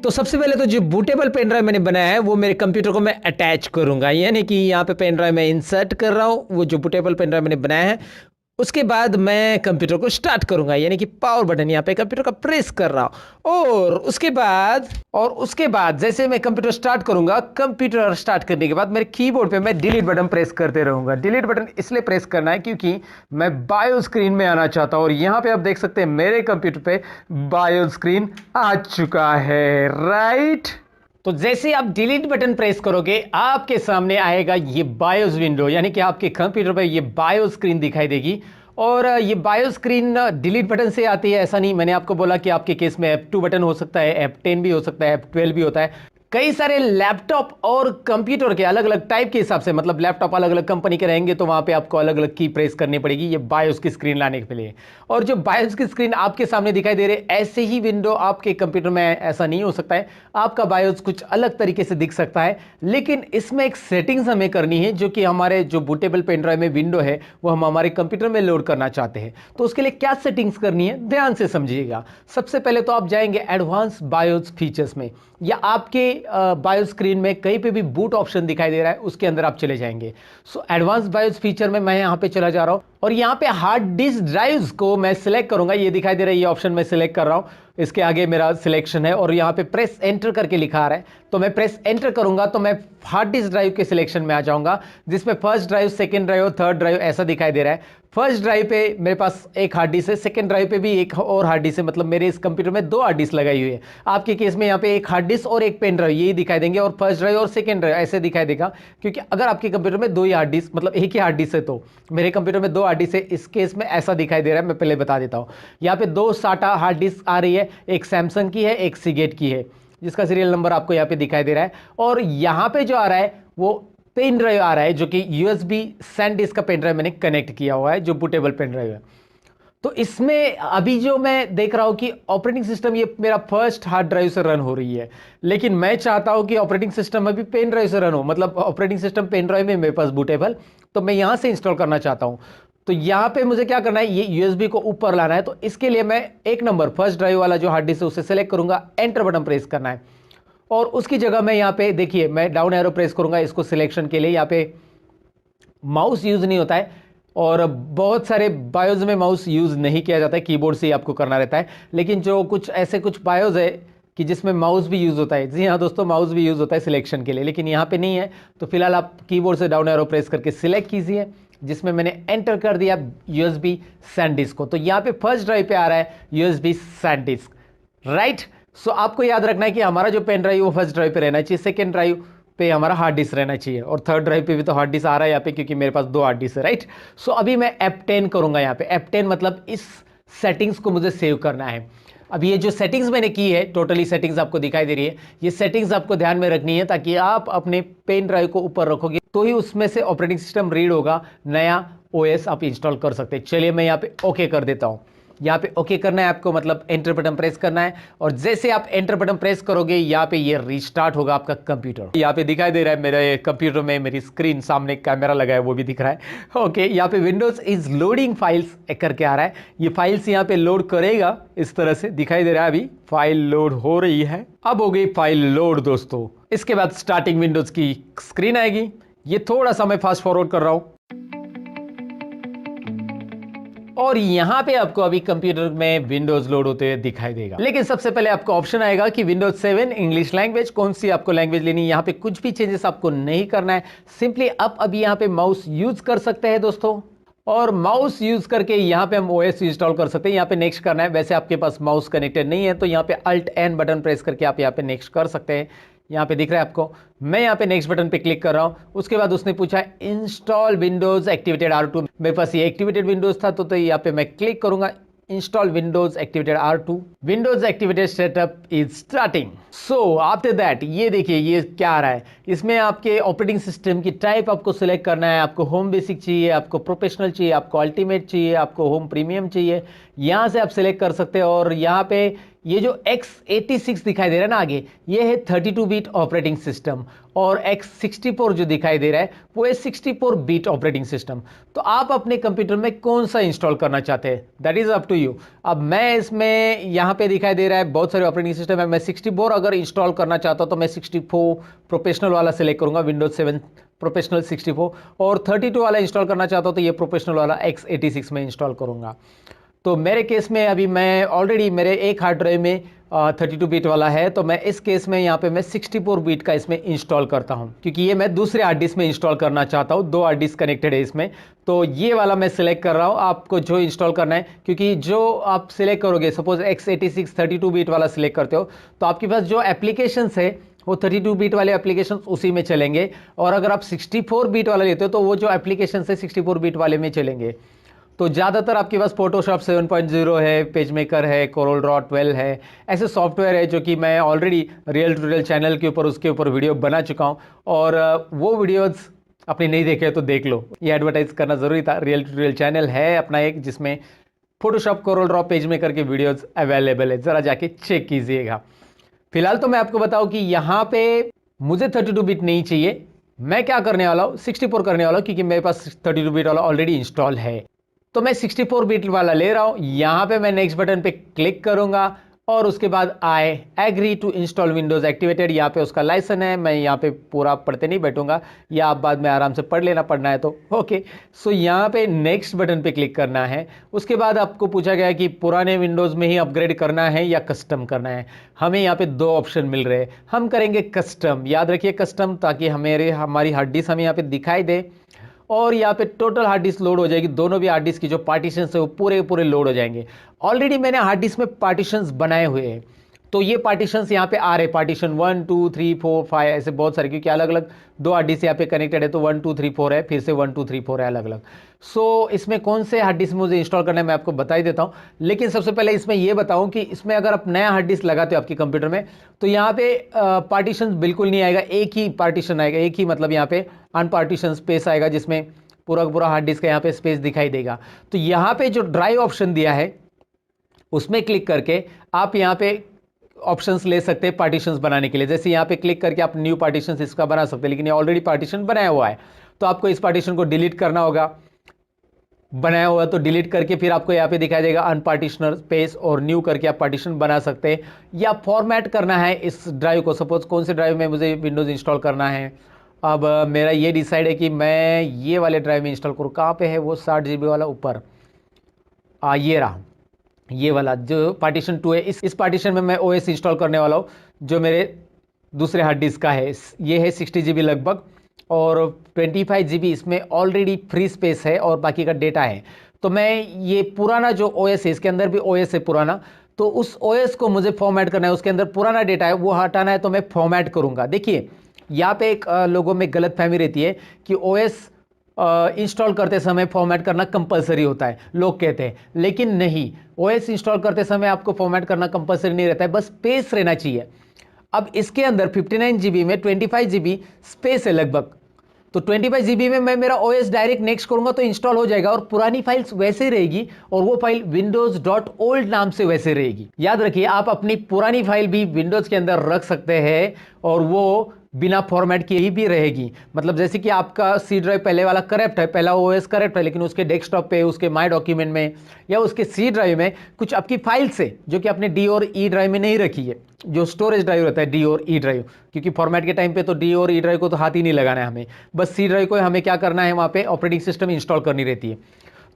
तो सबसे पहले तो जो बूटेबल पेन ड्राइव मैंने बनाया है वो मेरे कंप्यूटर को मैं अटैच करूंगा, यानी कि यहाँ पे पेन ड्राइव मैं इंसर्ट कर रहा हूँ, वो जो बूटेबल पेन ड्राइव मैंने बनाया है। उसके बाद मैं कंप्यूटर को स्टार्ट करूंगा, यानी कि पावर बटन यहाँ पे कंप्यूटर का प्रेस कर रहा हूँ। और उसके बाद जैसे मैं कंप्यूटर स्टार्ट करूंगा, कंप्यूटर स्टार्ट करने के बाद मेरे कीबोर्ड पे मैं डिलीट बटन प्रेस करते रहूंगा। डिलीट बटन इसलिए प्रेस करना है क्योंकि मैं बायो स्क्रीन में आना चाहता हूँ, और यहाँ पे आप देख सकते हैं मेरे कंप्यूटर पे बायो स्क्रीन आ चुका है, राइट। तो जैसे आप डिलीट बटन प्रेस करोगे आपके सामने आएगा ये बायोस विंडो, यानी कि आपके कंप्यूटर पर ये बायो स्क्रीन दिखाई देगी। और ये बायो स्क्रीन डिलीट बटन से आती है ऐसा नहीं, मैंने आपको बोला कि आपके केस में F2 बटन हो सकता है, F10 भी हो सकता है, F12 भी होता है। कई सारे लैपटॉप और कंप्यूटर के अलग अलग टाइप के हिसाब से, मतलब लैपटॉप अलग अलग कंपनी के रहेंगे तो वहां पे आपको अलग अलग की प्रेस करनी पड़ेगी ये बायोस की स्क्रीन लाने के लिए। और जो बायोस की स्क्रीन आपके सामने दिखाई दे रही है, ऐसे ही विंडो आपके कंप्यूटर में ऐसा नहीं हो सकता है, आपका बायोस कुछ अलग तरीके से दिख सकता है। लेकिन इसमें एक सेटिंग्स हमें करनी है, जो कि हमारे जो बूटेबल पेन ड्राइव में विंडो है वो हम हमारे कंप्यूटर में लोड करना चाहते हैं। तो उसके लिए क्या सेटिंग्स करनी है ध्यान से समझिएगा। सबसे पहले तो आप जाएंगे एडवांस बायोस फीचर्स में, या आपके बायोस स्क्रीन में कहीं पे भी बूट ऑप्शन दिखाई दे रहा है उसके अंदर आप चले जाएंगे। सो एडवांस बायोस फीचर में मैं यहां पे चला जा रहा हूं और यहां पे हार्ड डिस्क ड्राइव्स को मैं सिलेक्ट करूंगा। ये दिखाई दे रहा है, ये ऑप्शन मैं सिलेक्ट कर रहा हूं, इसके आगे मेरा सिलेक्शन है और यहां पे प्रेस एंटर करके लिखा आ रहा है। तो मैं प्रेस एंटर करूंगा तो मैं हार्ड डिस्क ड्राइव के सिलेक्शन में आ जाऊंगा, जिसमें फर्स्ट ड्राइव, सेकंड ड्राइव और थर्ड ड्राइव ऐसा दिखाई दे रहा है। फर्स्ट ड्राइव पे मेरे पास एक हार्ड डिस्क है, सेकंड ड्राइव पे भी एक और हार्ड डिस्क है, मतलब मेरे इस कंप्यूटर में 2 हार्ड डिस्क लगाई हुई है। आपके केस में यहाँ पे एक हार्ड डिस्क और एक पेन ड्राइव यही दिखाई देंगे, और फर्स्ट ड्राइव और सेकंड ड्राइव ऐसे दिखाई देगा, क्योंकि अगर आपके कंप्यूटर में 2 ही हार्ड डिस्क, मतलब एक ही हार्ड डिस्क है, तो मेरे कंप्यूटर में 2 हार्ड डिस्क है, इस केस में ऐसा दिखाई दे रहा है। मैं पहले बता देता हूँ, यहाँ पे 2 SATA हार्ड डिस्क आ रही है, एक सैमसंग की है, एक सीगेट की है, जिसका सीरियल नंबर आपको यहाँ पे दिखाई दे रहा है। और यहाँ पे जो आ रहा है वो पेन ड्राइव आ रहा है, जो कि USB SanDisk का पेन ड्राइव मैंने कनेक्ट किया हुआ है, जो बूटेबल पेन ड्राइव है। तो इसमें अभी जो मैं देख रहा हूं कि ऑपरेटिंग सिस्टम ये मेरा फर्स्ट हार्ड ड्राइव से रन हो रही है, लेकिन मैं चाहता हूं कि ऑपरेटिंग सिस्टम अभी पेन ड्राइव से रन हो, मतलब ऑपरेटिंग सिस्टम पेन ड्राइव में मेरे पास बूटेबल, तो मैं यहां से इंस्टॉल करना चाहता हूं। तो यहां पे मुझे क्या करना है, ये USB को ऊपर लाना है। तो इसके लिए मैं 1 नंबर फर्स्ट ड्राइव वाला जो हार्ड डिस्क है उसे सेलेक्ट करूंगा, एंटर बटन प्रेस करना है और उसकी जगह मैं यहाँ पे देखिए मैं डाउन एरो प्रेस करूंगा इसको सिलेक्शन के लिए। यहाँ पे माउस यूज नहीं होता है और बहुत सारे बायोज में माउस यूज नहीं किया जाता है, कीबोर्ड से ही आपको करना रहता है। लेकिन जो कुछ ऐसे कुछ बायोज है कि जिसमें माउस भी यूज होता है, जी हाँ दोस्तों, माउस भी यूज होता है सिलेक्शन के लिए, लेकिन यहाँ पे नहीं है। तो फिलहाल आप कीबोर्ड से डाउन एरो प्रेस करके सिलेक्ट कीजिए, जिसमें मैंने एंटर कर दिया USB SanDisk को। तो यहाँ पे फर्स्ट ड्राइव पे आ रहा है USB SanDisk, राइट। सो आपको याद रखना है कि हमारा जो पेन ड्राइव वो फर्स्ट ड्राइव पे रहना चाहिए, सेकंड ड्राइव पे हमारा हार्ड डिस्क रहना चाहिए, और थर्ड ड्राइव पे भी तो हार्ड डिस्क आ रहा है यहाँ पे, क्योंकि मेरे पास 2 हार्ड डिस्क है, राइट। सो अभी मैं F10 करूंगा। यहाँ पे F10 मतलब इस सेटिंग्स को मुझे सेव करना है। अब ये जो सेटिंग्स मैंने की है, टोटली सेटिंग्स आपको दिखाई दे रही है, ये सेटिंग्स आपको ध्यान में रखनी है, ताकि आप अपने पेन ड्राइव को ऊपर रखोगे तो ही उसमें से ऑपरेटिंग सिस्टम रीड होगा, नया OS आप इंस्टॉल कर सकते हैं। चलिए मैं यहाँ पे ओके कर देता हूँ। यहाँ पे ओके करना है आपको, मतलब एंटर बटन प्रेस करना है, और जैसे आप एंटर बटन प्रेस करोगे यहाँ पे ये रिस्टार्ट होगा आपका कंप्यूटर। यहाँ पे दिखाई दे रहा है मेरे कंप्यूटर में मेरी स्क्रीन सामने कैमरा लगा है वो भी दिख रहा है। ओके, यहाँ पे विंडोज इज लोडिंग फाइल्स करके आ रहा है, ये फाइल्स यहाँ पे लोड करेगा, इस तरह से दिखाई दे रहा है। अभी फाइल लोड हो रही है, अब हो गई फाइल लोड दोस्तों। इसके बाद स्टार्टिंग विंडोज की स्क्रीन आएगी। ये थोड़ा सा मैं फास्ट फॉरवर्ड कर रहा हूं और यहां पे आपको अभी कंप्यूटर में विंडोज लोड होते हुए दिखाई देगा। लेकिन सबसे पहले आपको ऑप्शन आएगा कि विंडोज 7 इंग्लिश लैंग्वेज, कौन सी आपको लैंग्वेज लेनी है। यहां पे कुछ भी चेंजेस आपको नहीं करना है, सिंपली आप अभी यहां पे माउस यूज कर सकते हैं दोस्तों, और माउस यूज करके यहां पे हम OS इंस्टॉल कर सकते हैं। यहां पे नेक्स्ट करना है। वैसे आपके पास माउस कनेक्टेड नहीं है तो यहां पे Alt N बटन प्रेस करके आप यहां पे नेक्स्ट कर सकते हैं। यहाँ पे दिख रहा है आपको, मैं यहाँ पे नेक्स्ट बटन पे क्लिक कर रहा हूँ। उसके बाद उसने पूछा इंस्टॉल विंडोज एक्टिवेटेड R2, मेरे पास ये एक्टिवेटेड विंडोज था तो यहाँ पे मैं क्लिक करूंगा install Windows activated R2, Windows activated setup is starting. So after that ये देखिए ये क्या आ रहा है, इसमें आपके ऑपरेटिंग सिस्टम की टाइप आपको सिलेक्ट करना है। आपको होम बेसिक चाहिए, आपको प्रोफेशनल चाहिए, आपको अल्टीमेट चाहिए, आपको होम प्रीमियम चाहिए, यहाँ से आप सिलेक्ट कर सकते हैं। और यहाँ पे ये जो X86 दिखाई दे रहा है ना आगे, ये है 32 बिट ऑपरेटिंग सिस्टम, और X64 जो दिखाई दे रहा है वो है 64 बिट ऑपरेटिंग सिस्टम। तो आप अपने कंप्यूटर में कौन सा इंस्टॉल करना चाहते हैं, that is up to you. अब मैं इसमें यहाँ पे दिखाई दे रहा है बहुत सारे ऑपरेटिंग सिस्टम है, मैं 64 अगर इंस्टॉल करना चाहता हूँ तो मैं 64 प्रोफेशनल वाला सिलेक्ट करूंगा, विंडोज 7 प्रोफेशनल 64, और 32 वाला इंस्टॉल करना चाहता हूँ तो ये प्रोफेशनल वाला X86 में इंस्टॉल करूंगा। तो मेरे केस में अभी मैं ऑलरेडी मेरे एक हार्ड ड्राइव में 32 बिट वाला है, तो मैं इस केस में यहाँ पे मैं 64 बिट का इसमें इंस्टॉल करता हूँ, क्योंकि ये मैं दूसरे हार्ड डिस्क में इंस्टॉल करना चाहता हूँ। 2 हार्ड डिस्क कनेक्टेड है इसमें, तो ये वाला मैं सिलेक्ट कर रहा हूँ। आपको जो इंस्टॉल करना है, क्योंकि जो आप सिलेक्ट करोगे, सपोज X86 32 बिट वाला सिलेक्ट करते हो तो आपके पास जो एप्लीकेशंस है वो 32 बिट वाले एप्लीकेशन उसी में चलेंगे, और अगर आप 64 बिट वाला लेते हो तो वो जो एप्लीकेशन है 64 बिट वाले में चलेंगे। तो ज़्यादातर आपके पास फोटोशॉप 7.0 है, पेजमेकर है, कोरल ड्रॉ 12 है, ऐसे सॉफ्टवेयर है जो कि मैं already real to real channel के ऊपर उसके ऊपर वीडियो बना चुका हूँ। और वो वीडियोज़ अपने नहीं देखे तो देख लो, ये एडवर्टाइज करना ज़रूरी था। रियल टू रियल चैनल है अपना एक, जिसमें फोटोशॉप, कोरल ड्रॉ, पेजमेकर के वीडियोज़ अवेलेबल है, ज़रा जाके चेक कीजिएगा। फिलहाल तो मैं आपको बताऊं कि यहाँ पे मुझे 32 बिट नहीं चाहिए, मैं क्या करने वाला हूँ 64 करने वाला हूँ, क्योंकि मेरे पास 32 बिट वाला ऑलरेडी इंस्टॉल है। तो मैं 64 बिट वाला ले रहा हूँ। यहाँ पे मैं नेक्स्ट बटन पे क्लिक करूँगा और उसके बाद I agree to install Windows activated, यहाँ पे उसका लाइसेंस है। मैं यहाँ पे पूरा पढ़ते नहीं बैठूंगा, या आप बाद में आराम से पढ़ लेना, पढ़ना है तो ओके। सो यहाँ पे नेक्स्ट बटन पे क्लिक करना है। उसके बाद आपको पूछा गया कि पुराने विंडोज़ में ही अपग्रेड करना है या कस्टम करना है। हमें यहाँ पे दो ऑप्शन मिल रहे हैं, हम करेंगे कस्टम। याद रखिए कस्टम, ताकि हमारी हार्ड डिस्क हमें यहाँ पे दिखाई दे और यहाँ पे टोटल हार्ड डिस्क लोड हो जाएगी। दोनों भी हार्ड डिस्क की जो पार्टीशन है वो पूरे पूरे लोड हो जाएंगे। ऑलरेडी मैंने हार्ड डिस्क में पार्टीशंस बनाए हुए हैं, तो ये पार्टीशंस यहाँ पे आ रहे, पार्टीशन 1 2 3 4 5 ऐसे बहुत सारे, क्योंकि अलग अलग दो हार्ड डिस्क यहाँ पे कनेक्टेड है, तो 1 2 3 4 है, फिर से 1 2 3 4 है अलग अलग। सो इसमें कौन से हार्ड डिस्क मुझे इंस्टॉल करना है मैं आपको बता ही देता हूँ। लेकिन सबसे पहले इसमें ये बताऊँ कि इसमें अगर आप नया हार्ड डिस्क लगाते हो आपके कंप्यूटर में, तो यहाँ पे पार्टीशन बिल्कुल नहीं आएगा, एक ही पार्टीशन आएगा, एक ही मतलब यहाँ पे अनपार्टीशन स्पेस आएगा, जिसमें पूरा पूरा हार्ड डिस्क का यहाँ पे स्पेस दिखाई देगा। तो यहाँ पे जो ड्राइव ऑप्शन दिया है उसमें क्लिक करके आप यहाँ पे ऑप्शंस ले सकते हैं पार्टीशंस बनाने के लिए। जैसे यहाँ पे क्लिक करके आप न्यू पार्टीशंस इसका बना सकते हैं, लेकिन ये ऑलरेडी पार्टीशन बनाया हुआ है, तो आपको इस पार्टीशन को डिलीट करना होगा। बनाया हुआ तो डिलीट करके फिर आपको यहाँ पे दिखाई देगा अनपार्टीशनर स्पेस, और न्यू करके आप पार्टीशन बना सकते हैं। या फॉर्मेट करना है इस ड्राइव को, सपोज कौन से ड्राइव में मुझे विंडोज़ इंस्टॉल करना है। अब मेरा ये डिसाइड है कि मैं ये वाले ड्राइव में इंस्टॉल करूँ। कहाँ पे है वो 60 GB वाला, ऊपर ये रहा, ये वाला जो पार्टीशन 2 है। इस पार्टीशन में मैं OS इंस्टॉल करने वाला हूँ, जो मेरे दूसरे हार्ड डिस्क का है। ये है 60 GB लगभग, और 25 GB इसमें ऑलरेडी फ्री स्पेस है और बाकी का डेटा है। तो मैं ये पुराना जो OS है, इसके अंदर भी OS है पुराना, तो उस OS को मुझे फॉर्मेट करना है, उसके अंदर पुराना डेटा है वो हटाना है, तो मैं फॉर्मेट करूँगा। देखिए यहाँ पे एक लोगों में गलतफहमी रहती है कि OS इंस्टॉल करते समय फॉर्मेट करना कंपलसरी होता है, लोग कहते हैं, लेकिन नहीं, OS इंस्टॉल करते समय आपको फॉर्मेट करना कंपलसरी नहीं रहता है, बस स्पेस रहना चाहिए। अब इसके अंदर 59 GB में 25 GB स्पेस है लगभग, तो 25 GB में मैं मेरा OS डायरेक्ट नेक्स्ट करूंगा तो इंस्टॉल हो जाएगा, और पुरानी फाइल्स वैसे रहेगी, और वो फाइल windows.old नाम से वैसे रहेगी। याद रखिए आप अपनी पुरानी फाइल भी विंडोज़ के अंदर रख सकते हैं, और वो बिना फॉर्मेट किए ही भी रहेगी। मतलब जैसे कि आपका सी ड्राइव पहले वाला करेक्ट है, पहला OS करेक्ट है, लेकिन उसके डेस्कटॉप पे, उसके माई डॉक्यूमेंट में या उसके सी ड्राइव में कुछ आपकी फाइल्स है जो कि आपने डी और ई ड्राइव में नहीं रखी है, जो स्टोरेज ड्राइव रहता है डी और ई ड्राइव, क्योंकि फॉर्मेट के टाइम पे तो डी और ई ड्राइव को तो हाथ ही नहीं लगाना है हमें, बस सी ड्राइव को हमें क्या करना है, वहाँ पे ऑपरेटिंग सिस्टम इंस्टॉल करनी रहती है।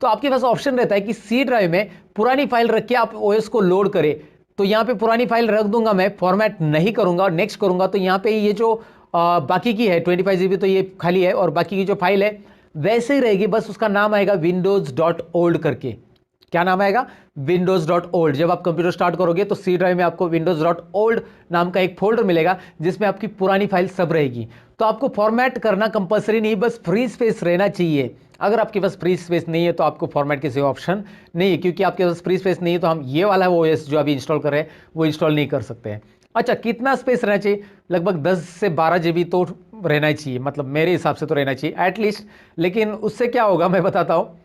तो आपके पास ऑप्शन रहता है कि सी ड्राइव में पुरानी फाइल रख के आप OS को लोड करें। तो यहाँ पे पुरानी फाइल रख दूंगा मैं, फॉर्मेट नहीं करूंगा और नेक्स्ट करूंगा, तो यहाँ पे ये जो बाकी की है 25 GB तो ये खाली है, और बाकी की जो फाइल है वैसे ही रहेगी, बस उसका नाम आएगा windows.old करके। क्या नाम आएगा? windows.old। जब आप कंप्यूटर स्टार्ट करोगे तो सी ड्राइव में आपको windows.old नाम का एक फोल्डर मिलेगा, जिसमें आपकी पुरानी फाइल सब रहेगी। तो आपको फॉर्मेट करना कंपलसरी नहीं, बस फ्री स्पेस रहना चाहिए। अगर आपके पास फ्री स्पेस नहीं है तो आपको फॉर्मेट के सिवा ऑप्शन नहीं है, क्योंकि आपके पास फ्री स्पेस नहीं है तो हम ये वाला OS जो अभी इंस्टॉल कर रहे हैं वो इंस्टॉल नहीं कर सकते हैं। अच्छा, कितना स्पेस रहना चाहिए? लगभग 10 से 12 GB तो रहना ही चाहिए, मतलब मेरे हिसाब से तो रहना चाहिए एटलीस्ट। लेकिन उससे क्या होगा मैं बताता हूँ,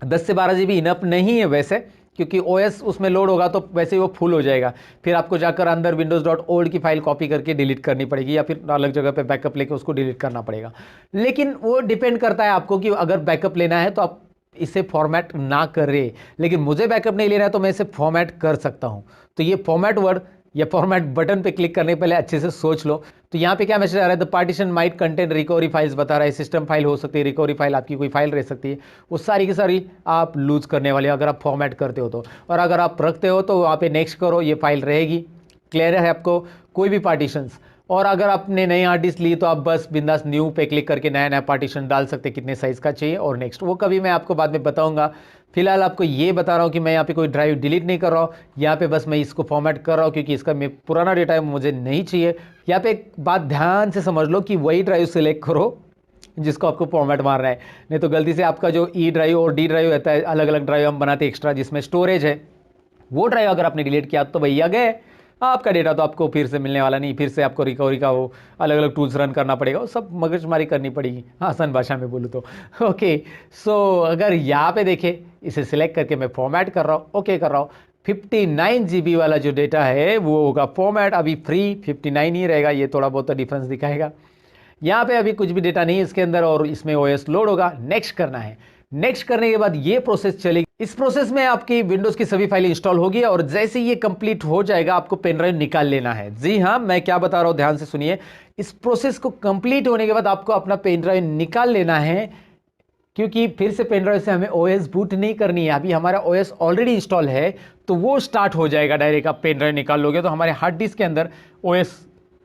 10 से 12 GB इनफ नहीं है वैसे, क्योंकि OS उसमें लोड होगा तो वैसे ही वो फुल हो जाएगा, फिर आपको जाकर अंदर windows.old की फाइल कॉपी करके डिलीट करनी पड़ेगी, या फिर अलग जगह पे बैकअप लेके उसको डिलीट करना पड़ेगा। लेकिन वो डिपेंड करता है आपको कि अगर बैकअप लेना है तो आप इसे फॉर्मेट ना करें, लेकिन मुझे बैकअप नहीं लेना है तो मैं इसे फॉर्मेट कर सकता हूँ। तो ये फॉर्मेट वर्ड या फॉर्मेट बटन पे क्लिक करने पहले अच्छे से सोच लो। तो यहाँ पे क्या मैसेज आ रहा है? The partition might content recovery files बता रहा है, सिस्टम फाइल हो सकती है, रिकवरी फाइल आपकी कोई फाइल रह सकती है, वो सारी की सारी आप लूज करने वाले अगर आप फॉर्मेट करते हो तो। और अगर आप रखते हो तो वहाँ पे नेक्स्ट करो, ये फाइल रहेगी। क्लियर है आपको कोई भी पार्टीशंस? और अगर आपने नई हार्ड डिस्क ली तो आप बस बिंदास न्यू पे क्लिक करके नया नया पार्टीशन डाल सकते, कितने साइज़ का चाहिए, और नेक्स्ट वो कभी मैं आपको बाद में बताऊंगा। फिलहाल आपको ये बता रहा हूँ कि मैं यहाँ पे कोई ड्राइव डिलीट नहीं कर रहा हूँ, यहाँ पे बस मैं इसको फॉर्मेट कर रहा हूँ क्योंकि इसका मैं पुराना डेटा मुझे नहीं चाहिए। यहाँ पे एक बात ध्यान से समझ लो कि वही ड्राइव सिलेक्ट करो जिसको आपको फॉर्मेट मारना है। नहीं तो गलती से आपका जो ई ड्राइव और डी ड्राइव रहता है, अलग अलग ड्राइव हम बनाते हैं एक्स्ट्रा जिसमें स्टोरेज है, वो ड्राइव अगर आपने डिलीट किया तो भैया गए आपका डेटा, तो आपको फिर से मिलने वाला नहीं। फिर से आपको रिकवरी का वो अलग अलग टूल्स रन करना पड़ेगा, वो सब मगजमारी करनी पड़ेगी, आसान भाषा में बोलूँ तो। ओके, सो अगर यहाँ पे देखें, इसे सिलेक्ट करके मैं फॉर्मेट कर रहा हूँ, ओके कर रहा हूँ, 59 GB वाला जो डेटा है वो होगा फॉर्मेट, अभी फ्री 59 ही रहेगा, ये थोड़ा बहुत तो डिफरेंस दिखाएगा। यहाँ पे अभी कुछ भी डेटा नहीं है इसके अंदर और इसमें OS लोड होगा, नेक्स्ट करना है। नेक्स्ट करने के बाद ये प्रोसेस चलेगी। इस प्रोसेस में आपकी विंडोज की सभी फाइल इंस्टॉल होगी और जैसे ये कंप्लीट हो जाएगा आपको पेन ड्राइव निकाल लेना है। जी हाँ, मैं क्या बता रहा हूं ध्यान से सुनिए। इस प्रोसेस को कंप्लीट होने के बाद आपको अपना पेन ड्राइव निकाल लेना है, क्योंकि फिर से पेन ड्राइव से हमें OS बूट नहीं करनी है। अभी हमारा OS ऑलरेडी इंस्टॉल है तो वो स्टार्ट हो जाएगा डायरेक्ट। आप पेन ड्राइव निकाल लोगे तो हमारे हार्ड डिस्क के अंदर OS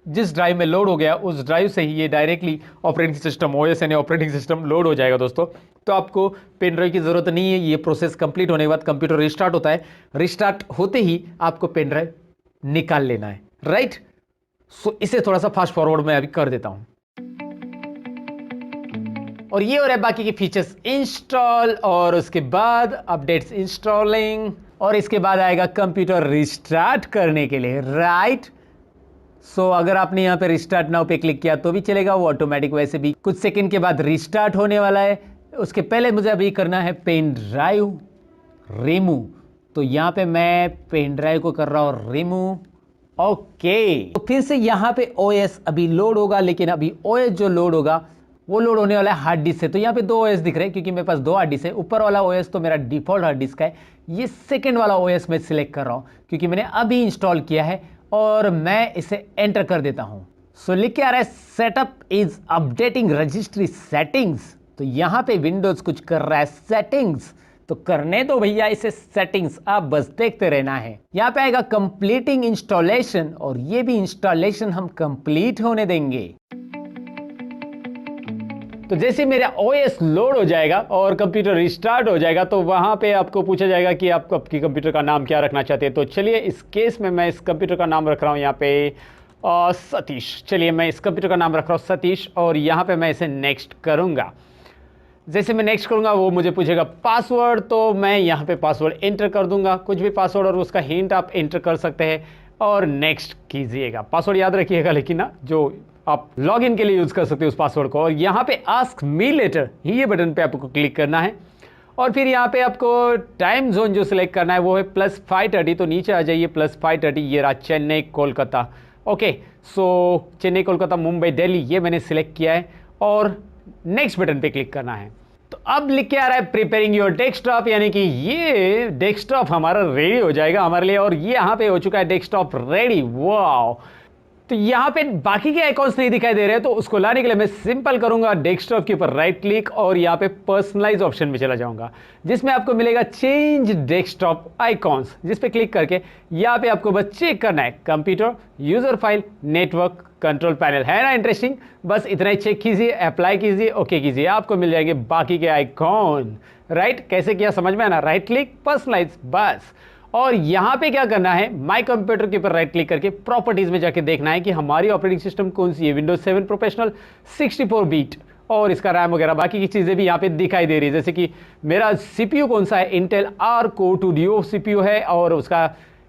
जिस ड्राइव में लोड हो गया उस ड्राइव से ही ये डायरेक्टली ऑपरेटिंग सिस्टम OS यानी ऑपरेटिंग सिस्टम लोड हो जाएगा दोस्तों। तो आपको पेन ड्राइव की ज़रूरत नहीं है। ये प्रोसेस कंप्लीट होने के बाद कंप्यूटर रिस्टार्ट होता है, रिस्टार्ट होते ही आपको पेन ड्राइव निकाल लेना है, राइट। सो इसे थोड़ा सा फास्ट फॉरवर्ड मैं अभी कर देता हूं और ये हो रहा है बाकी के फीचर्स इंस्टॉल और उसके बाद अपडेट्स इंस्टॉलिंग और इसके बाद आएगा कंप्यूटर रिस्टार्ट करने के लिए, राइट। सो अगर आपने यहाँ पे रिस्टार्ट नाउ पे क्लिक किया तो भी चलेगा, वो ऑटोमेटिक वैसे भी कुछ सेकंड के बाद रिस्टार्ट होने वाला है। उसके पहले मुझे अभी करना है पेन ड्राइव रिमूव, तो यहाँ पे मैं पेन ड्राइव को कर रहा हूँ रिमूव, ओके। तो फिर से यहाँ पे OS अभी लोड होगा, लेकिन अभी OS जो लोड होगा वो लोड होने वाला है हार्ड डिस्क से। तो यहाँ पे 2 OS दिख रहे हैं क्योंकि मेरे पास 2 हार्ड डिस्क है। ऊपर वाला OS तो मेरा डिफॉल्ट हार्ड डिस्क है, ये सेकेंड वाला OS मैं सिलेक्ट कर रहा हूँ क्योंकि मैंने अभी इंस्टॉल किया है और मैं इसे एंटर कर देता हूं। सो लिख के आ रहा है setup is updating registry settings. तो यहां पे विंडोज कुछ कर रहा है सेटिंग्स, तो करने दो भैया इसे सेटिंग्स, आप बस देखते रहना है। यहां पे आएगा कंप्लीटिंग इंस्टॉलेशन और ये भी इंस्टॉलेशन हम कंप्लीट होने देंगे। तो जैसे मेरा OS लोड हो जाएगा और कंप्यूटर रिस्टार्ट हो जाएगा तो वहां पे आपको पूछा जाएगा कि आप आपकी कंप्यूटर का नाम क्या रखना चाहते हैं। तो चलिए इस केस में मैं इस कंप्यूटर का नाम रख रहा हूं यहाँ पे सतीश। चलिए मैं इस कंप्यूटर का नाम रख रहा हूँ सतीश और यहाँ पे मैं इसे नेक्स्ट करूँगा। जैसे मैं नेक्स्ट करूँगा वो मुझे पूछेगा पासवर्ड, तो मैं यहाँ पे पासवर्ड एंटर कर दूंगा, कुछ भी पासवर्ड और उसका हिंट आप एंटर कर सकते हैं और नेक्स्ट कीजिएगा। पासवर्ड याद रखिएगा लेकिन ना, जो आप लॉगिन के लिए यूज कर सकते हो उस पासवर्ड को। और यहाँ पे आस्क मी लेटर ये बटन पे आपको क्लिक करना है और फिर यहाँ पे आपको टाइम जोन जो सिलेक्ट करना है वो है +5:30। तो नीचे आ जाइए +5:30, ये रहा चेन्नई कोलकाता। ओके, सो चेन्नई कोलकाता मुंबई दिल्ली ये मैंने सिलेक्ट किया है और नेक्स्ट बटन पे क्लिक करना है। तो अब लिख के आ रहा है प्रिपेयरिंग योर डेस्कटॉप, यानी कि ये डेस्कटॉप हमारा रेडी हो जाएगा हमारे लिए और ये यहाँ पे हो चुका है डेस्कटॉप रेडी। वाओ, तो यहाँ पे बाकी के आइकॉन्स नहीं दिखाई दे रहे हैं, तो उसको लाने के लिए मैं सिंपल करूंगा डेस्कटॉप के ऊपर राइट क्लिक और यहाँ पे पर्सनलाइज ऑप्शन में चला जाऊंगा जिसमें आपको मिलेगा चेंज डेस्कटॉप आइकॉन्स, जिस पे क्लिक करके यहाँ पे आपको बस चेक करना है computer, user file, network, control panel. है ना इंटरेस्टिंग? बस इतना ही चेक कीजिए, अप्लाई कीजिए, ओके कीजिए, आपको मिल जाएंगे बाकी के आइकॉन। राइट, कैसे किया समझ में आना? राइट क्लिक, पर्सनलाइज, बस। और यहां पे क्या करना है, माय कंप्यूटर के ऊपर राइट क्लिक करके प्रॉपर्टीज में जाके देखना है कि हमारी ऑपरेटिंग सिस्टम कौन सी है, विंडोज 7 प्रोफेशनल 64 बीट और इसका रैम वगैरह बाकी की चीजें भी यहाँ पे दिखाई दे रही है। जैसे कि मेरा सीपीयू कौन सा है, Intel R core 2 duo CPU है और उसका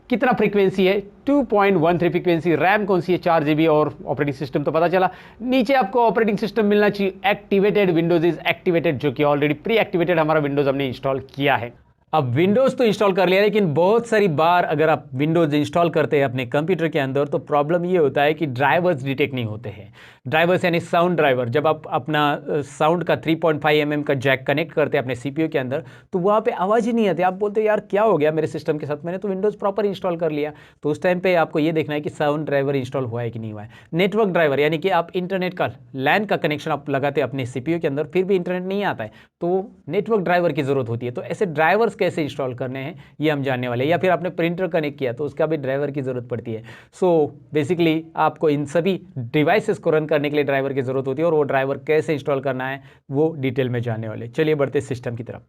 कितना फ्रीक्वेंसी है, 2.13 फ्रीक्वेंसी, रैम कौन सी है 4 GB और ऑपरेटिंग सिस्टम तो पता चला। नीचे आपको ऑपरेटिंग सिस्टम मिलना चाहिए एक्टिवेटेड, विंडोज इज एक्टिवेटेड, जो कि ऑलरेडी प्री एक्टिवेटेड हमारा विंडोज हमने इंस्टॉल किया है। अब विंडोज़ तो इंस्टॉल कर लिया, लेकिन बहुत सारी बार अगर आप विंडोज़ इंस्टॉल करते हैं अपने कंप्यूटर के अंदर तो प्रॉब्लम ये होता है कि ड्राइवर्स डिटेक्ट नहीं होते हैं। ड्राइवर्स यानी साउंड ड्राइवर, जब आप अपना साउंड का 3.5 mm का जैक कनेक्ट करते हैं अपने सीपीयू के अंदर तो वहाँ पे आवाज़ ही नहीं आती। आप बोलते हैं यार क्या हो गया मेरे सिस्टम के साथ, मैंने तो विंडोज़ प्रॉपर इंस्टॉल कर लिया। तो उस टाइम पे आपको ये देखना है कि साउंड ड्राइवर इंस्टॉल हुआ है कि नहीं हुआ है। नेटवर्क ड्राइवर यानी कि आप इंटरनेट का लैन का कनेक्शन आप लगाते हैं अपने सीपीयू के अंदर, फिर भी इंटरनेट नहीं आता है तो नेटवर्क ड्राइवर की ज़रूरत होती है। तो ऐसे ड्राइवर्स कैसे इंस्टॉल करने हैं ये हम जानने वाले हैं। या फिर आपने प्रिंटर कनेक्ट किया तो उसका भी ड्राइवर की ज़रूरत पड़ती है। सो बेसिकली आपको इन सभी डिवाइसेस को रन करने के लिए ड्राइवर की ज़रूरत होती है और वो ड्राइवर कैसे इंस्टॉल करना है वो डिटेल में जानने वाले। चलिए बढ़ते सिस्टम की तरफ।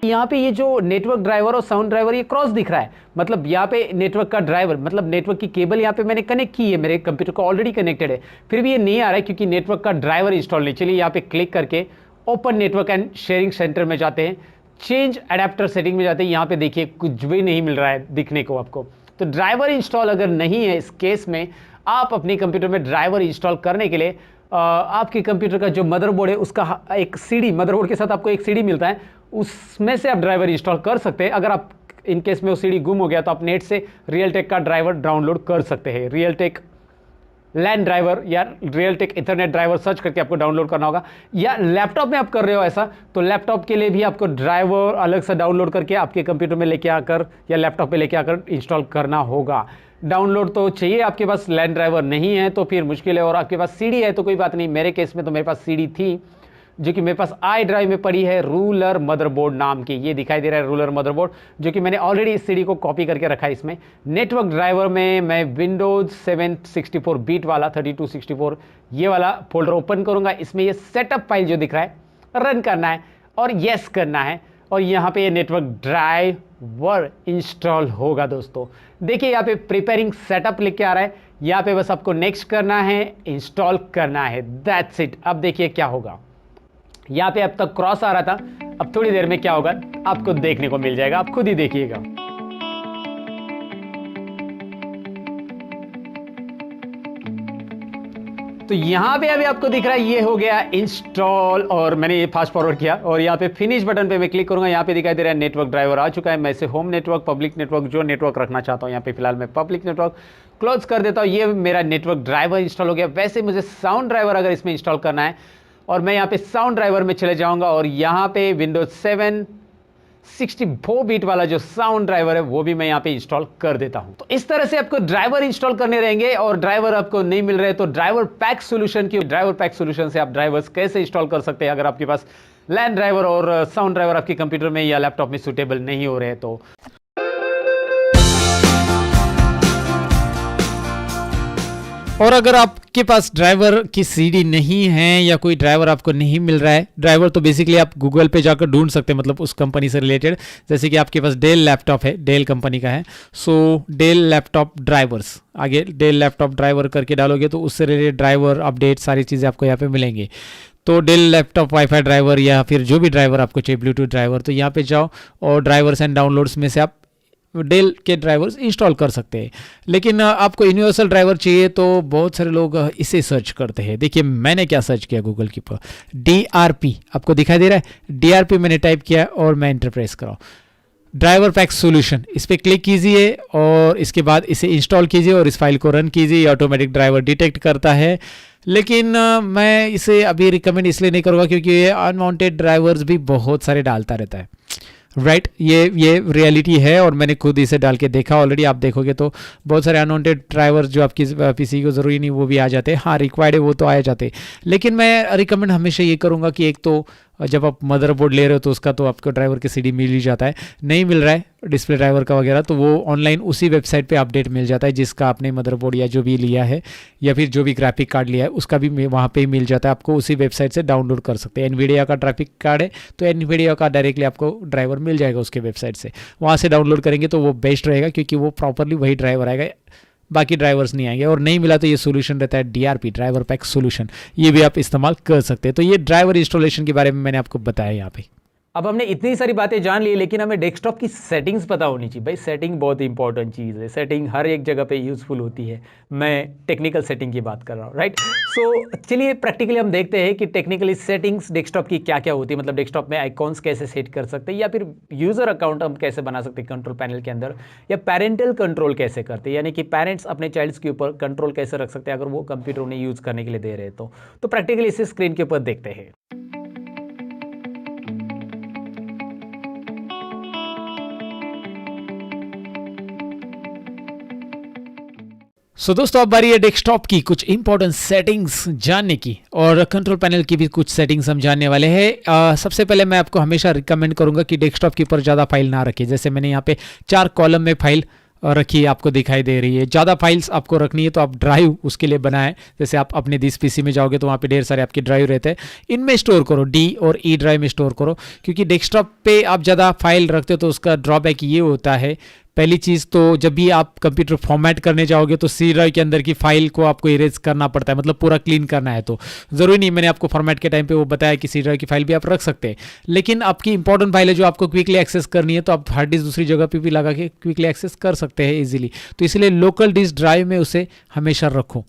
यहाँ पे ये जो नेटवर्क ड्राइवर और साउंड ड्राइवर ये क्रॉस दिख रहा है, मतलब यहाँ पे नेटवर्क का ड्राइवर, मतलब नेटवर्क की केबल यहाँ पे मैंने कनेक्ट की है, मेरे कंप्यूटर को ऑलरेडी कनेक्टेड है, फिर भी ये नहीं आ रहा है क्योंकि नेटवर्क का ड्राइवर इंस्टॉल नहीं। चलिए यहाँ पे क्लिक करके open network and sharing centre में जाते हैं, चेंज अडेप्टर सेटिंग में जाते हैं। यहाँ पे देखिए कुछ भी नहीं मिल रहा है दिखने को आपको। तो ड्राइवर इंस्टॉल अगर नहीं है इस केस में, आप अपने कंप्यूटर में ड्राइवर इंस्टॉल करने के लिए आपके कंप्यूटर का जो मदरबोर्ड है उसका एक सीडी, मदरबोर्ड के साथ आपको एक सीडी मिलता है, उसमें से आप ड्राइवर इंस्टॉल कर सकते हैं। अगर आप इन केस में वो सीडी गुम हो गया तो आप नेट से रियलटेक का ड्राइवर डाउनलोड कर सकते हैं। रियलटेक लैन ड्राइवर या रियलटेक इथरनेट ड्राइवर सर्च करके आपको डाउनलोड करना होगा, या लैपटॉप में आप कर रहे हो ऐसा तो लैपटॉप के लिए भी आपको ड्राइवर अलग से डाउनलोड करके आपके कंप्यूटर में लेके आकर या लैपटॉप पे लेके आकर इंस्टॉल करना होगा। डाउनलोड तो चाहिए, आपके पास लैन ड्राइवर नहीं है तो फिर मुश्किल है, और आपके पास सीडी है तो कोई बात नहीं। मेरे केस में तो मेरे पास सीडी थी जो कि मेरे पास आई ड्राइव में पड़ी है, रूलर मदरबोर्ड नाम की, ये दिखाई दे रहा है रूलर मदरबोर्ड, जो कि मैंने ऑलरेडी इस सीडी को कॉपी करके रखा है इसमें। नेटवर्क ड्राइवर में मैं विंडोज 7 64 बीट वाला 3264 ये वाला फोल्डर ओपन करूंगा। इसमें ये सेटअप फाइल जो दिख रहा है रन करना है और येस करना है, और यहाँ पे ये नेटवर्क ड्राइवर इंस्टॉल होगा। दोस्तों देखिए यहाँ पे प्रिपेयरिंग सेटअप लिख के आ रहा है, यहाँ पे बस आपको नेक्स्ट करना है, इंस्टॉल करना है, दैट्स इट। अब देखिए क्या होगा, यहाँ पे अब तक क्रॉस आ रहा था, अब थोड़ी देर में क्या होगा आपको देखने को मिल जाएगा, आप खुद ही देखिएगा। तो यहाँ पे अभी आपको दिख रहा है ये हो गया इंस्टॉल, और मैंने ये फास्ट फॉरवर्ड किया और यहाँ पे फिनिश बटन पे मैं क्लिक करूंगा। यहाँ पे दिखाई दे रहा है नेटवर्क ड्राइवर आ चुका है। मैं इसे होम नेटवर्क, पब्लिक नेटवर्क, जो नेटवर्क रखना चाहता हूँ यहाँ पे फिलहाल मैं पब्लिक नेटवर्क क्लोज कर देता हूँ। ये मेरा नेटवर्क ड्राइवर इंस्टॉल हो गया। वैसे मुझे साउंड ड्राइवर अगर इसमें इंस्टॉल करना है, और मैं यहाँ पे साउंड ड्राइवर में चले जाऊंगा और यहाँ पे विंडोज 7 64 बीट वाला जो साउंड ड्राइवर है वो भी मैं यहाँ पे इंस्टॉल कर देता हूं। तो इस तरह से आपको ड्राइवर इंस्टॉल करने रहेंगे, और ड्राइवर आपको नहीं मिल रहे तो ड्राइवर पैक सॉल्यूशन की ड्राइवर पैक सॉल्यूशन से आप ड्राइवर्स कैसे इंस्टॉल कर सकते हैं अगर आपके पास लैन ड्राइवर और साउंड ड्राइवर आपके कंप्यूटर में या लैपटॉप में सुटेबल नहीं हो रहे हैं तो। और अगर आपके पास ड्राइवर की सीडी नहीं है या कोई ड्राइवर आपको नहीं मिल रहा है, ड्राइवर तो बेसिकली आप गूगल पे जाकर ढूंढ सकते हैं, मतलब उस कंपनी से रिलेटेड। जैसे कि आपके पास डेल लैपटॉप है, डेल कंपनी का है, सो डेल लैपटॉप ड्राइवर्स, आगे डेल लैपटॉप ड्राइवर करके डालोगे तो उससे रिलेटेड ड्राइवर अपडेट सारी चीज़ें आपको यहाँ पे मिलेंगी। तो डेल लैपटॉप वाईफाई ड्राइवर या फिर जो भी ड्राइवर आपको चाहिए, ब्लूटूथ ड्राइवर, तो यहाँ पे जाओ और ड्राइवर्स एंड डाउनलोड्स में से आप डेल के ड्राइवर्स इंस्टॉल कर सकते हैं। लेकिन आपको यूनिवर्सल ड्राइवर चाहिए तो बहुत सारे लोग इसे सर्च करते हैं। देखिए मैंने क्या सर्च किया गूगल की पर, DRP आपको दिखाई दे रहा है, DRP मैंने टाइप किया और मैं एंटर प्रेस कराऊँ, ड्राइवर पैक सॉल्यूशन, इस पर क्लिक कीजिए और इसके बाद इसे इंस्टॉल कीजिए और इस फाइल को रन कीजिए। ऑटोमेटिक ड्राइवर डिटेक्ट करता है, लेकिन मैं इसे अभी रिकमेंड इसलिए नहीं करूँगा क्योंकि ये अनवांटेड ड्राइवर्स भी बहुत सारे डालता रहता है। राइट, ये रियलिटी है और मैंने खुद इसे डाल के देखा ऑलरेडी। आप देखोगे तो बहुत सारे अनवांटेड ड्राइवर्स जो आपकी पीसी को ज़रूरी नहीं वो भी आ जाते हैं। हाँ, रिक्वायर्ड है वो तो आ जाते, लेकिन मैं रिकमेंड हमेशा ये करूँगा कि एक तो जब आप मदरबोर्ड ले रहे हो तो उसका तो आपको ड्राइवर की सीडी मिल ही जाता है, नहीं मिल रहा है डिस्प्ले ड्राइवर का वगैरह तो वो ऑनलाइन उसी वेबसाइट पे अपडेट मिल जाता है जिसका आपने मदरबोर्ड या जो भी लिया है या फिर जो भी ग्राफिक कार्ड लिया है उसका भी वहाँ पे ही मिल जाता है। आपको उसी वेबसाइट से डाउनलोड कर सकते हैं। एनवीडिया का ग्राफिक कार्ड है तो एनवीडिया का डायरेक्टली आपको ड्राइवर मिल जाएगा उसके वेबसाइट से, वहाँ से डाउनलोड करेंगे तो वो बेस्ट रहेगा क्योंकि वो प्रॉपरली वही ड्राइवर आएगा, बाकी ड्राइवर्स नहीं आएंगे। और नहीं मिला तो ये सोल्यूशन रहता है DRP, ड्राइवर पैक सोल्यूशन, ये भी आप इस्तेमाल कर सकते हैं। तो ये ड्राइवर इंस्टॉलेशन के बारे में मैंने आपको बताया यहाँ पे। अब हमने इतनी सारी बातें जान ली, लेकिन हमें डेस्कटॉप की सेटिंग्स पता होनी चाहिए। भाई सेटिंग बहुत इंपॉर्टेंट चीज़ है, सेटिंग हर एक जगह पे यूज़फुल होती है। मैं टेक्निकल सेटिंग की बात कर रहा हूँ, राइट। सो चलिए प्रैक्टिकली हम देखते हैं कि टेक्निकली सेटिंग्स डेस्कटॉप की क्या क्या होती है। मतलब डेस्कटॉप में आइकॉन्स कैसे सेट कर सकते हैं, या फिर यूज़र अकाउंट हम कैसे बना सकते हैं कंट्रोल पैनल के अंदर, या पेरेंटल कंट्रोल कैसे करते हैं, यानी कि पेरेंट्स अपने चाइल्ड्स के ऊपर कंट्रोल कैसे रख सकते हैं अगर वो कंप्यूटर उन्हें यूज़ करने के लिए दे रहे हैं तो प्रैक्टिकली इसे स्क्रीन के ऊपर देखते हैं। सो दोस्तों अब बारी है डेस्कटॉप की कुछ इंपॉर्टेंट सेटिंग्स जानने की, और कंट्रोल पैनल की भी कुछ सेटिंग्स हम जानने वाले हैं। सबसे पहले मैं आपको हमेशा रिकमेंड करूंगा कि डेस्कटॉप के ऊपर ज़्यादा फाइल ना रखें। जैसे मैंने यहाँ पे 4 कॉलम में फाइल रखी आपको दिखाई दे रही है। ज़्यादा फाइल्स आपको रखनी है तो आप ड्राइव उसके लिए बनाएं। जैसे आप अपने दिस पीसी में जाओगे तो वहाँ पे ढेर सारे आपके ड्राइव रहते हैं, इनमें स्टोर करो, डी और ई ड्राइव में स्टोर करो। क्योंकि डेस्कटॉप पे आप ज़्यादा फाइल रखते हो तो उसका ड्रॉबैक ये होता है, पहली चीज़ तो जब भी आप कंप्यूटर फॉर्मेट करने जाओगे तो सी ड्राइव के अंदर की फाइल को आपको इरेज करना पड़ता है, मतलब पूरा क्लीन करना है। तो ज़रूरी नहीं, मैंने आपको फॉर्मेट के टाइम पे वो बताया कि सी ड्राइव की फाइल भी आप रख सकते हैं, लेकिन आपकी इंपॉर्टेंट फाइल है जो आपको क्विकली एक्सेस करनी है तो आप हार्ड डिस्क दूसरी जगह पे भी लगा के क्विकली एक्सेस कर सकते हैं इजीली। तो इसलिए लोकल डिस्क ड्राइव में उसे हमेशा रखो।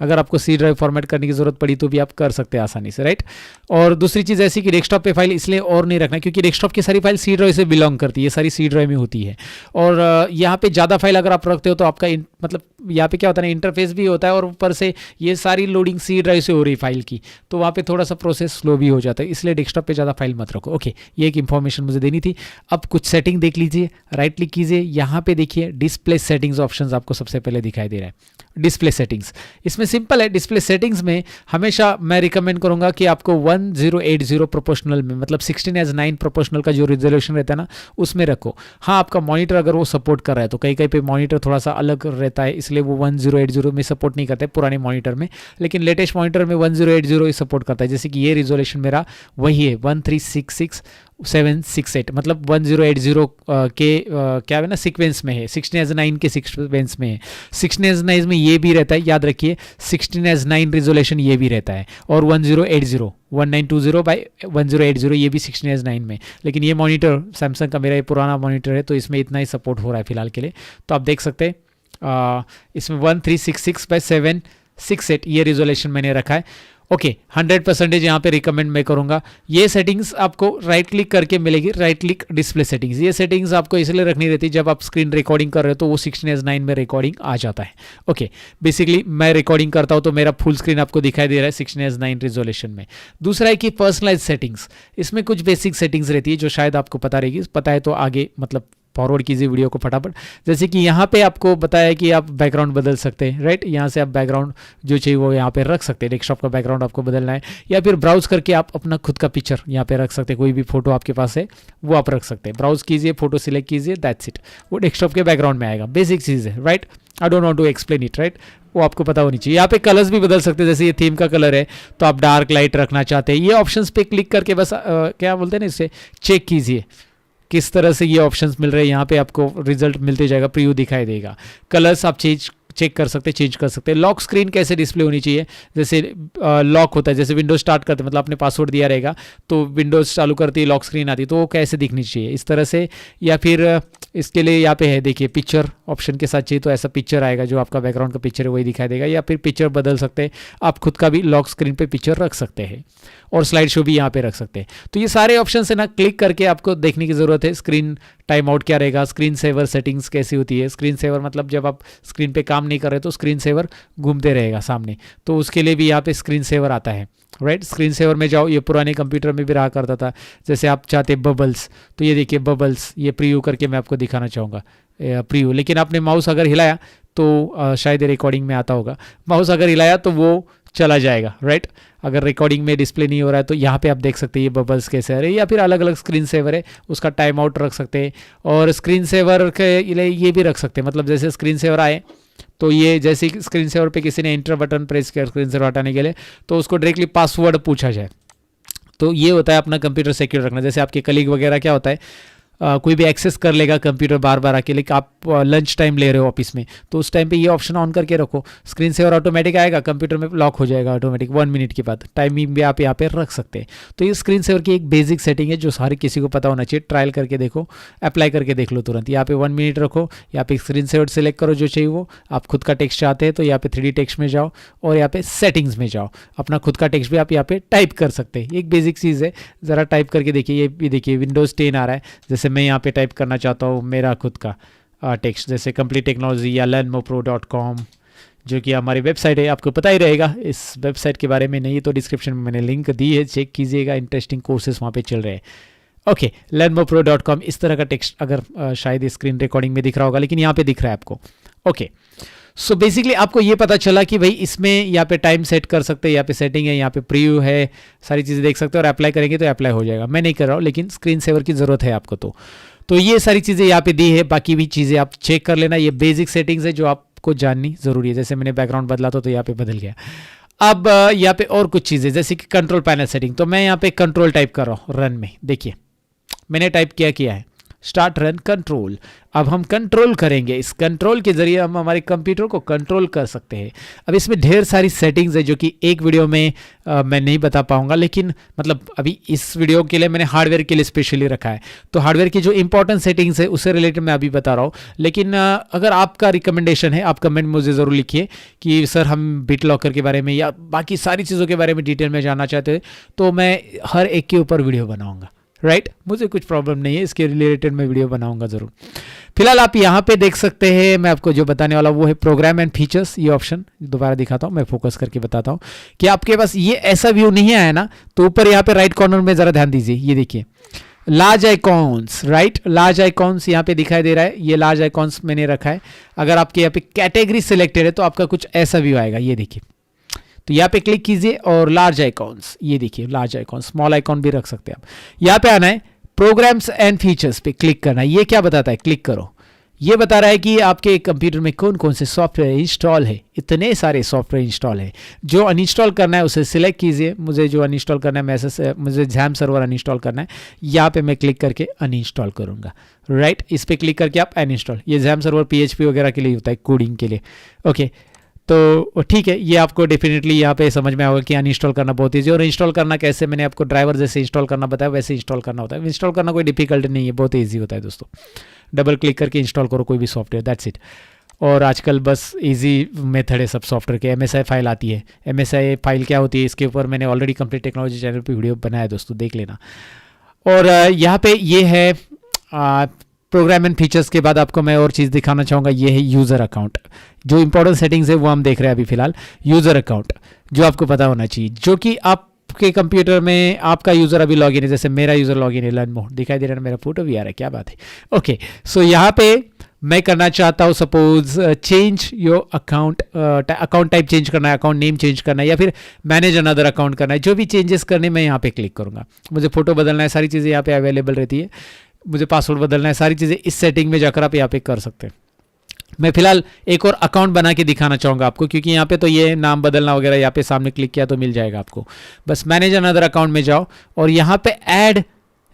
अगर आपको सी ड्राइव फॉर्मेट करने की जरूरत पड़ी तो भी आप कर सकते हैं आसानी से, राइट। और दूसरी चीज़ ऐसी कि डेस्कटॉप पे फाइल इसलिए और नहीं रखना क्योंकि डेस्कटॉप की सारी फाइल सी ड्राइव से बिलोंग करती है, सारी सी ड्राइव में होती है। और यहाँ पे ज़्यादा फाइल अगर आप रखते हो तो आपका मतलब यहाँ पे क्या होता है ना, इंटरफेस भी होता है और ऊपर से ये सारी लोडिंग सी ड्राइव से हो रही फाइल की, तो वहाँ पे थोड़ा सा प्रोसेस स्लो भी हो जाता है, इसलिए डेस्कटॉप पे ज़्यादा फाइल मत रखो। ओके, ये एक इन्फॉर्मेशन मुझे देनी थी। अब कुछ सेटिंग देख लीजिए, राइट क्लिक कीजिए, यहाँ पे देखिए डिस्प्ले सेटिंग्स ऑप्शन आपको सबसे पहले दिखाई दे रहा है। डिस्प्ले सेटिंग्स इसमें सिंपल है। डिस्प्ले सेटिंग्स में हमेशा मैं रिकमेंड करूंगा कि आपको 1080 प्रोपोर्शनल में, मतलब 16:9 प्रोपोर्शनल का जो रिजोल्यूशन रहता है ना उसमें रखो। हाँ, आपका मॉनिटर अगर वो सपोर्ट कर रहा है तो कहीं कहीं पे मॉनिटर थोड़ा सा अलग रहता है, इसलिए वो 1080 में सपोर्ट नहीं करते पुराने मॉनिटर में, लेकिन लेटेस्ट मॉनिटर में 1080 ही सपोर्ट करता है। जैसे कि ये रिजोल्यूशन मेरा वही है 1366768, मतलब 1080 के क्या है ना सीक्वेंस में है, 16:9 के सीक्वेंस में है। 16:9 में ये भी रहता है, याद रखिए 16:9 रिजोल्यूशन ये भी रहता है, और 1920 ये भी 16:9 में। लेकिन ये मॉनिटर सैमसंग का मेरा ये पुराना मॉनिटर है तो इसमें इतना ही सपोर्ट हो रहा है फिलहाल के लिए। तो आप देख सकते हैं इसमें 1366768 ये रिजोल्यूशन मैंने रखा है। ओके, 100% यहाँ पे रिकमेंड मैं करूँगा। ये सेटिंग्स आपको राइट क्लिक करके मिलेगी, राइट क्लिक डिस्प्ले सेटिंग्स। ये सेटिंग्स आपको इसलिए रखनी रहती है जब आप स्क्रीन रिकॉर्डिंग कर रहे हो तो वो 16:9 में रिकॉर्डिंग आ जाता है। ओके, बेसिकली मैं रिकॉर्डिंग करता हूँ तो मेरा फुल स्क्रीन आपको दिखाई दे रहा है 16:9 रिजोल्यूशन में। दूसरा है कि पर्सनलाइज सेटिंग्स, इसमें कुछ बेसिक सेटिंग्स रहती है जो शायद आपको पता रहेगी, पता है तो आगे मतलब फॉरवर्ड कीजिए वीडियो को फटाफट। जैसे कि यहाँ पे आपको बताया कि आप बैकग्राउंड बदल सकते हैं, राइट। यहाँ से आप बैकग्राउंड जो चाहिए वो यहाँ पे रख सकते हैं, डेस्कटॉप का बैकग्राउंड आपको बदलना है, या फिर ब्राउज करके आप अपना खुद का पिक्चर यहाँ पे रख सकते हैं, कोई भी फोटो आपके पास है वो आप रख सकते हैं। ब्राउज कीजिए, फोटो सिलेक्ट कीजिए, दैट्स इट, वो डेस्कटॉप के बैकग्राउंड में आएगा। बेसिक चीज़ है, right. I don't want to explain it, right, वो आपको पता होनी चाहिए। यहाँ पे कलर्स भी बदल सकते हैं, जैसे ये थीम का कलर है तो आप डार्क लाइट रखना चाहते हैं, ये ऑप्शंस पे क्लिक करके बस क्या बोलते हैं ना, इससे चेक कीजिए किस तरह से ये ऑप्शंस मिल रहे हैं। यहाँ पे आपको रिजल्ट मिलते जाएगा, प्रीव्यू दिखाई देगा। कलर्स आप चेक कर सकते हैं, चेंज कर सकते हैं। लॉक स्क्रीन कैसे डिस्प्ले होनी चाहिए, जैसे लॉक होता है, जैसे विंडोज स्टार्ट करते मतलब आपने पासवर्ड दिया रहेगा तो विंडोज चालू करती है लॉक स्क्रीन आती है, तो वो कैसे दिखनी चाहिए इस तरह से। या फिर इसके लिए यहाँ पे है देखिए पिक्चर ऑप्शन के साथ चाहिए तो ऐसा पिक्चर आएगा, जो आपका बैकग्राउंड का पिक्चर है वही दिखाई देगा। या फिर पिक्चर बदल सकते हैं आप, खुद का भी लॉक स्क्रीन पे पिक्चर रख सकते हैं, और स्लाइड शो भी यहाँ पे रख सकते हैं। तो ये सारे ऑप्शन है ना, क्लिक करके आपको देखने की ज़रूरत है। स्क्रीन टाइम आउट क्या रहेगा, स्क्रीन सेवर सेटिंग्स कैसी होती है। स्क्रीन सेवर मतलब जब आप स्क्रीन पे काम नहीं कर रहे तो स्क्रीन सेवर घूमते रहेगा सामने, तो उसके लिए भी यहाँ पे स्क्रीन सेवर आता है, राइट। स्क्रीन सेवर में जाओ, ये पुराने कंप्यूटर में भी रहा करता था। जैसे आप चाहते बबल्स, तो ये देखिए बबल्स, ये प्रीव्यू करके मैं आपको दिखाना चाहूँगा प्रीव्यू। लेकिन आपने माउस अगर हिलाया तो शायद रिकॉर्डिंग में आता होगा, माउस अगर हिलाया तो वो चला जाएगा, राइट। अगर रिकॉर्डिंग में डिस्प्ले नहीं हो रहा है तो यहाँ पे आप देख सकते हैं ये बबल्स कैसे आ रहे हैं, या फिर अलग अलग स्क्रीन सेवर है उसका टाइम आउट रख सकते हैं। और स्क्रीन सेवर के लिए ये भी रख सकते हैं, मतलब जैसे स्क्रीन सेवर आए तो ये जैसे स्क्रीन सेवर पे किसी ने इंटर बटन प्रेस किया स्क्रीन सेवर हटाने के लिए तो उसको डायरेक्टली पासवर्ड पूछा जाए, तो ये होता है अपना कंप्यूटर सिक्योर रखना। जैसे आपके कलीग वगैरह क्या होता है कोई भी एक्सेस कर लेगा कंप्यूटर बार बार आके, लेकिन आप लंच टाइम ले रहे हो ऑफिस में तो उस टाइम पे ये ऑप्शन ऑन करके रखो, स्क्रीन सेवर ऑटोमेटिक आएगा, कंप्यूटर में लॉक हो जाएगा ऑटोमेटिक 1 मिनट के बाद। टाइमिंग भी आप यहाँ पे रख सकते हैं। तो ये स्क्रीन सेवर की एक बेसिक सेटिंग है जो सारे किसी को पता होना चाहिए। ट्रायल करके देखो, अप्लाई करके देख लो तुरंत। यहाँ पे 1 मिनट रखो, यहाँ पे स्क्रीन सेवर सेलेक्ट करो जो चाहिए वो। आप खुद का टेक्स्ट चाहते हैं तो यहाँ पे 3D टेक्स्ट में जाओ और यहाँ पे सेटिंग्स में जाओ, अपना खुद का टेक्स्ट भी आप यहाँ पे टाइप कर सकते हैं। एक बेसिक चीज़ है, ज़रा टाइप करके देखिए। ये भी देखिए विंडोज़ 10 आ रहा है, जैसे मैं यहाँ पे टाइप करना चाहता हूँ मेरा खुद का टेक्स्ट, जैसे कंप्लीट टेक्नोलॉजी या learnmopro.com जो कि हमारी वेबसाइट है, आपको पता ही रहेगा इस वेबसाइट के बारे में। नहीं तो डिस्क्रिप्शन में मैंने लिंक दी है, चेक कीजिएगा, इंटरेस्टिंग कोर्सेज वहाँ पे चल रहे हैं। ओके, learnmopro.com इस तरह का टेक्स्ट अगर शायद स्क्रीन रिकॉर्डिंग में दिख रहा होगा, लेकिन यहाँ पे दिख रहा है आपको। ओके, सो बेसिकली आपको ये पता चला कि भाई इसमें यहाँ पे टाइम सेट कर सकते हैं, यहाँ पे सेटिंग है, यहाँ पे प्रीव्यू है, सारी चीज़ें देख सकते हैं और अप्लाई करेंगे तो अप्लाई हो जाएगा। मैं नहीं कर रहा हूँ, लेकिन स्क्रीन सेवर की ज़रूरत है आपको। तो तो ये सारी चीज़ें यहाँ पे दी है, बाकी भी चीज़ें आप चेक कर लेना। ये बेसिक सेटिंग्स है जो आपको जाननी ज़रूरी है। जैसे मैंने बैकग्राउंड बदला तो यहाँ पे बदल गया। अब यहाँ पे और कुछ चीज़ें जैसे कि कंट्रोल पैनल सेटिंग, तो मैं यहाँ पे कंट्रोल टाइप कर रहा हूँ रन में। देखिए मैंने टाइप किया है स्टार्ट रन कंट्रोल। अब हम कंट्रोल करेंगे, इस कंट्रोल के जरिए हम हमारे कंप्यूटर को कंट्रोल कर सकते हैं। अब इसमें ढेर सारी सेटिंग्स है जो कि एक वीडियो में मैं नहीं बता पाऊंगा, लेकिन मतलब अभी इस वीडियो के लिए मैंने हार्डवेयर के लिए स्पेशली रखा है। तो हार्डवेयर की जो इंपॉर्टेंट सेटिंग्स है उससे रिलेटेड मैं अभी बता रहा हूँ। लेकिन अगर आपका रिकमेंडेशन है, आप कमेंट मुझे ज़रूर लिखिए कि सर हम बिट लॉकर के बारे में या बाकी सारी चीज़ों के बारे में डिटेल में जानना चाहते हैं, तो मैं हर एक के ऊपर वीडियो बनाऊँगा। राइट मुझे कुछ प्रॉब्लम नहीं है, इसके रिलेटेड मैं वीडियो बनाऊंगा ज़रूर। फिलहाल आप यहाँ पे देख सकते हैं, मैं आपको जो बताने वाला वो है प्रोग्राम एंड फीचर्स। ये ऑप्शन दोबारा दिखाता हूँ, मैं फोकस करके बताता हूँ कि आपके पास ये ऐसा व्यू नहीं आया ना, तो ऊपर यहाँ पे राइट कॉर्नर में ज़रा ध्यान दीजिए। ये देखिए large icons, right large icons यहाँ पे दिखाई दे रहा है। ये लार्ज आइकॉन्स मैंने रखा है। अगर आपके यहाँ पे कैटेगरी सिलेक्टेड है तो आपका कुछ ऐसा व्यू आएगा। ये देखिए, तो यहाँ पे क्लिक कीजिए और लार्ज आइकॉन्स, ये देखिए लार्ज आइकॉन, स्मॉल आइकॉन भी रख सकते हैं आप। यहाँ पे आना है, प्रोग्राम्स एंड फीचर्स पे क्लिक करना है। ये क्या बताता है, क्लिक करो। ये बता रहा है कि आपके कंप्यूटर में कौन कौन से सॉफ्टवेयर इंस्टॉल है। इतने सारे सॉफ्टवेयर इंस्टॉल है, जो अनइंस्टॉल करना है उसे सिलेक्ट कीजिए। मुझे जो अनइंस्टॉल करना है, मुझे जैम सर्वर अनइंस्टॉल करना है। यहाँ पे मैं क्लिक करके अनइंस्टॉल करूँगा। राइट इस पर क्लिक करके आप अनइंस्टॉल, ये जैम सर्वर PHP वगैरह के लिए होता है, कोडिंग के लिए। ओके तो ठीक है, ये आपको डेफिनेटली यहाँ पे समझ में आएगा कि अनइंस्टॉल करना बहुत ईजी। और इंस्टॉल करना कैसे, मैंने आपको ड्राइवर जैसे इंस्टॉल करना बताया वैसे इंस्टॉल करना होता है। इंस्टॉल करना कोई डिफिकल्ट नहीं है, बहुत ईजी होता है दोस्तों। डबल क्लिक करके इंस्टॉल करो कोई भी सॉफ्टवेयर, दैट्स इट। और आजकल बस इजी मेथड है सब सॉफ्टवेयर के। MSI फाइल आती है। MSI फाइल क्या होती है, इसके ऊपर मैंने ऑलरेडी कंप्लीट टेक्नोलॉजी चैनल पर वीडियो बनाया है दोस्तों, देख लेना। और यहाँ पे ये है प्रोग्राम एंड फीचर्स के बाद आपको मैं और चीज़ दिखाना चाहूँगा, ये है यूज़र अकाउंट। जो इंपॉर्टेंट सेटिंग्स है वो हम देख रहे हैं अभी फिलहाल। यूज़र अकाउंट जो आपको पता होना चाहिए, जो कि आपके कंप्यूटर में आपका यूज़र अभी लॉगिन है। जैसे मेरा यूज़र लॉगिन है, लर्न मोड दिखाई दे रहा है, मेरा फोटो भी आ रहा है, क्या बात है। ओके सो यहाँ पे मैं करना चाहता हूँ suppose change your account, account type change करना है, अकाउंट नेम चेंज करना है, या फिर मैनेज अनदर अकाउंट करना है। जो भी चेंजेस करने मैं यहाँ पे क्लिक करूँगा। मुझे फोटो बदलना है, सारी चीज़ें यहाँ पे अवेलेबल रहती है। मुझे पासवर्ड बदलना है, सारी चीज़ें इस सेटिंग में जाकर आप यहाँ पे कर सकते हैं। मैं फिलहाल एक और अकाउंट बना के दिखाना चाहूँगा आपको, क्योंकि यहाँ पे तो ये नाम बदलना वगैरह यहाँ पे सामने क्लिक किया तो मिल जाएगा आपको। बस मैनेज अनदर अकाउंट में जाओ और यहाँ पे add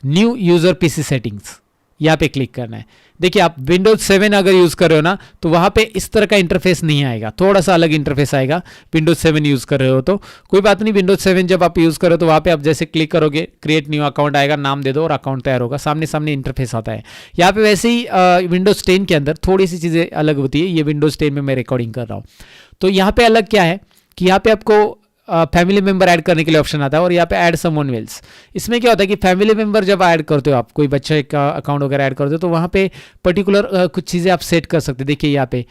new user PC settings, यहाँ पे क्लिक करना है। देखिए आप विंडोज 7 अगर यूज़ कर रहे हो ना, तो वहाँ पे इस तरह का इंटरफेस नहीं आएगा, थोड़ा सा अलग इंटरफेस आएगा। विंडोज 7 यूज़ कर रहे हो तो कोई बात नहीं, विंडोज 7 जब आप यूज़ करो तो वहाँ पे आप जैसे क्लिक करोगे क्रिएट न्यू अकाउंट आएगा, नाम दे दो और अकाउंट तैयार होगा। सामने सामने इंटरफेस आता है। यहाँ पे वैसे ही विंडोज 10 के अंदर थोड़ी सी चीज़ें अलग होती है। ये विंडोज 10 में मैं रिकॉर्डिंग कर रहा हूँ, तो यहाँ पे अलग क्या है कि यहाँ पे आपको फैमिली मेंबर ऐड करने के लिए ऑप्शन आता है, और यहाँ पे ऐड समवन एल्स। इसमें क्या होता है कि फैमिली मेंबर जब ऐड करते हो आप, कोई बच्चे का अकाउंट वगैरह ऐड करते हो, तो वहाँ पे पर्टिकुलर कुछ चीज़ें आप सेट कर सकते हैं। देखिए यहाँ पे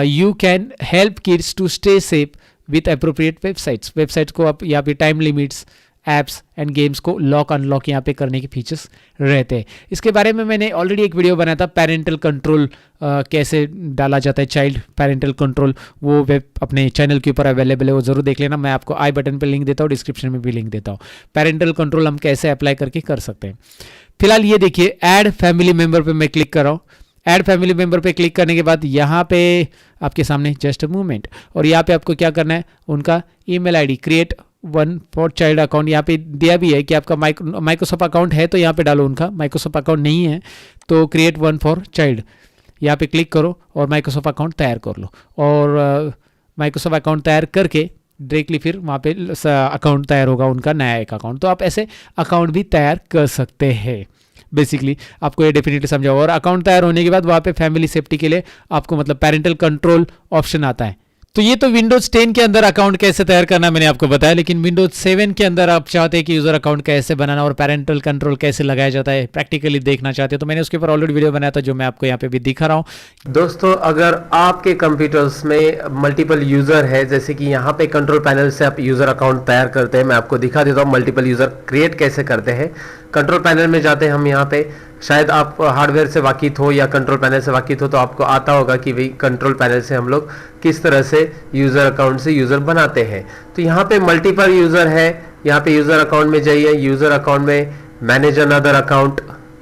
you can help kids to stay safe with appropriate websites को आप यहाँ पे time limits, apps and games को लॉक अनलॉक यहाँ पे करने के फीचर्स रहते हैं। इसके बारे में मैंने ऑलरेडी एक वीडियो बनाया था, पेरेंटल कंट्रोल कैसे डाला जाता है, चाइल्ड पेरेंटल कंट्रोल, वो वेब अपने चैनल के ऊपर अवेलेबल है, वो जरूर देख लेना। मैं आपको आई बटन पे लिंक देता हूँ, डिस्क्रिप्शन में भी लिंक देता हूँ। पेरेंटल कंट्रोल हम कैसे अप्लाई करके कर सकते हैं। फिलहाल ये देखिए ऐड फैमिली मेंबर पे मैं क्लिक कर रहा हूँ। ऐड फैमिली मेंबर पे क्लिक करने के बाद यहाँ पे आपके सामने जस्ट अ मोमेंट, और यहाँ पे आपको क्या करना है, उनका email ID create one for child account यहाँ पे दिया भी है कि आपका माइक्रोसॉफ्ट अकाउंट है तो यहाँ पे डालो उनका। माइक्रोसॉफ्ट अकाउंट नहीं है तो क्रिएट वन फॉर चाइल्ड यहाँ पे क्लिक करो और माइक्रोसॉफ्ट अकाउंट तैयार कर लो। और माइक्रोसॉफ्ट अकाउंट तैयार करके डायरेक्टली फिर वहाँ पे अकाउंट तैयार होगा उनका, नया एक अकाउंट। तो आप ऐसे अकाउंट भी तैयार कर सकते हैं। बेसिकली आपको ये डेफिनेटली समझा। और अकाउंट तैयार होने के बाद वहाँ पे फैमिली सेफ्टी के लिए आपको मतलब पेरेंटल कंट्रोल ऑप्शन आता है। तो ये तो विंडोज 10 के अंदर अकाउंट कैसे तैयार करना मैंने आपको बताया, लेकिन विंडोज 7 के अंदर आप चाहते हैं कि यूजर अकाउंट कैसे बनाना और पेरेंटल कंट्रोल कैसे लगाया जाता है, प्रैक्टिकली देखना चाहते हैं, तो मैंने उसके ऊपर ऑलरेडी वीडियो बनाया था जो मैं आपको यहाँ पे भी दिखा रहा हूँ। दोस्तों अगर आपके कंप्यूटर्स में मल्टीपल यूजर है, जैसे कि यहाँ पे कंट्रोल पैनल से आप यूजर अकाउंट तैयार करते हैं, मैं आपको दिखा देता हूँ मल्टीपल यूजर क्रिएट कैसे करते हैं। कंट्रोल पैनल में जाते हैं हम, यहाँ पे शायद आप हार्डवेयर से वाकिफ हो या कंट्रोल पैनल से वाकिफ हो तो आपको आता होगा कि भाई कंट्रोल पैनल से हम लोग किस तरह से यूजर अकाउंट से यूजर बनाते हैं। तो यहाँ पे मल्टीपल यूजर है, यहाँ पे यूजर अकाउंट में जाइए, यूजर अकाउंट में manage another account,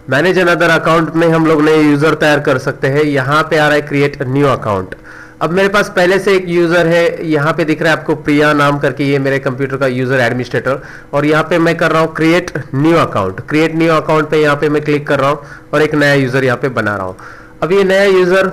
manage another account में हम लोग नए यूजर तैयार कर सकते हैं। यहाँ पे आ रहा है क्रिएट न्यू अकाउंट। अब मेरे पास पहले से एक यूजर है, यहाँ पे दिख रहा है आपको प्रिया नाम करके, ये मेरे कंप्यूटर का यूजर एडमिनिस्ट्रेटर, और यहाँ पे मैं कर रहा हूँ create new account. Create new account पे यहाँ पे मैं क्लिक कर रहा हूँ और एक नया यूजर यहाँ पे बना रहा हूँ। अब ये नया यूजर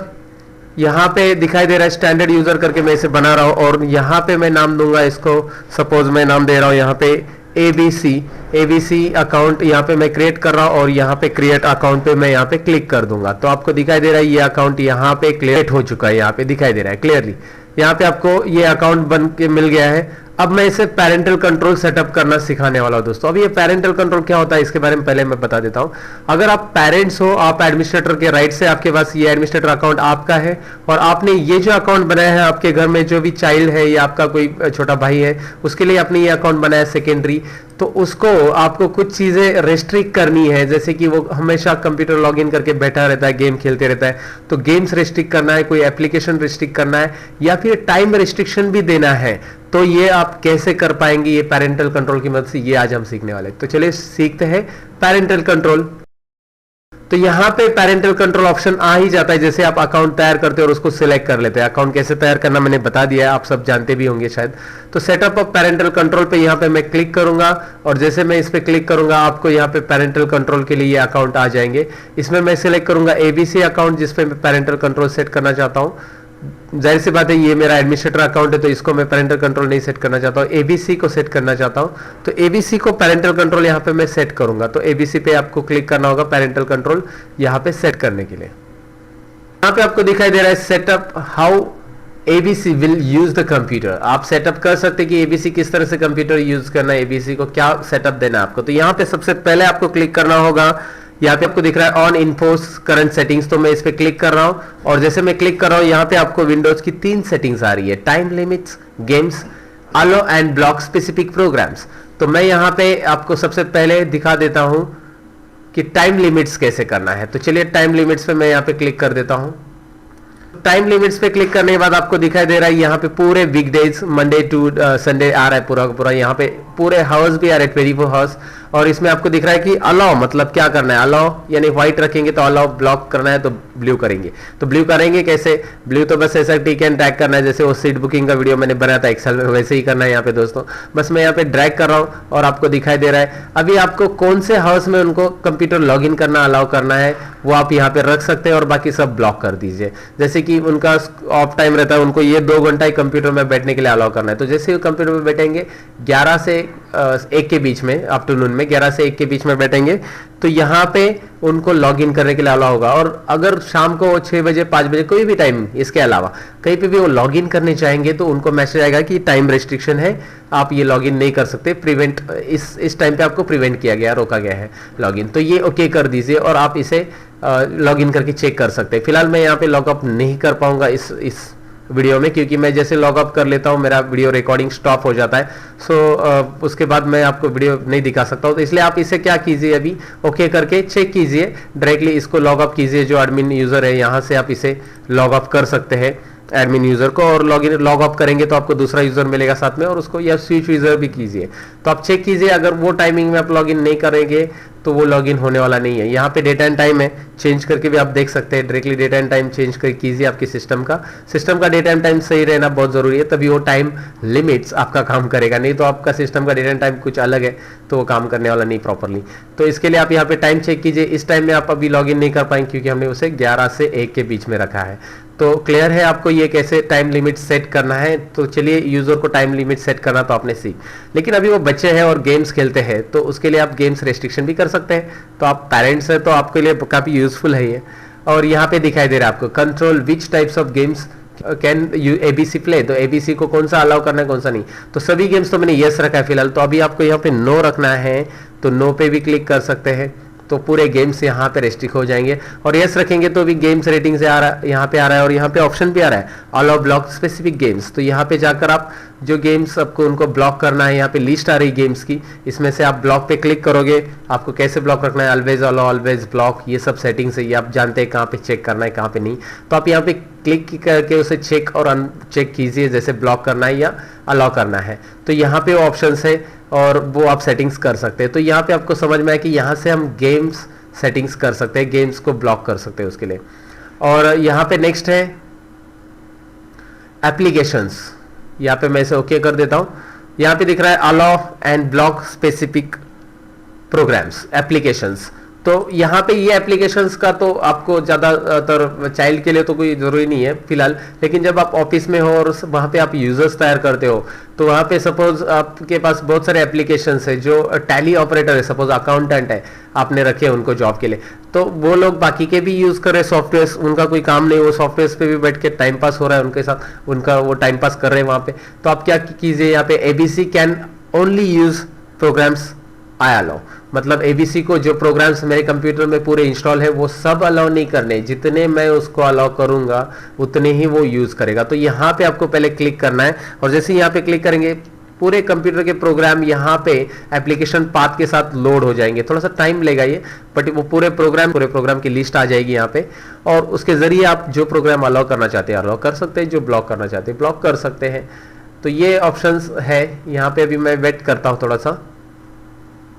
यहाँ पे दिखाई दे रहा है स्टैंडर्ड यूजर करके, मैं इसे बना रहा हूँ और यहाँ पे मैं नाम दूंगा इसको, सपोज मैं नाम दे रहा हूँ यहाँ पे एबीसी अकाउंट। यहाँ पे मैं क्रिएट कर रहा हूँ और यहाँ पे क्रिएट अकाउंट पे मैं यहाँ पे क्लिक कर दूंगा तो आपको दिखाई दे रहा है ये अकाउंट यहाँ पे क्रिएट हो चुका है, यहाँ पे दिखाई दे रहा है क्लियरली। यहाँ पे आपको ये अकाउंट बन के मिल गया है। अब मैं इसे पेरेंटल कंट्रोल सेटअप करना सिखाने वाला हूं दोस्तों। अब ये पेरेंटल कंट्रोल क्या होता है इसके बारे में पहले मैं बता देता हूं। अगर आप पेरेंट्स हो, आप एडमिनिस्ट्रेटर के राइट से आपके पास ये एडमिनिस्ट्रेटर अकाउंट आपका है और आपने ये जो अकाउंट बनाया है, आपके घर में जो भी चाइल्ड है या आपका कोई छोटा भाई है उसके लिए आपने ये अकाउंट बनाया सेकेंडरी, तो उसको आपको कुछ चीजें रेस्ट्रिक्ट करनी है, जैसे कि वो हमेशा कंप्यूटर लॉगिन करके बैठा रहता है, गेम खेलते रहता है, तो गेम्स रेस्ट्रिक्ट करना है, कोई एप्लीकेशन रेस्ट्रिक्ट करना है या फिर टाइम रेस्ट्रिक्शन भी देना है। तो ये आप कैसे कर पाएंगे ये पेरेंटल कंट्रोल की मदद से, ये आज हम सीखने वाले हैं। तो चलिए सीखते हैं पेरेंटल कंट्रोल। तो यहाँ पे पेरेंटल कंट्रोल ऑप्शन आ ही जाता है जैसे आप अकाउंट तैयार करते हैं और उसको सिलेक्ट कर लेते हैं। अकाउंट कैसे तैयार करना मैंने बता दिया है, आप सब जानते भी होंगे शायद। तो सेटअप ऑफ पेरेंटल कंट्रोल पे यहाँ पे मैं क्लिक करूंगा और जैसे मैं इस पे क्लिक करूंगा आपको यहाँ पे पेरेंटल कंट्रोल के लिए ये अकाउंट आ जाएंगे। इसमें मैं सिलेक्ट करूंगा एबीसी अकाउंट जिसपे मैं पेरेंटल कंट्रोल सेट करना चाहता हूँ। जाहिर सी बात है ये मेरा एडमिनिस्ट्रेटर अकाउंट है तो इसको मैं पेरेंटल कंट्रोल नहीं सेट करना चाहता हूँ, एबीसी को सेट करना चाहता हूँ। तो एबीसी को पेरेंटल कंट्रोल यहाँ पे मैं सेट करूंगा। तो एबीसी पे आपको क्लिक करना होगा पेरेंटल कंट्रोल यहाँ पे सेट करने के लिए। यहाँ पे आपको दिखाई दे रहा है setup how ABC will use the computer. आप सेटअप कर सकते हैं कि एबीसी किस तरह से कंप्यूटर यूज करना है, एबीसी को क्या सेटअप देना है आपको। तो यहाँ पे सबसे पहले आपको क्लिक करना होगा, यहाँ पे आपको दिख रहा है ऑन इन्फोर्स करंट सेटिंग्स, तो मैं इस पे क्लिक कर रहा हूं और जैसे मैं क्लिक कर रहा हूं यहाँ पे आपको विंडोज की 3 सेटिंग्स आ रही है, time limits, games, allow and block specific programs. तो मैं यहाँ पे आपको सबसे पहले दिखा देता हूं कि टाइम लिमिट्स कैसे करना है। तो चलिए टाइम लिमिट्स पे मैं यहाँ पे क्लिक कर देता हूं। टाइम लिमिट्स पे क्लिक करने के बाद आपको दिखाई दे रहा है यहाँ पे पूरे वीकडेज मंडे टू संडे आ रहा है पूरा पूरा, यहाँ पे पूरे हावर्स भी आ रहे हैं 24 हावर्स। और इसमें आपको दिख रहा है कि अलाउ मतलब क्या करना है, अलाउ यानी व्हाइट रखेंगे तो अलाउ, ब्लॉक करना है तो ब्लू करेंगे। तो ब्लू करेंगे कैसे, ब्लू तो बस ऐसा टिक एंड ड्रैग करना है, जैसे वो सीट बुकिंग का वीडियो मैंने बनाया था एक्सेल में वैसे ही करना है यहाँ पे दोस्तों। बस मैं यहाँ पे ड्रैग कर रहा हूँ और आपको दिखाई दे रहा है अभी आपको कौन से हाउस में उनको कंप्यूटर लॉग इन करना अलाउ करना है वो आप यहाँ पे रख सकते हैं और बाकी सब ब्लॉक कर दीजिए। जैसे कि उनका ऑफ टाइम रहता है, उनको ये 2 घंटा ही कंप्यूटर में बैठने के लिए अलाउ करना है, तो जैसे ही कंप्यूटर में बैठेंगे 11 से 1 के बीच में, आफ्टरनून में 11 से 1 के बीच में बैठेंगे तो यहाँ पे उनको लॉग इन करने के लिए अलाउ होगा। और अगर शाम को 6 बजे 5 बजे कोई भी टाइम इसके अलावा कहीं पे भी वो लॉग इन करने चाहेंगे तो उनको मैसेज आएगा कि टाइम रेस्ट्रिक्शन है, आप ये लॉग इन नहीं कर सकते, प्रिवेंट इस टाइम पे आपको प्रिवेंट किया गया, रोका गया है लॉग इन। तो ये ओके कर दीजिए और आप इसे लॉग इन करके चेक कर सकते हैं। फिलहाल मैं यहाँ पे लॉग अप नहीं कर पाऊंगा इस वीडियो में, क्योंकि मैं जैसे लॉग अप कर लेता हूं मेरा वीडियो रिकॉर्डिंग स्टॉप हो जाता है। सो उसके बाद मैं आपको वीडियो नहीं दिखा सकता हूं। तो इसलिए आप इसे क्या कीजिए, अभी ओके करके चेक कीजिए, डायरेक्टली इसको लॉग अप कीजिए। जो एडमिन यूजर है यहाँ से आप इसे लॉग अप कर सकते हैं एडमिन यूजर को, और लॉग अप करेंगे तो आपको दूसरा यूजर मिलेगा साथ में, और उसको या स्विच यूजर भी कीजिए। तो आप चेक कीजिए, अगर वो टाइमिंग में आप लॉग इन नहीं करेंगे तो वो लॉगिन होने वाला नहीं है। यहाँ पे डेट एंड टाइम है, चेंज करके भी आप देख सकते हैं, directly date and time change कर कीजिए आपके सिस्टम का डेट एंड टाइम सही रहना बहुत जरूरी है, तभी वो टाइम लिमिट्स आपका काम करेगा। नहीं तो आपका सिस्टम का डेट एंड टाइम कुछ अलग है तो वो काम करने वाला नहीं प्रॉपरली। तो इसके लिए आप यहाँ पे टाइम चेक कीजिए। इस टाइम में आप अभी लॉग इन नहीं कर पाएंगे क्योंकि हमने उसे 11 से 1 के बीच में रखा है। तो क्लियर है आपको ये कैसे टाइम लिमिट सेट करना है। तो चलिए, यूजर को टाइम लिमिट सेट करना तो आपने सीख, लेकिन अभी वो बच्चे हैं और गेम्स खेलते हैं तो उसके लिए आप गेम्स रेस्ट्रिक्शन भी कर सकते हैं। तो आप पेरेंट्स हैं तो आपके लिए काफी यूजफुल है ये। और यहाँ पे दिखाई दे रहा है आपको control which types of games can you ABC play. तो एबीसी को कौन सा अलाउ करना है कौन सा नहीं। तो सभी गेम्स तो मैंने यस रखा है फिलहाल। तो अभी आपको यहाँ पे नो रखना है तो नो पे भी क्लिक कर सकते हैं, तो पूरे गेम्स यहाँ पे रेस्ट्रिक्ट हो जाएंगे। और यस रखेंगे तो भी गेम्स रेटिंग से आ रहा है, यहाँ पे आ रहा है। और यहाँ पे ऑप्शन भी आ रहा है अलाउ ब्लॉक स्पेसिफिक गेम्स। तो यहाँ पे जाकर आप जो गेम्स आपको उनको ब्लॉक करना है, यहाँ पे लिस्ट आ रही गेम्स की, इसमें से आप ब्लॉक पे क्लिक करोगे। आपको कैसे ब्लॉक रखना है, ऑलवेज अलाउ, ऑलवेज ब्लॉक, ये सब सेटिंग्स है, ये आप जानते हैं कहाँ पे चेक करना है कहाँ पे नहीं। तो आप यहाँ पे क्लिक करके उसे चेक और अनचेक कीजिए, जैसे ब्लॉक करना है या अलाउ करना है। तो यहाँ पे ऑप्शंस है और वो आप सेटिंग्स कर सकते हैं। तो यहाँ पे आपको समझ में आया कि यहाँ से हम गेम्स सेटिंग्स कर सकते हैं, गेम्स को ब्लॉक कर सकते हैं उसके लिए। और यहाँ पे नेक्स्ट है एप्लीकेशंस। यहाँ पे मैं इसे ओके कर देता हूँ। यहाँ पे दिख रहा है allow and block specific programs applications. तो यहाँ पे ये एप्लीकेशंस का तो आपको ज़्यादातर चाइल्ड के लिए तो कोई ज़रूरी नहीं है फिलहाल, लेकिन जब आप ऑफिस में हो और वहाँ पे आप यूजर्स तैयार करते हो तो वहाँ पे सपोज आपके पास बहुत सारे एप्लीकेशंस है जो टैली ऑपरेटर है, सपोज अकाउंटेंट है, आपने रखे हैं उनको जॉब के लिए, तो वो लोग बाकी के भी यूज़ कर रहे हैं सॉफ्टवेयर, उनका कोई काम नहीं, वो सॉफ्टवेयर पे भी बैठ के टाइम पास हो रहा है उनके साथ, उनका वो टाइम पास कर रहे हैं वहाँ पे। तो आप क्या कीजिए, यहाँ पे ABC can only use programs I allow, मतलब एबीसी को जो प्रोग्राम्स मेरे कंप्यूटर में पूरे इंस्टॉल है वो सब अलाउ नहीं करने, जितने मैं उसको अलाउ करूंगा उतने ही वो यूज करेगा। तो यहाँ पे आपको पहले क्लिक करना है और जैसे ही यहाँ पे क्लिक करेंगे पूरे कंप्यूटर के प्रोग्राम यहाँ पे एप्लीकेशन पाथ के साथ लोड हो जाएंगे। थोड़ा सा टाइम लेगा ये, बट वो पूरे प्रोग्राम की लिस्ट आ जाएगी यहाँ पे, और उसके जरिए आप जो प्रोग्राम अलाउ करना चाहते हैं अलाउ कर सकते हैं, जो ब्लॉक करना चाहते हैं ब्लॉक कर सकते हैं। तो ये ऑप्शंस है यहाँ पे। अभी मैं वेट करता हूँ थोड़ा सा।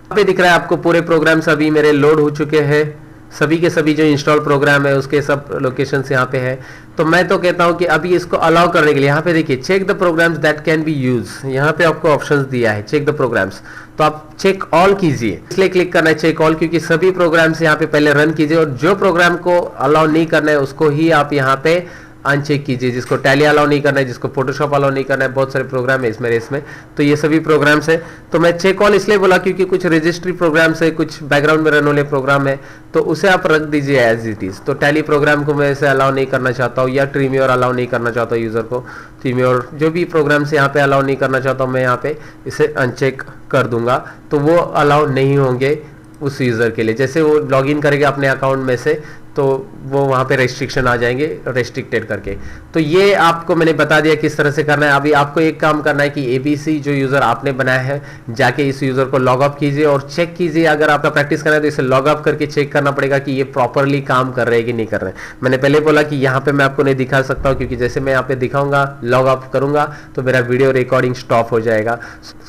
यहाँ पे दिख रहा है आपको पूरे प्रोग्राम्स अभी मेरे लोड हो चुके हैं, सभी के सभी जो इंस्टॉल प्रोग्राम है उसके सब लोकेशंस यहाँ पे है। तो मैं तो कहता हूँ कि अभी इसको अलाउ करने के लिए यहाँ पे देखिए check the programs that can be use, यहाँ पे आपको ऑप्शंस दिया है चेक द प्रोग्राम्स, तो आप चेक ऑल कीजिए, इसलिए क्लिक करना है चेक ऑल, क्योंकि सभी प्रोग्राम्स यहाँ पे पहले रन कीजिए और जो प्रोग्राम को अलाउ नहीं करना है उसको ही आप यहाँ पे अनचेक कीजिए, जिसको टैली अलाउ नहीं करना है, जिसको फोटोशॉप अलाउ नहीं करना है, बहुत सारे प्रोग्राम है इसमें तो ये सभी प्रोग्राम्स है। तो मैं चेक ऑल इसलिए बोला क्योंकि कुछ रजिस्ट्री प्रोग्राम्स है, कुछ बैकग्राउंड में रन वाले प्रोग्राम है, तो उसे आप रख दीजिए एज इट इज। तो टैली प्रोग्राम को मैं इसे अलाउ नहीं करना चाहता हूँ, या ट्रीम्योर अलाउ नहीं करना चाहता हूँ यूजर को, ट्रीम्योर जो भी प्रोग्राम्स यहाँ पे अलाउ नहीं करना चाहता हूँ मैं यहाँ पे इसे अनचेक कर दूंगा, तो वो अलाउ नहीं होंगे उस यूजर के लिए। जैसे वो लॉग इन करेगा अपने अकाउंट में से तो वो वहाँ पे रेस्ट्रिक्शन आ जाएंगे, रेस्ट्रिक्टेड करके। तो ये आपको मैंने बता दिया किस तरह से करना है। अभी आपको एक काम करना है कि एबीसी जो यूजर आपने बनाया है जाके इस यूजर को लॉग अप कीजिए और चेक कीजिए। अगर आपका प्रैक्टिस करना है तो इसे लॉग अप करके चेक करना पड़ेगा कि ये प्रॉपरली काम कर रहे हैं कि नहीं कर रहे हैं। मैंने पहले बोला कि यहाँ पे मैं आपको नहीं दिखा सकता हूँ क्योंकि जैसे मैं यहाँ पे दिखाऊंगा लॉग अप करूंगा तो मेरा वीडियो रिकॉर्डिंग स्टॉप हो जाएगा।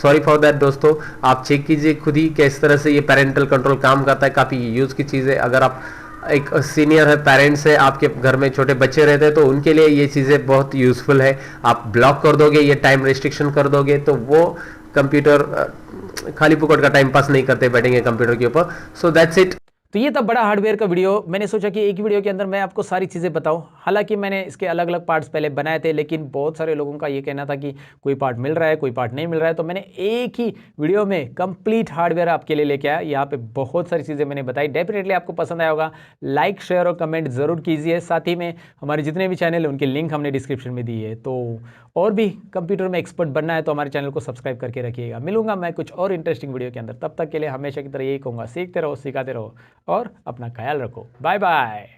सॉरी फॉर दैट दोस्तों, आप चेक कीजिए खुद ही किस तरह से ये पेरेंटल कंट्रोल काम करता है। काफी यूज की चीज है। अगर आप एक सीनियर है, पेरेंट्स है, आपके घर में छोटे बच्चे रहते हैं तो उनके लिए ये चीज़ें बहुत यूजफुल है। आप ब्लॉक कर दोगे, ये टाइम रेस्ट्रिक्शन कर दोगे तो वो कंप्यूटर खाली फुकट का टाइम पास नहीं करते बैठेंगे कंप्यूटर के ऊपर। So that's it. तो ये था बड़ा हार्डवेयर का वीडियो। मैंने सोचा कि एक ही वीडियो के अंदर मैं आपको सारी चीज़ें बताऊं। हालांकि मैंने इसके अलग अलग पार्ट्स पहले बनाए थे, लेकिन बहुत सारे लोगों का ये कहना था कि कोई पार्ट मिल रहा है, कोई पार्ट नहीं मिल रहा है, तो मैंने एक ही वीडियो में कंप्लीट हार्डवेयर आपके लिए लेके आया। यहाँ पे बहुत सारी चीज़ें मैंने बताई। डेफिनेटली आपको पसंद आया होगा। लाइक, शेयर और कमेंट ज़रूर कीजिए। साथ ही में हमारे जितने भी चैनल है उनके लिंक हमने डिस्क्रिप्शन में दी है। तो और भी कंप्यूटर में एक्सपर्ट बनना है तो हमारे चैनल को सब्सक्राइब करके रखिएगा। मिलूंगा मैं कुछ और इंटरेस्टिंग वीडियो के अंदर। तब तक के लिए हमेशा की तरह यही कहूँगा, सीखते रहो, सिखाते रहो और अपना ख्याल रखो। Bye bye.